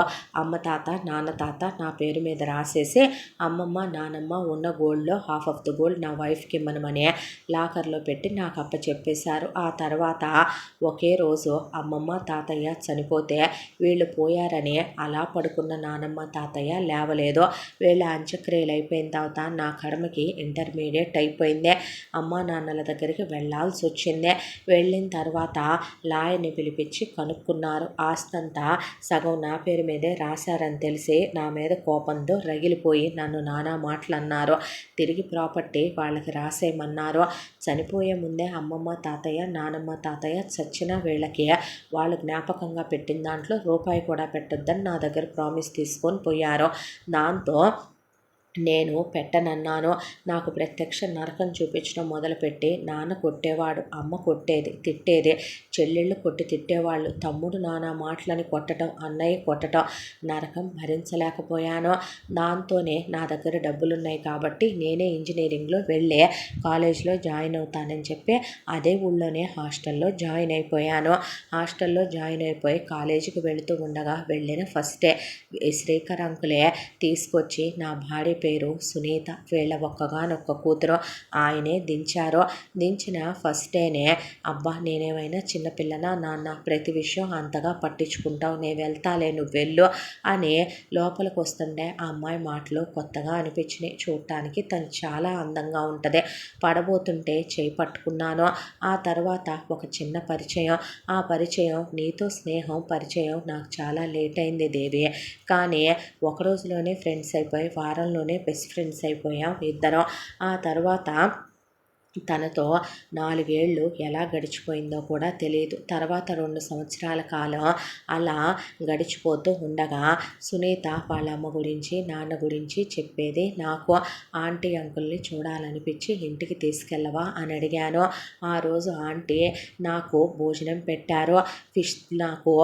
అమ్మ తాత నాన్న తాత నా పేరు మీద రాసేసి, అమ్మమ్మ నానమ్మ ఉన్న గోల్డ్లో హాఫ్ ఆఫ్ ద గోల్డ్ నా వైఫ్కి ఇమ్మనమని లాకర్లో పెట్టి నాకు అప్పచెప్పేశారు. ఆ తర్వాత ఒకే రోజు అమ్మమ్మ తాతయ్య చనిపోతే వీళ్ళు పోయారని అలా పడుకున్న నానమ్మ తాతయ్య లేవలేదు. వీళ్ళ అంత్యక్రియలు అయిపోయిన తర్వాత నా కర్మకి ఇంటర్మీడియట్ అయిపోయింది. అమ్మ నాన్నల దగ్గరికి వెళ్ళాల్సి వచ్చింది. వెళ్ళిన తర్వాత లాయర్ని పిలిపించి కనుక్కున్నారు. ఆస్తంతా సగం నా పేరు మీదే రాశారని తెలిసి నా మీద కోపంతో రగిలిపోయి నన్ను నానా మాటలు అన్నారు. తిరిగి ప్రాపర్టీ వాళ్ళకి రాసేయమన్నారు. చనిపోయే ముందే అమ్మమ్మ తాతయ్య నానమ్మ తాతయ్య చచ్చిన వీళ్ళకి వాళ్ళు జ్ఞాపకంగా పెట్టిన దాంట్లో రూపాయి కూడా పెట్టొద్దని నా దగ్గర ప్రామిస్ తీసుకొని పోయారు. దాంతో నేను పెట్టనన్నాను. నాకు ప్రత్యక్ష నరకం చూపించడం మొదలుపెట్టి నాన్న కొట్టేవాడు, అమ్మ కొట్టేది తిట్టేది, చెల్లెళ్ళు కొట్టి తిట్టేవాళ్ళు, తమ్ముడు నానా మాటలని కొట్టడం, అన్నయ్య కొట్టడం, నరకం భరించలేకపోయాను. దాంతోనే నా దగ్గర డబ్బులున్నాయి కాబట్టి నేనే ఇంజనీరింగ్లో వెళ్ళే కాలేజ్లో జాయిన్ అవుతానని చెప్పి అదే ఊళ్ళోనే హాస్టల్లో జాయిన్ అయిపోయాను. హాస్టల్లో జాయిన్ అయిపోయి కాలేజీకి వెళుతూ ఉండగా వెళ్ళిన ఫస్టే శ్రీకర్ అంకులే తీసుకొచ్చి నా భార్య పేరు సునీత, వీళ్ళ ఒక్కగానొక్క కూతురు, ఆయనే దించారు. దించిన ఫస్ట్ డేనే అబ్బా నేనేమైనా చిన్నపిల్లనా నాన్న, ప్రతి విషయం అంతగా పట్టించుకుంటావు, నేను వెళ్తాలే నువ్వు వెళ్ళు అని లోపలికి వస్తుండే ఆ అమ్మాయి మాటలు కొత్తగా అనిపించినాయి. చూడటానికి తను చాలా అందంగా ఉంటుంది. పడబోతుంటే చేయి పట్టుకున్నాను. ఆ తర్వాత ఒక చిన్న పరిచయం. ఆ పరిచయం నీతో స్నేహం పరిచయం నాకు చాలా లేట్ అయింది దేవి. కానీ ఒక రోజులోనే ఫ్రెండ్స్ అయిపోయి వారంలోనే బెస్ట్ ఫ్రెండ్స్ అయిపోయాం ఇద్దరం. ఆ తర్వాత తనతో 4 ఏళ్ళు ఎలా గడిచిపోయిందో కూడా తెలియదు. తర్వాత 2 సంవత్సరాల కాలం అలా గడిచిపోతూ ఉండగా సునీత వాళ్ళ అమ్మ గురించి నాన్న గురించి చెప్పేది. నాకు ఆంటీ అంకుల్ని చూడాలనిపించి ఇంటికి తీసుకెళ్ళవా అని అడిగాను. ఆ రోజు ఆంటీ నాకు భోజనం పెట్టారు. ఫిష్ నాకు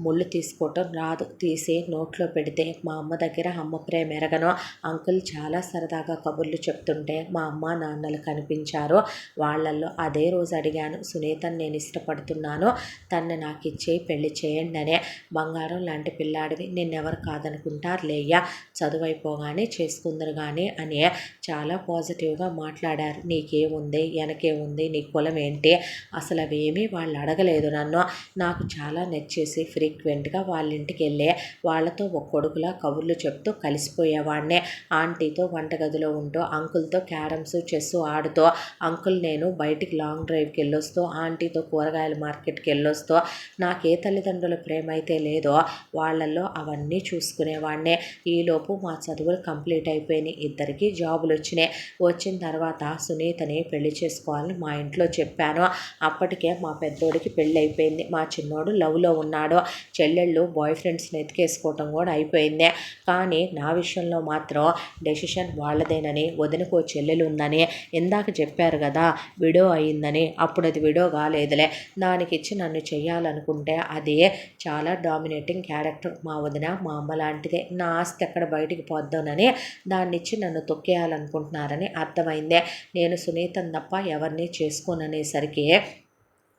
ముళ్ళు తీసుకోవటం రాదు, తీసి నోట్లో పెడితే మా అమ్మ దగ్గర అమ్మ ప్రేమ ఎరగను. అంకుల్ చాలా సరదాగా కబుర్లు చెప్తుంటే మా అమ్మ నాన్నలు కనిపించారు. వాళ్ళల్లో అదే రోజు అడిగాను, సునీతని నేను ఇష్టపడుతున్నాను, తన్ని నాకు ఇచ్చి పెళ్లి చేయండి అనే. బంగారం లాంటి పిల్లాడివి, నిన్నెవరు కాదనుకుంటారులేయ్యా, చదువైపోగానే చేసుకుందరు కానీ అని చాలా పాజిటివ్గా మాట్లాడారు. నీకేముంది, వెనకేముంది, నీ కులం ఏంటి, అసలు అవేమీ వాళ్ళు అడగలేదు నన్ను. నాకు చాలా నచ్చేసి ఫ్రీక్వెంట్గా వాళ్ళ ఇంటికి వెళ్ళే వాళ్ళతో ఒక కొడుకులా కబుర్లు చెప్తూ కలిసిపోయేవాడినే. ఆంటీతో వంటగదిలో ఉంటూ, అంకుల్తో క్యారమ్స్ చెస్ ఆడుతూ, అంకుల్ నేను బయటికి లాంగ్ డ్రైవ్కి వెళ్ళొస్తూ, ఆంటీతో కూరగాయల మార్కెట్కి వెళ్ళొస్తూ, నాకే తల్లిదండ్రుల ప్రేమ అయితే లేదో వాళ్ళల్లో అవన్నీ చూసుకునేవాడినే. ఈలోపు మా చదువులు కంప్లీట్ అయిపోయినాయి, ఇద్దరికి జాబులు వచ్చినాయి. వచ్చిన తర్వాత సునీతని పెళ్లి చేసుకోవాలని మా ఇంట్లో చెప్పాను. అప్పటికే మా పెద్దోడికి పెళ్ళి అయిపోయింది, మా చిన్నోడు లవ్లో ఉన్నాడు, చెల్లెళ్ళు బాయ్ ఫ్రెండ్స్ని ఎతికేసుకోవటం కూడా అయిపోయింది. కానీ నా విషయంలో మాత్రం డెసిషన్ వాళ్ళదేనని, వదినకో చెల్లెలు ఉందని ఇందాక చెప్పారు కదా విడో అయిందని, అప్పుడు అది విడో కాలేదులే. దానికి ఇచ్చి నన్ను చెయ్యాలనుకుంటే అది చాలా డామినేటింగ్ క్యారెక్టర్, మా వదిన మా అమ్మ లాంటిదే, నా ఆస్తి ఎక్కడ బయటికి పోద్దానని దాన్నిచ్చి నన్ను తొక్కేయాలనుకుంటున్నారని అర్థమైందే. నేను సునీతను తప్ప ఎవరిని చేసుకోననేసరికి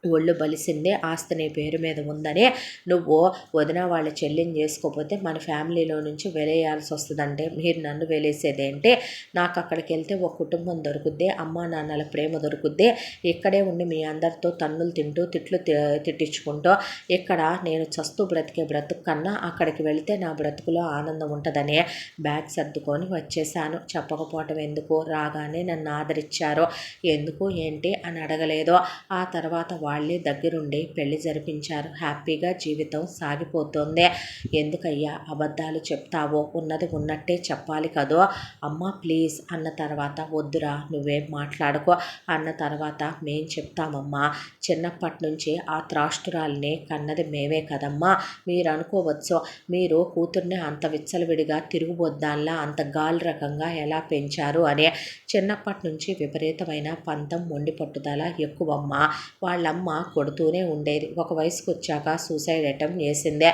ఒళ్ళు బలిసిందే. ఆస్తి నీ పేరు మీద ఉందని, నువ్వు వదిన వాళ్ళ చెల్లిని చేసుకోకపోతే మన ఫ్యామిలీలో నుంచి వెలేయాల్సి వస్తుందంటే మీరు నన్ను వెలేసేదేంటి, నాకు అక్కడికి వెళ్తే ఒక కుటుంబం దొరుకుద్ది, అమ్మా నాన్నల ప్రేమ దొరుకుద్ది, ఇక్కడే ఉండి మీ అందరితో తన్నులు తింటూ తిట్టించుకుంటూ ఇక్కడ నేను చస్తూ బ్రతికే బ్రతుకు కన్నా అక్కడికి వెళితే నా బ్రతుకులో ఆనందం ఉంటుందని బ్యాగ్ సర్దుకొని వచ్చేసాను. చెప్పకపోవటం ఎందుకు, రాగానే నన్ను ఆదరించారు, ఎందుకు ఏంటి అని అడగలేదు. ఆ తర్వాత వాళ్ళే దగ్గరుండి పెళ్లి జరిపించారు. హ్యాపీగా జీవితం సాగిపోతుంది. ఎందుకయ్యా అబద్ధాలు చెప్తావో, ఉన్నది ఉన్నట్టే చెప్పాలి కదో అమ్మ ప్లీజ్ అన్న తర్వాత, వద్దురా నువ్వేం మాట్లాడుకో అన్న తర్వాత, మేం చెప్తామమ్మా, చిన్నప్పటి నుంచి ఆ త్రాష్టురాల్ని కన్నది మేమే కదమ్మా, మీరు అనుకోవచ్చు మీరు కూతుర్ని అంత విచ్చలవిడిగా తిరుగుబొద్దాల్లా అంత గాలి రకంగా ఎలా పెంచారు అని. చిన్నప్పటి నుంచి విపరీతమైన పంతం, మొండి పట్టుదల ఎక్కువమ్మా. వాళ్ళమ్మ కొడుతూనే ఉండేది, ఒక వయసుకు వచ్చాక సూసైడ్ అటెంప్ట్ చేసిందే.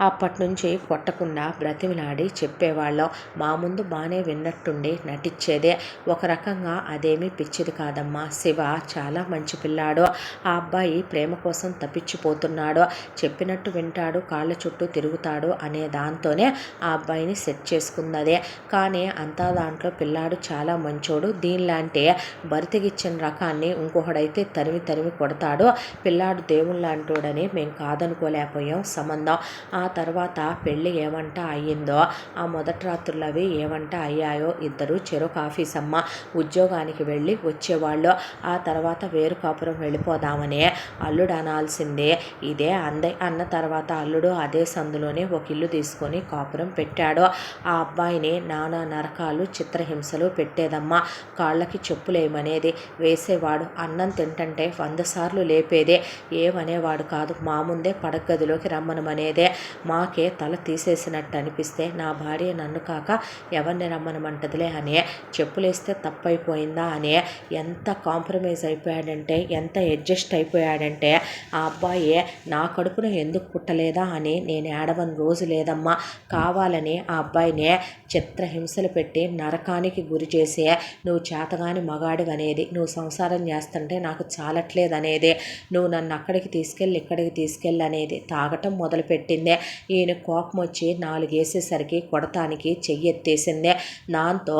అప్పటి నుంచి కొట్టకుండా బ్రతిమిలాడి చెప్పేవాళ్ళం. మా ముందు బాగానే విన్నట్టుండి నటించేదే. ఒక రకంగా అదేమీ పిచ్చిది కాదమ్మా, శివ చాలా మంచి పిల్లాడు, ఆ అబ్బాయి ప్రేమ కోసం తప్పించిపోతున్నాడు, చెప్పినట్టు వింటాడు, కాళ్ళ చుట్టూ తిరుగుతాడు అనే దాంతోనే ఆ అబ్బాయిని సెట్ చేసుకున్నదే. కానీ అంతా దాంట్లో పిల్లాడు చాలా మంచోడు, దీనిలాంటి బరితెగిచ్చిన రకాన్ని ఇంకొకడైతే తరిమి తరిమి కొడతాడు, పిల్లాడు దేవుళ్ళంటోడని మేము కాదనుకోలేకపోయాం సంబంధం. ఆ తర్వాత పెళ్ళి ఏమంట అయ్యిందో, ఆ మొదటి రాత్రులు అవి ఏమంట అయ్యాయో, ఇద్దరు చెరొక ఆఫీస్ అమ్మ ఉద్యోగానికి వెళ్ళి వచ్చేవాళ్ళు. ఆ తర్వాత వేరు కాపురం వెళ్ళిపోదామని అల్లుడు అనాల్సిందే, ఇదే అందే అన్న తర్వాత అల్లుడు అదే సందులోనే ఒక ఇల్లు తీసుకొని కాపురం పెట్టాడు. ఆ అబ్బాయిని నానా నరకాలు చిత్రహింసలు పెట్టేదమ్మా, కాళ్ళకి చెప్పులేమనేది, వేసేవాడు, అన్నం తింటంటే 100 సార్లు లేపేదే, ఏమనేవాడు కాదు, మా ముందే పడగదిలోకి రమ్మనమనేదే. మాకే తల తీసేసినట్టు అనిపిస్తే నా భార్య నన్ను కాక ఎవరిని రమ్మనమంటదిలే అని, చెప్పులేస్తే తప్పైపోయిందా అని ఎంత కాంప్రమైజ్ అయిపోయాడంటే, ఎంత అడ్జస్ట్ అయిపోయాడంటే, ఆ అబ్బాయి నా కడుపున ఎందుకు పుట్టలేదా అని నేను ఏడవని రోజు లేదమ్మా. కావాలని ఆ అబ్బాయిని చిత్రహింసలు పెట్టి నరకానికి గురి చేసి, నువ్వు చేతగాని మగాడివనేది, నువ్వు సంసారం చేస్తుంటే నాకు చాలట్లేదనేది, నువ్వు నన్ను అక్కడికి తీసుకెళ్ళి ఇక్కడికి తీసుకెళ్ళి అనేది తాగటం మొదలుపెట్టిందే. ఈయన కోపం వచ్చి 4 వేసేసరికి కొడతానికి చెయ్యెత్తేసిందే. దాంతో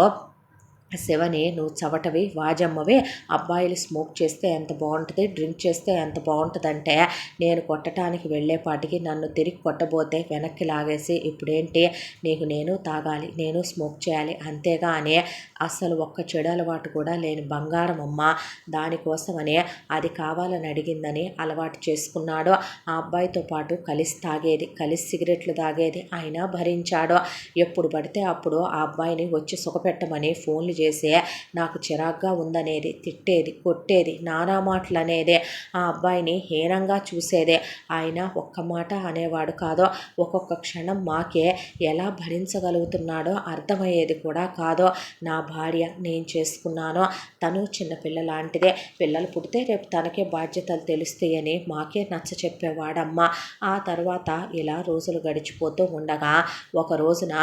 శివని, నువ్వు చవటవి వాజమ్మవి, అబ్బాయిలు స్మోక్ చేస్తే ఎంత బాగుంటుంది, డ్రింక్ చేస్తే ఎంత బాగుంటుందంటే, నేను కొట్టడానికి వెళ్ళేపాటికి నన్ను తిరిగి కొట్టబోతే వెనక్కి లాగేసి, ఇప్పుడేంటి నీకు నేను తాగాలి, నేను స్మోక్ చేయాలి అంతేగాని అసలు ఒక్క చెడు అలవాటు కూడా లేని బంగారం అమ్మ, దానికోసమని అది కావాలని అడిగిందని అలవాటు చేసుకున్నాడు. ఆ అబ్బాయితో పాటు కలిసి తాగేది, కలిసి సిగరెట్లు తాగేది, అయినా భరించాడు. ఎప్పుడు పడితే అప్పుడు ఆ అబ్బాయిని వచ్చి సుఖపెట్టమని ఫోన్లు చేసి నాకు చిరాగ్గా ఉందనేది, తిట్టేది, కొట్టేది, నానా మాటలు అనేదే, ఆ అబ్బాయిని హీనంగా చూసేదే. ఆయన ఒక్క మాట అనేవాడు కాదు. ఒక్కొక్క క్షణం మాకే ఎలా భరించగలుగుతున్నాడో అర్థమయ్యేది కూడా కాదు. నా భార్య, నేను చేసుకున్నాను, తను చిన్నపిల్ల లాంటిదే, పిల్లలు పుడితే రేపు తనకే బాధ్యతలు తెలుస్తాయని మాకే నచ్చ చెప్పేవాడమ్మా. ఆ తర్వాత ఇలా రోజులు గడిచిపోతూ ఉండగా ఒక రోజున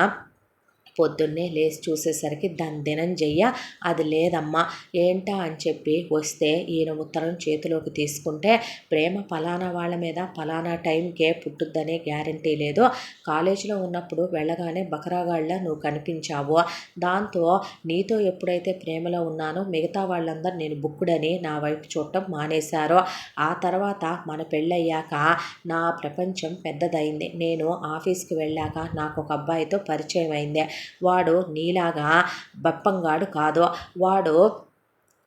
పొద్దున్నే లేచి చూసేసరికి దాని ధనంజయ్య అది లేదమ్మా ఏంటా అని చెప్పి వస్తే ఈయన ఉత్తరం చేతిలోకి తీసుకుంటే ప్రేమ ఫలానా వాళ్ళ మీద ఫలానా టైంకే పుట్టుద్దనే గ్యారంటీ లేదు. కాలేజీలో ఉన్నప్పుడు వెళ్ళగానే బకరాగాళ్ళ నువ్వు కనిపించావు. దాంతో నీతో ఎప్పుడైతే ప్రేమలో ఉన్నానో మిగతా వాళ్ళందరూ నేను బుక్కుడని నా వైపు చూడటం మానేశారో. ఆ తర్వాత మన పెళ్ళయ్యాక నా ప్రపంచం పెద్దదైంది. నేను ఆఫీస్కి వెళ్ళాక నాకు ఒక అబ్బాయితో పరిచయం అయింది. వాడు నీలాగా బప్పంగాడు కాదు. వాడు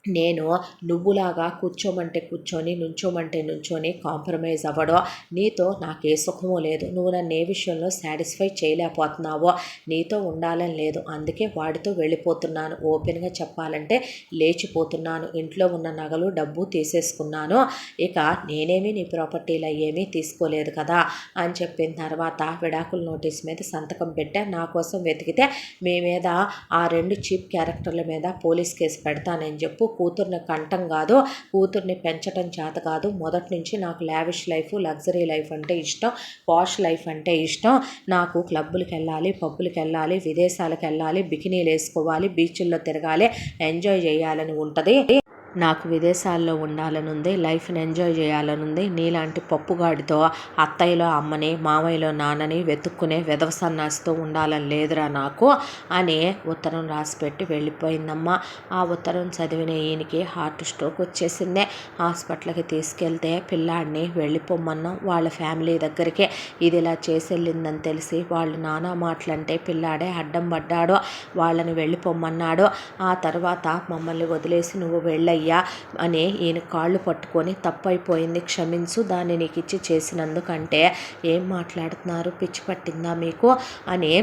నేను నువ్వులాగా కూర్చోమంటే కూర్చొని నుంచోమంటే నుంచొని కాంప్రమైజ్ అవ్వడం. నీతో నాకే సుఖమూ లేదు. నువ్వు నన్ను ఏ విషయంలో సాటిస్ఫై చేయలేకపోతున్నావో. నీతో ఉండాలని లేదు. అందుకే వాడితో వెళ్ళిపోతున్నాను. ఓపెన్గా చెప్పాలంటే లేచిపోతున్నాను. ఇంట్లో ఉన్న నగలు డబ్బు తీసేసుకున్నాను. ఇక నేనేమి నీ ప్రాపర్టీలు ఏమీ తీసుకోలేదు కదా అని చెప్పిన తర్వాత విడాకుల నోటీస్ మీద సంతకం పెట్టా. నా కోసం వెతికితే మీ మీద ఆ 2 చీప్ క్యారెక్టర్ల మీద పోలీస్ కేసు పెడతానని చెప్పు. కూతుర్ని కంటం కాదు, కూతుర్ని పెంచటం చేత కాదు. మొదటి నుంచి నాకు లావిష్ లైఫ్, లగ్జరీ లైఫ్ అంటే ఇష్టం, పాష్ లైఫ్ అంటే ఇష్టం. నాకు క్లబ్బులకు వెళ్ళాలి, పబ్బులకు వెళ్ళాలి, విదేశాలకు వెళ్ళాలి, బికినీలు వేసుకోవాలి, బీచ్ల్లో తిరగాలి, ఎంజాయ్ చేయాలని ఉంటుంది. నాకు విదేశాల్లో ఉండాలనుంది, లైఫ్ని ఎంజాయ్ చేయాలనుంది. నీలాంటి పప్పుగాడితో అత్తయ్యలో అమ్మని, మామయ్యలో నాన్నని వెతుక్కునే వెధవ సన్నాసితో ఉండాలని లేదురా నాకు అని ఉత్తరం రాసిపెట్టి వెళ్ళిపోయిందమ్మా. ఆ ఉత్తరం చదివిన ఈయనకి హార్ట్ స్ట్రోక్ వచ్చేసిందే. హాస్పిటల్కి తీసుకెళ్తే పిల్లాడిని వెళ్ళిపోమన్నాం వాళ్ళ ఫ్యామిలీ దగ్గరికి. ఇది ఇలా చేసెళ్ళిందని తెలిసి వాళ్ళు నానా మాటలంటే పిల్లాడే అడ్డం పడ్డాడు. వాళ్ళని వెళ్ళిపోమన్నాడు. ఆ తర్వాత మమ్మల్ని వదిలేసి నువ్వు వెళ్ళయ్యా అని ఈయన కాళ్ళు పట్టుకొని తప్పైపోయింది క్షమించు, దాన్ని నీకు ఇచ్చి చేసినందుకంటే ఏం మాట్లాడుతున్నారు, పిచ్చి పట్టిందా మీకు అని.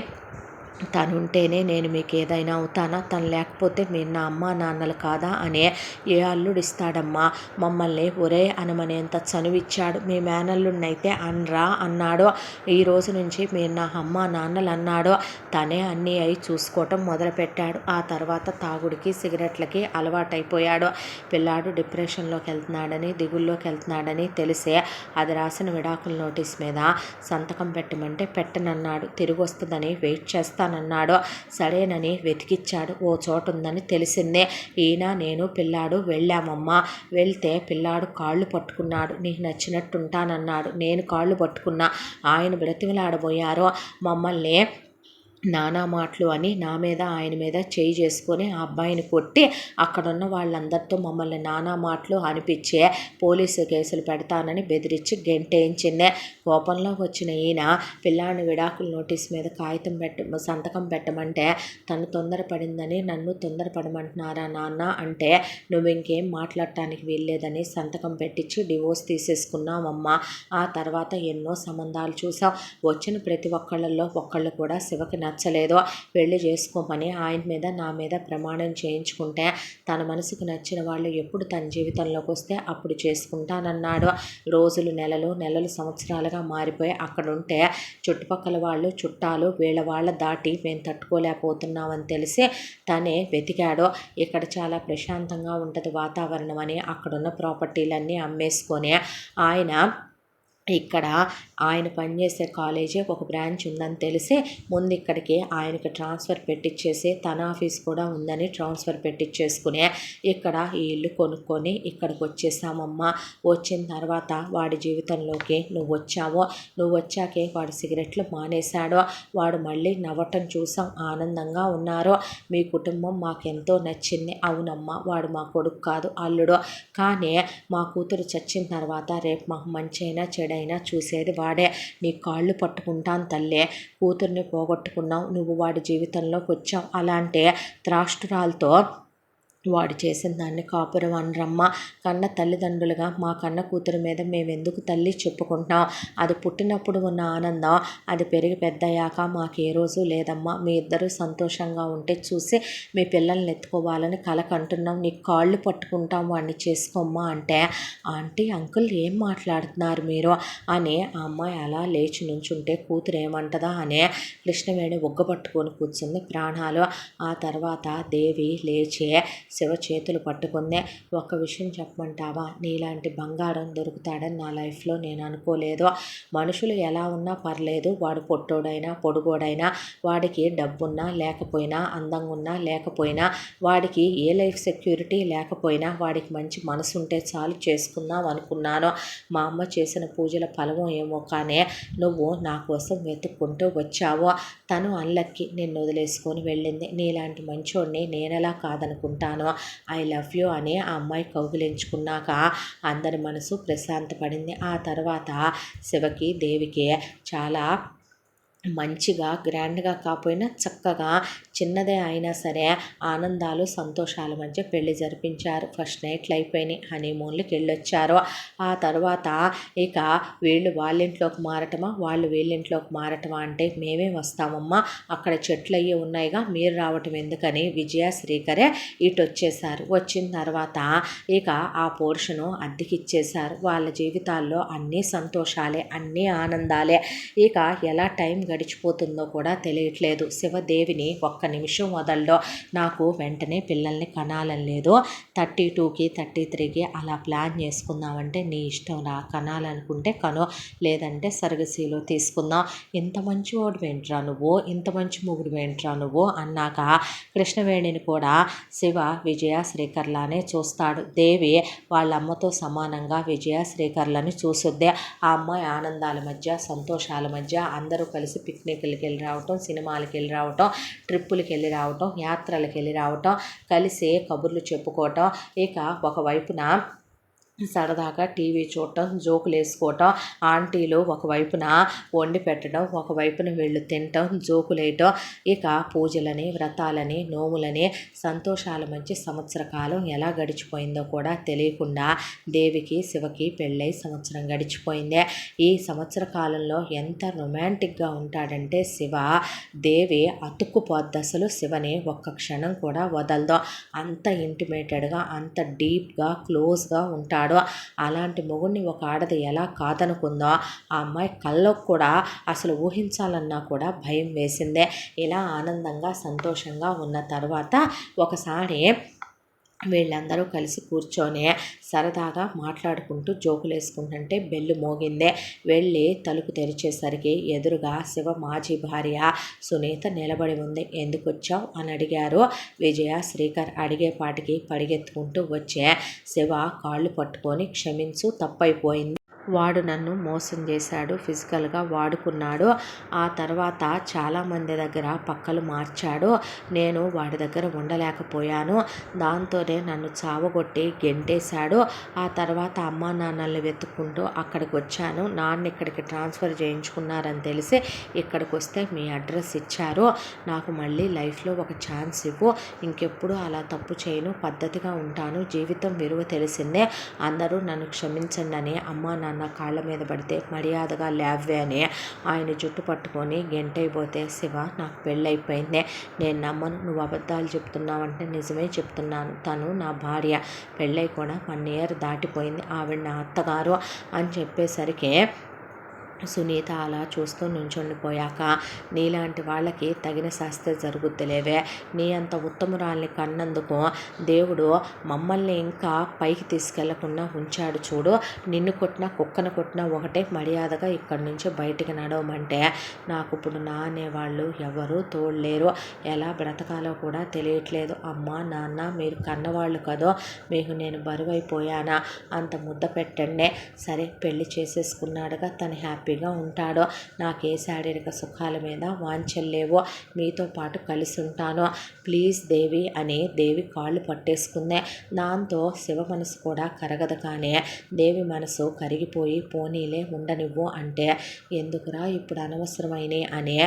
తనుంటేనే నేను మీకు ఏదైనా అవుతానా, తను లేకపోతే మీరు నా అమ్మ నాన్నలు కాదా అనే ఏ అల్లుడు ఇస్తాడమ్మా. మమ్మల్ని ఒరే అనమనేంత చనువిచ్చాడు. మీ మేనల్లుడినైతే అనరా అన్నాడు. ఈ రోజు నుంచి మీరు నా అమ్మ నాన్నలు అన్నాడు. తనే అన్నీ అయి చూసుకోవటం మొదలుపెట్టాడు. ఆ తర్వాత తాగుడికి సిగరెట్లకి అలవాటైపోయాడు. పిల్లాడు డిప్రెషన్లోకి వెళ్తున్నాడని, దిగుల్లోకి వెళ్తున్నాడని తెలిసే అది రాసిన విడాకుల నోటీస్ మీద సంతకం పెట్టమంటే పెట్టనన్నాడు. తిరిగి వస్తుందని వెయిట్ చేస్తానన్నాడు. సరేనని వెతికిచ్చాడు. ఓ చోట ఉందని తెలిసిందే. ఈయన నేను పిల్లాడు వెళ్ళామమ్మా. వెళ్తే పిల్లాడు కాళ్ళు పట్టుకున్నాడు. నీకు నచ్చినట్టు ఉంటానన్నాడు. నేను కాళ్ళు పట్టుకున్నా. ఆయన బ్రతిమలాడబోయారో మమ్మల్ని నానా మాటలు అని నా మీద ఆయన మీద చేయి చేసుకొని ఆ అబ్బాయిని కొట్టి అక్కడున్న వాళ్ళందరితో మమ్మల్ని నానా మాటలు అనిపించే పోలీసు కేసులు పెడతానని బెదిరించి గెంటేయించిందే. కోపంలో వచ్చిన ఈయన పిల్లాడిని విడాకుల నోటీస్ మీద సంతకం పెట్టమంటే తను తొందరపడిందని నన్ను తొందరపడమంటున్నారా నాన్న అంటే నువ్వు ఇంకేం మాట్లాడటానికి వీల్లేదని సంతకం పెట్టించి డివోర్స్ తీసేసుకున్నామమ్మా. ఆ తర్వాత ఎన్నో సంబంధాలు చూసాం. వచ్చిన ప్రతి ఒక్కళ్ళల్లో ఒక్కళ్ళు కూడా శివకి నచ్చలేదు. పెళ్లి చేసుకోమని ఆయన మీద నా మీద ప్రమాణం చేయించుకుంటే తన మనసుకు నచ్చిన వాళ్ళు ఎప్పుడు తన జీవితంలోకి వస్తే అప్పుడు చేసుకుంటానన్నాడు. రోజులు నెలలు సంవత్సరాలుగా మారిపోయి అక్కడ ఉంటే చుట్టుపక్కల వాళ్ళు చుట్టాలు వీళ్ళ వాళ్ళ దాటి మేము తట్టుకోలేకపోతున్నామని తెలిసి తనే వెతికాడు. ఇక్కడ చాలా ప్రశాంతంగా ఉంటుంది వాతావరణం అని అక్కడున్న ప్రాపర్టీలన్నీ అమ్మేసుకొని ఆయన ఇక్కడ ఆయన పనిచేసే కాలేజీ ఒక బ్రాంచ్ ఉందని తెలిసి ముందు ఇక్కడికి ఆయనకి ట్రాన్స్ఫర్ పెట్టించేసి తన ఆఫీస్ కూడా ఉందని ట్రాన్స్ఫర్ పెట్టించేసుకుని ఇక్కడ ఈ ఇల్లు కొనుక్కొని ఇక్కడికి వచ్చేసామమ్మా. వచ్చిన తర్వాత వాడి జీవితంలోకి నువ్వు వచ్చాకే వాడు సిగరెట్లు మానేశాడు. వాడు మళ్ళీ నవ్వటం చూసాం, ఆనందంగా ఉన్నారు. మీ కుటుంబం మాకెంతో నచ్చింది. అవునమ్మా, వాడు మా కొడుకు కాదు, అల్లుడు. కానీ మా కూతురు చచ్చిన తర్వాత రేపు మాకు మంచి అయినా చెడైనా చూసేది వాడే. నీ కాళ్ళు పట్టుకుంటాను తల్లే. కూతుర్ని పోగొట్టుకున్నావు, నువ్వు వాడి జీవితంలోకి వచ్చావు. అలాంటి త్రాష్టురాలతో వాడు చేసిన దాన్ని కాపురం అనరమ్మ. కన్న తల్లిదండ్రులుగా మా కన్న కూతురు మీద మేమెందుకు తల్లి చెప్పుకుంటాం. అది పుట్టినప్పుడు ఉన్న ఆనందం అది పెరిగి పెద్దయ్యాక మాకు ఏ రోజు లేదమ్మా. మీ ఇద్దరూ సంతోషంగా ఉంటే చూసి మీ పిల్లల్ని ఎత్తుకోవాలని కల కంటున్నాం. నీ కాళ్ళు పట్టుకుంటాం, వాడిని చేసుకోమ్మా అంటే ఆంటీ అంకుల్ ఏం మాట్లాడుతున్నారు మీరు అని ఆ అమ్మాయి అలా లేచి నుంచుంటే కూతురు ఏమంటదా అనే కృష్ణవేణి ఒగ్గపట్టుకొని కూర్చుంది ప్రాణాలు. ఆ తర్వాత దేవి లేచి శివ చేతులు పట్టుకుందే. ఒక్క విషయం చెప్పమంటావా, నీలాంటి బంగారం దొరుకుతాడని నా లైఫ్లో నేను అనుకోలేదు. మనుషులు ఎలా ఉన్నా పర్లేదు, వాడు పొట్టోడైనా పొడుగోడైనా, వాడికి డబ్బున్నా లేకపోయినా, అందంగా ఉన్నా లేకపోయినా, వాడికి ఏ లైఫ్ సెక్యూరిటీ లేకపోయినా, వాడికి మంచి మనసు ఉంటే చాలు చేసుకుందాం అనుకున్నాను. మా అమ్మ చేసిన పూజల ఫలమో ఏమో కానీ నువ్వు నా కోసం వెతుక్కుంటూ వచ్చావు. తను అన్లక్కి నిన్ను వదిలేసుకొని వెళ్ళింది. నీలాంటి మంచోడిని నేనెలా కాదనుకుంటాను. ఐ లవ్ యూ అని ఆ అమ్మాయి కౌగిలించుకున్నాక అందరి మనసు ప్రశాంతపడింది. ఆ తర్వాత శివకి దేవికి చాలా మంచిగా గ్రాండ్గా కాకపోయినా చక్కగా చిన్నదే అయినా సరే ఆనందాలు సంతోషాల మధ్య పెళ్లి జరిపించారు. ఫస్ట్ నైట్లు అయిపోయినాయి, హనీమూన్లకి వెళ్ళొచ్చారు. ఆ తర్వాత ఇక వీళ్ళు వాళ్ళింట్లోకి మారటమా, వాళ్ళు వీళ్ళింట్లోకి మారటమా అంటే మేమే వస్తామమ్మా, అక్కడ చెట్లు అయ్యి ఉన్నాయిగా, మీరు రావటం ఎందుకని విజయ శ్రీకరే ఇటు వచ్చేసారు. వచ్చిన తర్వాత ఇక ఆ పోర్షను అద్దెకిచ్చేశారు. వాళ్ళ జీవితాల్లో అన్నీ సంతోషాలే, అన్నీ ఆనందాలే. ఇక ఎలా టైం గడిచిపోతుందో కూడా తెలియట్లేదు. శివదేవిని ఒక్క నిమిషం వదలడో. నాకు వెంటనే పిల్లల్ని కనాలని లేదు, 32కి 33కి అలా ప్లాన్ చేసుకుందామంటే నీ ఇష్టం రా, కనాలనుకుంటే కను, లేదంటే సర్గసీలో తీసుకుందాం. ఇంత మంచి వాడు ఏంట్రా నువ్వు, ఇంత మంచి మొగుడు ఏంట్రా నువ్వు అన్నాక కృష్ణవేణిని కూడా శివ విజయ శ్రీకర్లానే చూస్తాడు. దేవి వాళ్ళ అమ్మతో సమానంగా విజయ శ్రీకర్లని చూసుద్దే. ఆ అమ్మాయి ఆనందాల మధ్య సంతోషాల మధ్య అందరూ కలిసి పిక్నిక్లకి వెళ్ళి రావటం, సినిమాలకి వెళ్ళి రావటం, ట్రిప్పులకి వెళ్ళి రావటం, యాత్రలకు వెళ్ళి రావటం, కలిసి కబుర్లు చెప్పుకోవటం, ఇక ఒకవైపున సరదాగా టీవీ చూడటం, జోకులు వేసుకోవటం, ఆంటీలు ఒకవైపున వండి పెట్టడం, ఒకవైపున వీళ్ళు తినటం, జోకులు వేయటం, ఇక పూజలని, వ్రతాలని, నోములని, సంతోషాల మధ్య సంవత్సర కాలం ఎలా గడిచిపోయిందో కూడా తెలియకుండా దేవికి శివకి పెళ్ళై సంవత్సరం గడిచిపోయిందే. ఈ సంవత్సర కాలంలో ఎంత రొమాంటిక్గా ఉంటాడంటే శివ, దేవి అతుక్కుపోద్ది అసలు. శివని ఒక్క క్షణం కూడా వదలదు. అంత ఇంటిమేటెడ్గా, అంత డీప్గా, క్లోజ్గా ఉంటాడు. అలాంటి మొగుడిని ఒక ఆడది ఎలా కాదనుకుందో ఆ అమ్మాయి కళ్ళకు కూడా అసలు ఊహించాలన్నా కూడా భయం వేసిందే. ఇలా ఆనందంగా సంతోషంగా ఉన్న తర్వాత ఒకసారి వీళ్ళందరూ కలిసి కూర్చొని సరదాగా మాట్లాడుకుంటూ జోకులు వేసుకుంటుంటే బెల్లు మోగిందే. వెళ్ళి తలుపు తెరిచేసరికి ఎదురుగా శివ మాజీ భార్య సునీత నిలబడి ఉంది. ఎందుకు వచ్చావు అని అడిగారు. విజయ శ్రీకర్ అడిగేపాటికి పరిగెత్తుకుంటూ వచ్చే శివ కాళ్ళు పట్టుకొని క్షమించు, తప్పైపోయింది, వాడు నన్ను మోసం చేశాడు, ఫిజికల్గా వాడుకున్నాడు, ఆ తర్వాత చాలామంది దగ్గర పక్కలు మార్చాడు, నేను వాడి దగ్గర ఉండలేకపోయాను, దాంతోనే నన్ను చావగొట్టి గెంటేశాడు, ఆ తర్వాత అమ్మా నాన్నల్ని వెతుక్కుంటూ అక్కడికి వచ్చాను, నాన్న ఇక్కడికి ట్రాన్స్ఫర్ చేయించుకున్నారని తెలిసి ఇక్కడికి వస్తే మీ అడ్రస్ ఇచ్చారు, నాకు మళ్ళీ లైఫ్లో ఒక ఛాన్స్ ఇవ్వు, ఇంకెప్పుడు అలా తప్పు చేయను, పద్ధతిగా ఉంటాను, జీవితం విలువ తెలిసిందే, అందరూ నన్ను క్షమించండి అని అమ్మా నాన్న కాళ్ళ మీద పడితే మర్యాదగా లేవే అని ఆయన జుట్టు పట్టుకొని గెంటైపోతే శివ, నాకు పెళ్ళైపోయిందే, నేను నమ్మను, నువ్వు అబద్ధాలు చెప్తున్నావంటే నిజమే చెప్తున్నాను, తను నా భార్య, పెళ్ళై కూడా 1 ఇయర్ దాటిపోయింది, ఆవిడ నా అత్తగారు అని చెప్పేసరికి సునీత అలా చూస్తూ నుంచుండిపోయాక, నీలాంటి వాళ్ళకి తగిన శాస్త్ర జరుగుద్దులేవే, నీ అంత ఉత్తమురాల్ని కన్నందుకు దేవుడు మమ్మల్ని ఇంకా పైకి తీసుకెళ్లకుండా ఉంచాడు చూడు, నిన్ను కొట్టినా కుక్కను కొట్టినా ఒకటే, మర్యాదగా ఇక్కడి నుంచి బయటికి నడవమంటే నాకు ఇప్పుడు నా అనేవాళ్ళు ఎవరూ తోడలేరు, ఎలా బ్రతకాలో కూడా తెలియట్లేదు, అమ్మ నాన్న మీరు కన్నవాళ్ళు కదో, మీకు నేను బరువైపోయానా, అంత ముద్ద పెట్టండి, సరే పెళ్లి చేసేసుకున్నాడుగా, తను హ్యాపీగా ఉంటాడో, నాకే శారీరక సుఖాల మీద వాంఛలేవో, మీతో పాటు కలిసి ఉంటాను, ప్లీజ్ దేవి అని దేవి కాళ్ళు పట్టేసుకుందే. దాంతో శివ మనసు కూడా కరగదు, కానీ దేవి మనసు కరిగిపోయి పోనీలే ఉండనివ్వు అంటే, ఎందుకురా ఇప్పుడు అనవసరమైనవి అని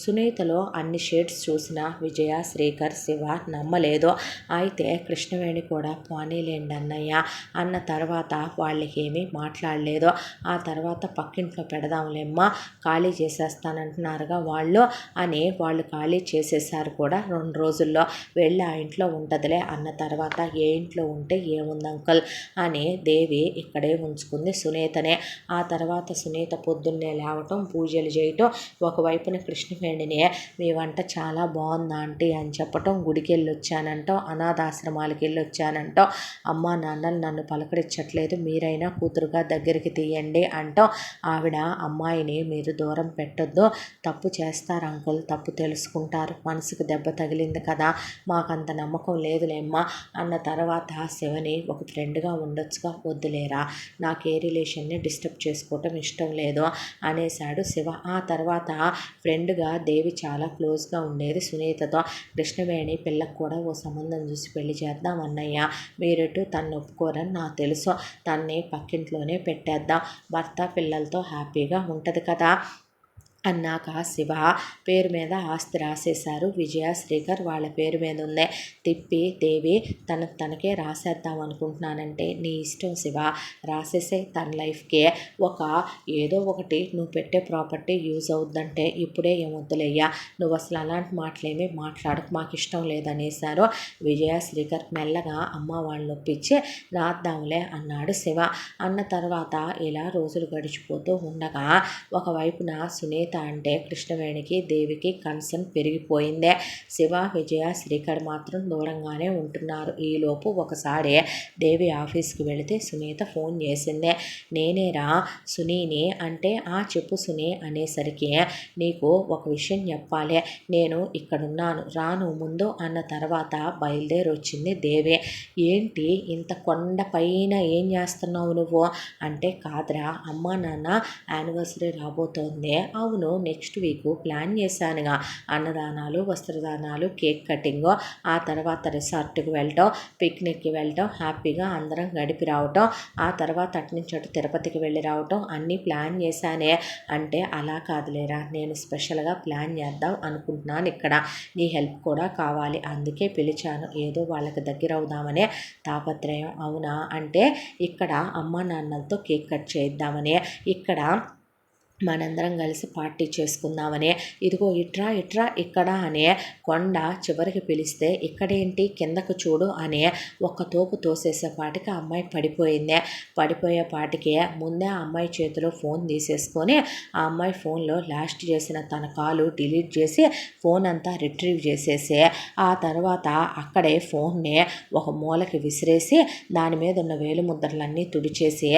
సునీతలో అన్ని షేడ్స్ చూసిన విజయ శ్రీకర్ శివ నమ్మలేదు. అయితే కృష్ణవేణి కూడా పోనీలేండి అన్నయ్య అన్న తర్వాత వాళ్ళకి ఏమీ మాట్లాడలేదు. ఆ తర్వాత పక్కింట్లో పెడదాంలేమ్మా, ఖాళీ చేసేస్తానంటున్నారుగా వాళ్ళు అని వాళ్ళు ఖాళీ చేసేసారు కూడా 2 రోజుల్లో, వెళ్ళి ఆ ఇంట్లో ఉంటుందిలే అన్న తర్వాత ఏ ఇంట్లో ఉంటే ఏముంది అంకుల్ అని దేవి ఇక్కడే ఉంచుకుంది సునీతనే. ఆ తర్వాత సునీత పొద్దున్నే లేవటం, పూజలు చేయటం, ఒకవైపున కృష్ణ కృష్ణవేణిని మీ వంట చాలా బాగుంది ఆంటీ అని చెప్పటం, గుడికి వెళ్ళొచ్చానంటో, అనాథాశ్రమాలకి వెళ్ళొచ్చానంటో, అమ్మా నాన్నలు నన్ను పలకరించట్లేదు, మీరైనా కూతురుగా దగ్గరికి తీయండి అంటూ ఆవిడ అమ్మాయిని మీరు దూరం పెట్టొద్దు, తప్పు చేస్తారు అంకుల్, తప్పు తెలుసుకుంటారు, మనసుకు దెబ్బ తగిలింది కదా, మాకంత నమ్మకం లేదులేమ్మా అన్న తర్వాత శివని ఒక ఫ్రెండ్గా ఉండొచ్చుగా, వద్దులేరా నాకు ఏ రిలేషన్ని డిస్టర్బ్ చేసుకోవటం ఇష్టం లేదు అనేశాడు శివ. ఆ తర్వాత ఫ్రెండ్గా దేవి చాలా క్లోజ్గా ఉండేది సునీతతో. కృష్ణవేణి పిల్లకు కూడా ఓ సంబంధం చూసి పెళ్లి చేద్దాం అన్నయ్య, మీరెటు తను ఒప్పుకోరని నాకు తెలుసు, తన్ని పక్కింట్లోనే పెట్టేద్దాం, భర్త పిల్లలతో హ్యాపీగా ఉంటుంది కదా అన్నాక శివ పేరు మీద ఆస్తి రాసేశారు. విజయ శ్రీకర్ వాళ్ళ పేరు మీద ఉందే. తిప్పి దేవి తనకే రాసేద్దాం అనుకుంటున్నానంటే నీ ఇష్టం శివ, రాసేసే తన లైఫ్కే ఒక ఏదో ఒకటి నువ్వు పెట్టే ప్రాపర్టీ యూజ్ అవుద్దంటే ఇప్పుడే ఏమొద్దులయ్యా, నువ్వు అసలు అలాంటి మాటలేమీ మాట్లాడకు, మాకు ఇష్టం లేదనేశారు. విజయ శ్రీకర్ మెల్లగా అమ్మ వాళ్ళని ఒప్పించి రాద్దాంలే అన్నాడు శివ. అన్న తర్వాత ఇలా రోజులు గడిచిపోతూ ఉండగా ఒకవైపున సునీత అంటే కృష్ణవేణికి దేవికి కన్సర్న్ పెరిగిపోయిందే. శివ విజయ శ్రీకర్ మాత్రం దూరంగానే ఉంటున్నారు. ఈలోపు ఒకసారి దేవి ఆఫీస్కి వెళితే సునీత ఫోన్ చేసిందే. నేనేరా సునీని అంటే, చెప్పు సునీ అనేసరికి, నీకు ఒక విషయం చెప్పాలి, నేను ఇక్కడున్నాను రాను ముందు అన్న తర్వాత బయలుదేరి వచ్చింది దేవి. ఏంటి ఇంత కొండ పైన ఏం చేస్తున్నావు నువ్వు అంటే, కాదురా అమ్మా నాన్న యానివర్సరీ రాబోతోంది. అవును నెక్స్ట్ వీక్ ప్లాన్ చేశానుగా, అన్నదానాలు వస్త్రదానాలు కేక్ కటింగ్, ఆ తర్వాత రిసార్ట్కి వెళ్ళటం, పిక్నిక్కి వెళ్ళటం, హ్యాపీగా అందరం గడిపి రావటం, ఆ తర్వాత అటునుంచి అటు తిరుపతికి వెళ్ళి రావటం అన్నీ ప్లాన్ చేశానే అంటే, అలా కాదులేరా నేను స్పెషల్గా ప్లాన్ చేద్దాం అనుకుంటున్నాను, ఇక్కడ నీ హెల్ప్ కూడా కావాలి, అందుకే పిలిచాను, ఏదో వాళ్ళకి దగ్గర అవుదామనే తాపత్రయం. అవునా అంటే, ఇక్కడ అమ్మా నాన్నలతో కేక్ కట్ చేద్దామని, ఇక్కడ మనందరం కలిసి పార్టీ చేసుకుందామని, ఇదిగో ఇట్రా ఇట్రా ఇక్కడ అనే కొండ చివరికి పిలిస్తే ఇక్కడేంటి కిందకు చూడు అని ఒక్క తోపు తోసేసేపాటికి ఆ అమ్మాయి పడిపోయిందే. పడిపోయేపాటికి ముందే ఆ అమ్మాయి చేతిలో ఫోన్ తీసేసుకొని ఆ అమ్మాయి ఫోన్లో లాస్ట్ చేసిన తన కాలు డిలీట్ చేసి ఫోన్ అంతా రిట్రీవ్ చేసేసి ఆ తర్వాత అక్కడే ఫోన్ని ఒక మూలకి విసిరేసి దాని మీద ఉన్న వేలిముద్రలన్నీ తుడిచేసి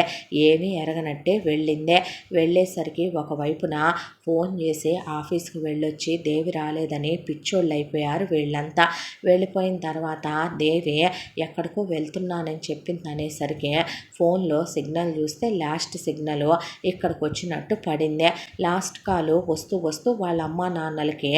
ఏమీ ఎరగనట్టే వెళ్ళిందే. వెళ్ళేసరికి ఒకవైపున ఫోన్ చేసి ఆఫీస్కి వెళ్ళొచ్చి దేవి రాలేదని పిచ్చోళ్ళు అయిపోయారు వీళ్ళంతా. వెళ్ళిపోయిన తర్వాత దేవి ఎక్కడికో వెళ్తున్నానని చెప్పింది అనేసరికి ఫోన్లో సిగ్నల్ చూస్తే లాస్ట్ సిగ్నల్ ఇక్కడికి వచ్చినట్టు పడింది. లాస్ట్ కాలు వస్తూ వస్తూ వాళ్ళ అమ్మా నాన్నలకి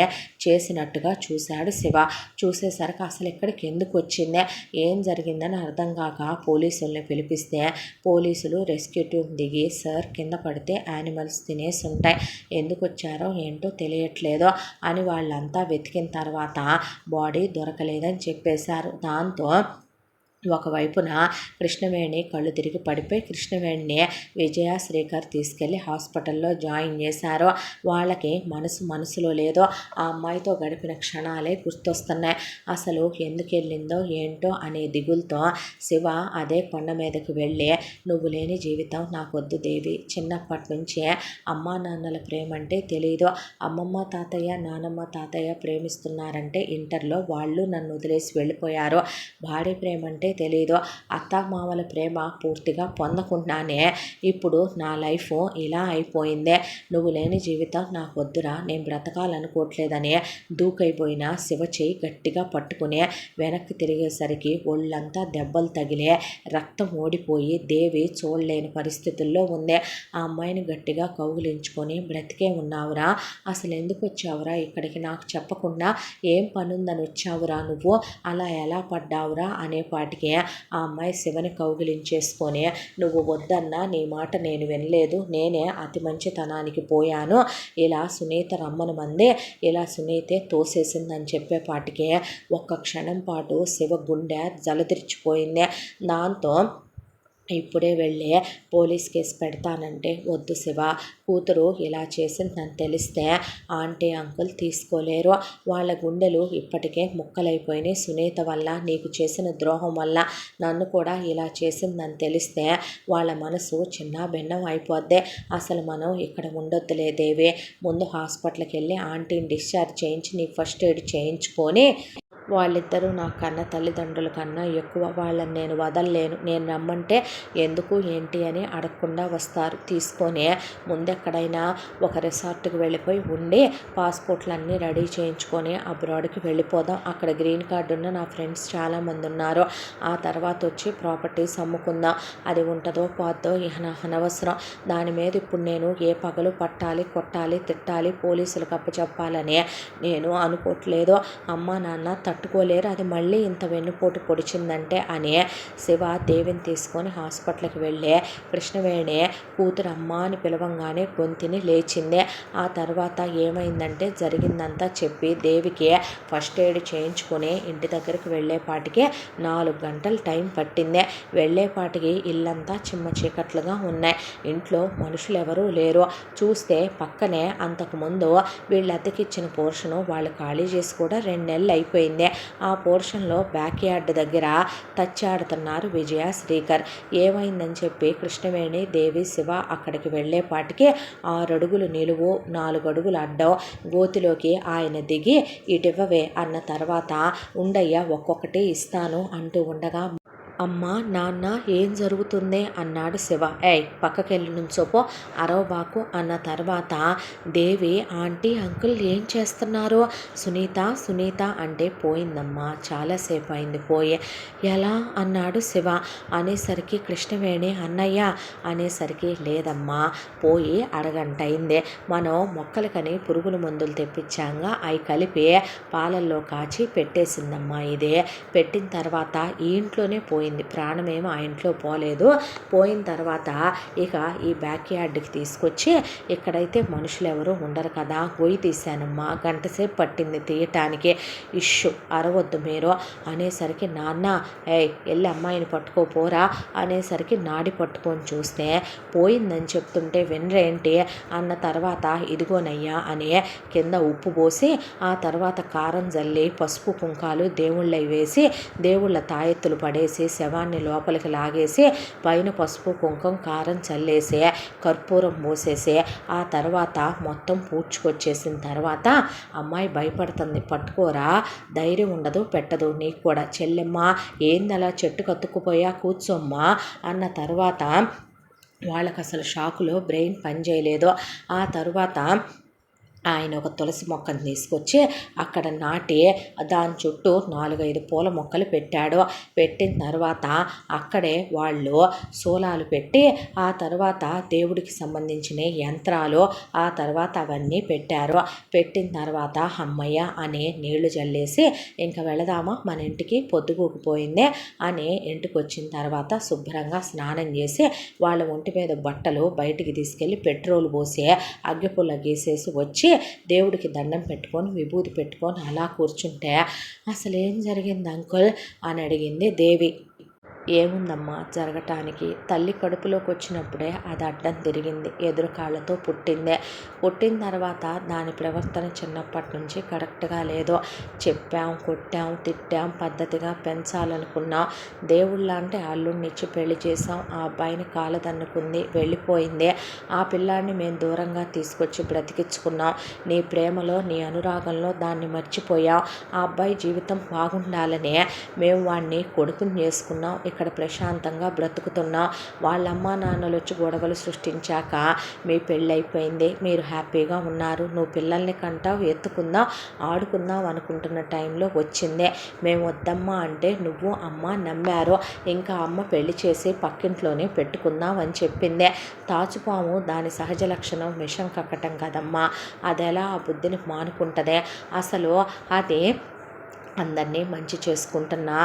చేసినట్టుగా చూశాడు శివ. చూసేసరికి అసలు ఇక్కడికి ఎందుకు వచ్చిందే, ఏం జరిగిందని అర్థం కాక పోలీసుల్ని పిలిపిస్తే పోలీసులు రెస్క్యూ టీమ్ దిగి, సార్ కింద పడితే యానిమల్స్ తినేసి ఉంటాయి, ఎందుకు వచ్చారో ఏంటో తెలియట్లేదో అని వాళ్ళంతా వెతికిన తర్వాత బాడీ దొరకలేదని చెప్పేశారు. దాంతో ఒకవైపున కృష్ణవేణి కళ్ళు తిరిగి పడిపోయి కృష్ణవేణిని విజయ శ్రీకర్ తీసుకెళ్ళి హాస్పిటల్లో జాయిన్ చేశారు. వాళ్ళకి మనసులో లేదో ఆ అమ్మాయితో గడిపిన క్షణాలే గుర్తొస్తున్నాయి. అసలు ఎందుకు వెళ్ళిందో ఏంటో అనే దిగులతో శివ అదే కొండ మీదకి వెళ్ళి, నువ్వు లేని జీవితం నాకొద్దు దేవి, చిన్నప్పటి నుంచే అమ్మా నాన్నల ప్రేమ అంటే తెలీదు, అమ్మమ్మ తాతయ్య నానమ్మ తాతయ్య ప్రేమిస్తున్నారంటే ఇంటర్లో వాళ్ళు నన్ను వదిలేసి వెళ్ళిపోయారు, భార్య ప్రేమ అంటే తెలీదు, అత్తామామల ప్రేమ పూర్తిగా పొందకుండానే ఇప్పుడు నా లైఫ్ ఇలా అయిపోయిందే, నువ్వు లేని జీవితం నాకు వద్దురా, నేను బ్రతకాలనుకోవట్లేదని దూకైపోయిన శివ చేయి గట్టిగా పట్టుకుని వెనక్కి తిరిగేసరికి ఒళ్ళంతా దెబ్బలు తగిలే రక్తం ఓడిపోయి దేవి చూడలేని పరిస్థితుల్లో ఉంది. ఆ అమ్మాయిని గట్టిగా కౌగిలించుకొని, బ్రతికే ఉన్నావురా, అసలు ఎందుకు వచ్చావురా ఇక్కడికి, నాకు చెప్పకుండా ఏం పనుందని వచ్చావురా నువ్వు, అలా ఎలా పడ్డావురా అనేపాటికి ఆ అమ్మాయి శివని కౌగిలించేసుకొని, నువ్వు వద్దన్నా నీ మాట నేను వినలేదు, నేనే అతి మంచితనానికి పోయాను, ఇలా సునీత రమ్మని మంది ఇలా సునీతే తోసేసిందని చెప్పేపాటికి ఒక్క క్షణం పాటు శివ గుండె జలదిరిచిపోయింది. దాంతో ఇప్పుడే వెళ్ళి పోలీస్ కేసు పెడతానంటే, వద్దు శివ, కూతురు ఇలా చేసిందని తెలిస్తే ఆంటీ అంకుల్ తీసుకోలేరు. వాళ్ళ గుండెలు ఇప్పటికే ముక్కలైపోయినాయి. సునీత వల్ల, నీకు చేసిన ద్రోహం వల్ల నన్ను కూడా ఇలా చేసిందని తెలిస్తే వాళ్ళ మనసు చిన్నాభిన్నం అయిపోద్ది. అసలు మనం ఇక్కడ ఉండొద్దులే దేవి, ముందు హాస్పిటల్కి వెళ్ళి ఆంటీని డిశ్చార్జ్ చేయించి నీ ఫస్ట్ ఎయిడ్ చేయించుకొని, వాళ్ళిద్దరూ నా కన్న తల్లిదండ్రుల కన్నా ఎక్కువ, వాళ్ళని నేను వదలలేను. నేను రమ్మంటే ఎందుకు ఏంటి అని అడగకుండా వస్తారు. తీసుకొని ముందెక్కడైనా ఒక రిసార్ట్కి వెళ్ళిపోయి ఉండి పాస్పోర్ట్లు అన్నీ రెడీ చేయించుకొని అబ్రాడ్కి వెళ్ళిపోదాం. అక్కడ గ్రీన్ కార్డు ఉన్న నా ఫ్రెండ్స్ చాలామంది ఉన్నారు. ఆ తర్వాత వచ్చి ప్రాపర్టీస్ అమ్ముకుందాం. అది ఉంటుందో పోద్దో నాకు అనవసరం. దాని మీద ఇప్పుడు నేను ఏ పగలు పట్టాలి, కొట్టాలి, తిట్టాలి, పోలీసులకు అప్పచెప్పాలని నేను అనుకోవట్లేదు. అమ్మ నాన్న తట్టుకోలేరు, అది మళ్ళీ ఇంత వెన్నుపోటు పొడిచిందంటే అని శివ దేవిని తీసుకొని హాస్పిటల్కి వెళ్ళి కృష్ణవేణి కూతురు అమ్మ అని పిలవంగానే గొంతిని లేచింది. ఆ తర్వాత ఏమైందంటే జరిగిందంతా చెప్పి దేవికి ఫస్ట్ ఎయిడ్ చేయించుకొని ఇంటి దగ్గరికి వెళ్ళేపాటికి 4 గంటలు టైం పట్టింది. వెళ్ళేపాటికి ఇల్లంతా చిమ్మ చీకట్లుగా ఉన్నాయి. ఇంట్లో మనుషులు ఎవరూ లేరు. చూస్తే పక్కనే అంతకుముందు వీళ్ళు అద్దెకిచ్చిన పోర్షను వాళ్ళు ఖాళీ చేసి కూడా 2 నెలలు అయిపోయింది. ఆ పోర్షన్లో బ్యాక్ యార్డ్ దగ్గర తచ్చాడుతున్నారు విజయ, శ్రీకర్. ఏమైందని చెప్పి కృష్ణవేణి, దేవి, శివ అక్కడికి వెళ్ళేపాటికి 6 అడుగులు నిలువు, 4 అడుగులు అడ్డం గోతిలోకి ఆయన దిగి ఇటివ్వవే అన్న తర్వాత ఉండయ్య ఒక్కొక్కటి ఇస్తాను అంటూ ఉండగా, అమ్మా నాన్న ఏం జరుగుతుంది అన్నాడు శివ. పక్కకెళ్ళి నుంచోపో, అరవబాకు అన్న తర్వాత దేవి, ఆంటీ అంకుల్ ఏం చేస్తున్నారు? సునీత సునీత అంటే పోయిందమ్మా, చాలాసేపు అయింది పోయి. ఎలా అన్నాడు శివ. అనేసరికి కృష్ణవేణి అన్నయ్య అనేసరికి లేదమ్మా, పోయి అరగంట అయింది. మనం మొక్కలకని పురుగుల మందులు తెప్పించాంగా, అవి కలిపి పాలల్లో కాచి పెట్టేసిందమ్మా. ఇదే పెట్టిన తర్వాత ఈ ఇంట్లోనే పోయింది, ప్రాణమేమో ఆ ఇంట్లో పోలేదు. పోయిన తర్వాత ఇక ఈ బ్యాక్ యార్డ్కి తీసుకొచ్చి, ఇక్కడైతే మనుషులు ఎవరు ఉండరు కదా, గొయ్యి తీశానమ్మా, గంటసేపు పట్టింది తీయటానికి. ఇష్యూ అరవద్దు మీరు అనేసరికి, నాన్న వెళ్ళి అమ్మాయిని పట్టుకోపోరా అనేసరికి నాడి పట్టుకొని చూస్తే పోయిందని చెప్తుంటే వినరేంటి అన్న తర్వాత, ఇదిగోనయ్యా అని కింద ఉప్పు పోసి ఆ తర్వాత కారం జల్లి పసుపు కుంకాలు దేవుళ్ళవి వేసి దేవుళ్ళ తాయెత్తులు పడేసి శవాన్ని లోపలికి లాగేసి పైన పసుపు కుంకం కారం చల్లేసి కర్పూరం పోసేసి ఆ తర్వాత మొత్తం పూడ్చుకొచ్చేసిన తర్వాత, అమ్మాయి భయపడుతుంది, పట్టుకోరా, ధైర్యం ఉండదు పెట్టదు నీకు కూడా. చెల్లెమ్మ ఏందలా చెట్టు కత్తుకుపోయా, కూర్చోమ్మా అన్న తర్వాత వాళ్ళకి అసలు షాకులో బ్రెయిన్ పనిచేయలేదు. ఆ తర్వాత ఆయన ఒక తులసి మొక్కను తీసుకొచ్చి అక్కడ నాటి దాని చుట్టూ 4-5 పూల మొక్కలు పెట్టాడు. పెట్టిన తర్వాత అక్కడే వాళ్ళు శూలాలు పెట్టి ఆ తర్వాత దేవుడికి సంబంధించిన యంత్రాలు ఆ తర్వాత అవన్నీ పెట్టారు. పెట్టిన తర్వాత అమ్మయ్య అని నీళ్లు జల్లేసి ఇంకా వెళదామా మన ఇంటికి, పొద్దుగూకిపోయింది అని ఇంటికి వచ్చిన తర్వాత శుభ్రంగా స్నానం చేసి వాళ్ళ ఒంటి మీద బట్టలు బయటికి తీసుకెళ్ళి పెట్రోల్ పోసి అగ్గిపుల్ల గీసేసి వచ్చి దేవుడికి దండం పెట్టుకొని విభూతి పెట్టుకొని అలా కూర్చుంటే, అసలు ఏం జరిగింది అంకుల్ అని అడిగింది దేవి. ఏముందమ్మా జరగటానికి, తల్లి కడుపులోకి వచ్చినప్పుడే అది అడ్డం తిరిగింది, ఎదురు కాళ్ళతో పుట్టిందే. పుట్టిన తర్వాత దాని ప్రవర్తన చిన్నప్పటి నుంచి కరెక్ట్గా లేదు. చెప్పాం, కొట్టాం, తిట్టాం, పద్ధతిగా పెంచాలనుకున్నాం. దేవుళ్ళంటే అల్లుడినిచ్చి పెళ్లి చేసాం. ఆ అబ్బాయిని కాలదన్నుకుంది, వెళ్ళిపోయింది. ఆ పిల్లాడిని మేము దూరంగా తీసుకొచ్చి బ్రతికించుకున్నాం. నీ ప్రేమలో, నీ అనురాగంలో దాన్ని మర్చిపోయాం. ఆ అబ్బాయి జీవితం బాగుండాలనే మేము వాడిని కొడుకుని చేసుకున్నాం. ఇక్కడ ప్రశాంతంగా బ్రతుకుతున్నాం. వాళ్ళ అమ్మా నాన్నలు వచ్చి గొడవలు సృష్టించాక మీ పెళ్ళైపోయింది, మీరు హ్యాపీగా ఉన్నారు. నువ్వు పిల్లల్ని కంటావు, ఎత్తుకుందాం, ఆడుకుందాం అనుకుంటున్న టైంలో వచ్చిందే. మేము వద్దమ్మా అంటే నువ్వు అమ్మ నమ్మారు. ఇంకా అమ్మ పెళ్లి చేసి పక్కింట్లోనే పెట్టుకుందాం అని చెప్పిందే. తాచుపాము దాని సహజ లక్షణం విషం కక్కటం కదమ్మా, అది ఎలా ఆ బుద్ధిని మానుకుంటుందే. అసలు అది అందరినీ మంచి చేసుకుంటున్నా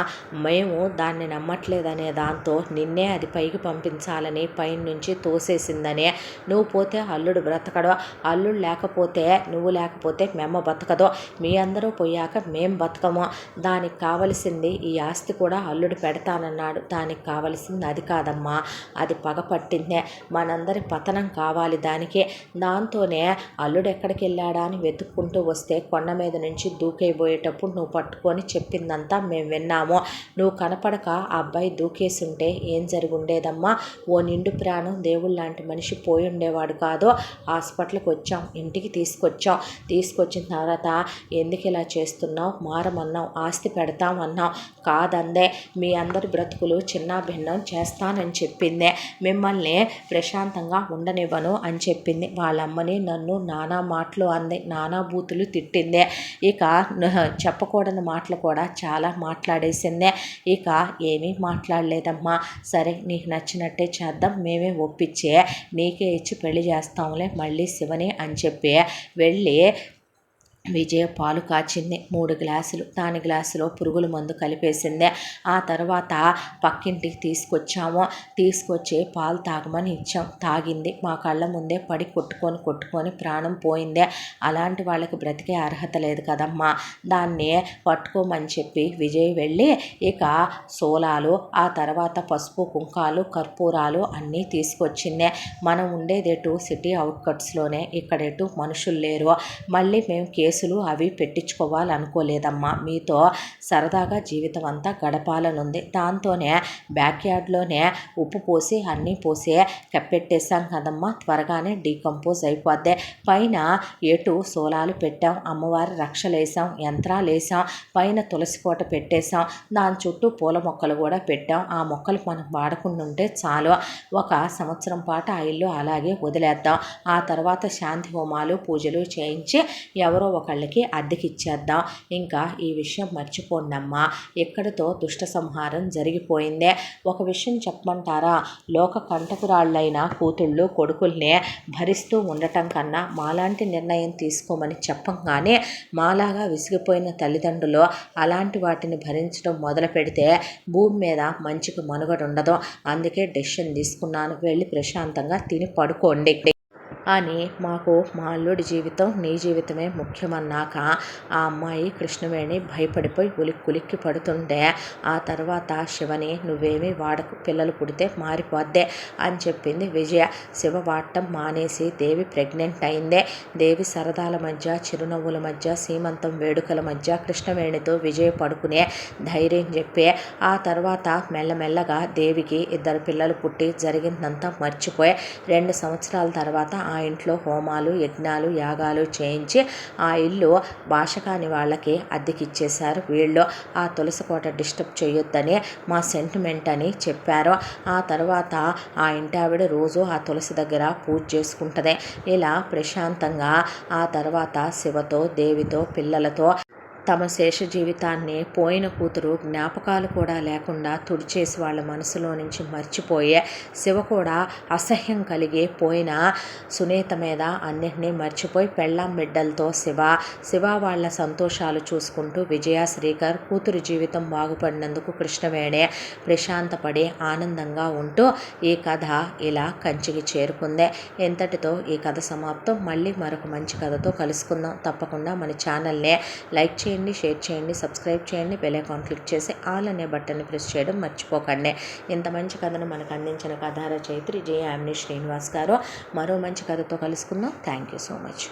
మేము దాన్ని నమ్మట్లేదనే దాంతో నిన్నే అది పైకి పంపించాలని పైనుంచి తోసేసిందనే నువ్వు పోతే అల్లుడు బ్రతకడు, అల్లుడు లేకపోతే నువ్వు లేకపోతే మెమ్మ బతకదు, మీ అందరూ పోయాక మేం బతకము, దానికి కావలసింది ఈ ఆస్తి కూడా అల్లుడు పెడతానన్నాడు, దానికి కావలసింది అది కాదమ్మా, అది పగ పట్టిందే, మనందరి పతనం కావాలి దానికి. దాంతోనే అల్లుడు ఎక్కడికి వెళ్ళాడా అని వెతుక్కుంటూ వస్తే కొండ మీద నుంచి దూకైపోయేటప్పుడు నువ్వు పట్టుకొని చెప్పిందంతా మేము విన్నాము. నువ్వు కనపడక ఆ అబ్బాయి దూకేసుంటే ఏం జరుగుండేదమ్మా? ఓ నిండు ప్రాణం దేవుళ్ళ లాంటి మనిషి పోయి ఉండేవాడు కాదు. హాస్పిటల్కి వచ్చాం, ఇంటికి తీసుకొచ్చాం, తీసుకొచ్చిన తర్వాత ఎందుకు ఇలా చేస్తున్నావు, మారమన్నావు, ఆస్తి పెడతామన్నావు, కాదందే, మీ అందరి బ్రతుకులు చిన్న భిన్నం చేస్తానని చెప్పిందే, మిమ్మల్ని ప్రశాంతంగా ఉండనివ్వను అని చెప్పింది. వాళ్ళమ్మని నన్ను నానా మాటలు అంది, నానా బూతులు తిట్టిందే, ఇక చెప్పకూడని మాటలు కూడా చాలా మాట్లాడేసిందే. ఇక ఏమీ మాట్లాడలేదమ్మా. సరే నీకు నచ్చినట్టే చేద్దాం, మేమే ఒప్పించే నీకే ఇచ్చి పెళ్లి చేస్తాంలే మళ్ళీ శివని అని చెప్పి వెళ్ళి విజయ పాలు కాచింది 3 గ్లాసులు, దాని గ్లాసులో పురుగుల మందు కలిపేసిందే. ఆ తర్వాత పక్కింటికి తీసుకొచ్చి పాలు తాగమని ఇచ్చాం, తాగింది. మా కళ్ళ ముందే పడి కొట్టుకొని ప్రాణం పోయిందే. అలాంటి వాళ్ళకి బ్రతికే అర్హత లేదు కదమ్మా. దాన్ని పట్టుకోమని చెప్పి విజయ్ వెళ్ళి ఇక సోలాలు, ఆ తర్వాత పసుపు కుంకాలు కర్పూరాలు అన్నీ తీసుకొచ్చిందే. మనం ఉండేదేటు సిటీ అవుట్కట్స్లోనే, ఇక్కడెటు మనుషులు లేరు, మళ్ళీ మేము కేసులు అవి పెట్టించుకోవాలనుకోలేదమ్మా, మీతో సరదాగా జీవితం అంతా గడపాలనుంది. దాంతోనే బ్యాక్ యార్డ్లోనే ఉప్పు పోసి అన్నీ పోసి కప్పెట్టేసాం కదమ్మా, త్వరగానే డీకంపోజ్ అయిపోద్ది. పైన ఎటు సోలాలు పెట్టాం, అమ్మవారి రక్షలేసాం, యంత్రాలు వేసాం, పైన తులసి కోట పెట్టేశాం, దాని చుట్టూ పూల మొక్కలు కూడా పెట్టాం. ఆ మొక్కలు మనం వాడకుండా ఉంటే చాలు, 1 సంవత్సరం పాటు ఆ ఇల్లు అలాగే వదిలేద్దాం. ఆ తర్వాత శాంతి హోమాలు పూజలు చేయించి ఎవరో ఒకళ్ళకి అద్దెకిచ్చేద్దాం. ఇంకా ఈ విషయం మర్చిపోండమ్మా, ఎక్కడితో దుష్ట సంహారం జరిగిపోయిందే. ఒక విషయం చెప్పమంటారా, లోక కంటకురాళ్ళైన కూతుళ్ళు కొడుకుల్ని భరిస్తూ ఉండటం కన్నా మాలాంటి నిర్ణయం తీసుకోమని చెప్పంగానే మాలాగా విసిగిపోయిన తల్లిదండ్రులు అలాంటి వాటిని భరించడం మొదలు పెడితే భూమి మీద మంచికి మనుగడ ఉండదు. అందుకే డెసిషన్ తీసుకున్నాను, వెళ్ళి ప్రశాంతంగా తిని పడుకోండి అని. మాకు మా అల్లుడి జీవితం నీ జీవితమే ముఖ్యమన్నాక ఆ అమ్మాయి కృష్ణవేణి భయపడిపోయి ఉలిక్కి పడుతుంటే ఆ తర్వాత శివని నువ్వేమీ వాడకు, పిల్లలు పుడితే మారిపోద్దే అని చెప్పింది విజయ. శివ వాడటం మానేసి దేవి ప్రెగ్నెంట్ అయిందే. దేవి సరదాల మధ్య చిరునవ్వుల మధ్య సీమంతం వేడుకల మధ్య కృష్ణవేణితో విజయ పడుకునే ధైర్యం చెప్పి ఆ తర్వాత మెల్లమెల్లగా దేవికి 2 పిల్లలు పుట్టి జరిగిందంతా మర్చిపోయి 2 సంవత్సరాల తర్వాత ఆ ఇంట్లో హోమాలు యజ్ఞాలు యాగాలు చేయించి ఆ ఇల్లు భాష కాని వాళ్ళకి అద్దెకిచ్చేశారు వీళ్ళు. ఆ తులసి కోట డిస్టర్బ్ చేయొద్దని మా సెంటిమెంట్ అని చెప్పారు. ఆ తర్వాత ఆ ఇంటి ఆవిడ రోజు ఆ తులసి దగ్గర పూజ చేసుకుంటుంది. ఇలా ప్రశాంతంగా ఆ తర్వాత శివతో దేవితో పిల్లలతో తమ శేష జీవితాన్ని పోయిన కూతురు జ్ఞాపకాలు కూడా లేకుండా తుడిచేసి వాళ్ళ మనసులో నుంచి మర్చిపోయే, శివ కూడా అసహ్యం కలిగి పోయిన సునీత మీద అన్నిటినీ మర్చిపోయి పెళ్ళాం బిడ్డలతో శివ వాళ్ళ సంతోషాలు చూసుకుంటూ విజయ శ్రీకర్ కూతురు జీవితం బాగుపడినందుకు కృష్ణవేణి ప్రశాంతపడి ఆనందంగా ఉంటూ ఈ కథ ఇలా కంచికి చేరుకుంది. ఎంతటితో ఈ కథ సమాప్తం. మళ్ళీ మరొక మంచి కథతో కలుసుకుందాం. తప్పకుండా మన ఛానల్ని లైక్ చేయండి, షేర్ చేయండి, సబ్స్క్రైబ్ చేయండి, బెల్ ఐకాన్ క్లిక్ చేసి ఆల్ అనే బటన్ని ప్రెస్ చేయడం మర్చిపోకండి. ఇంత మంచి కథను మనకు అందించిన కథా రచయిత్రి జే యామిని శ్రీనివాస్ గారు. మరో మంచి కథతో కలుసుకుందాం. Thank you so much.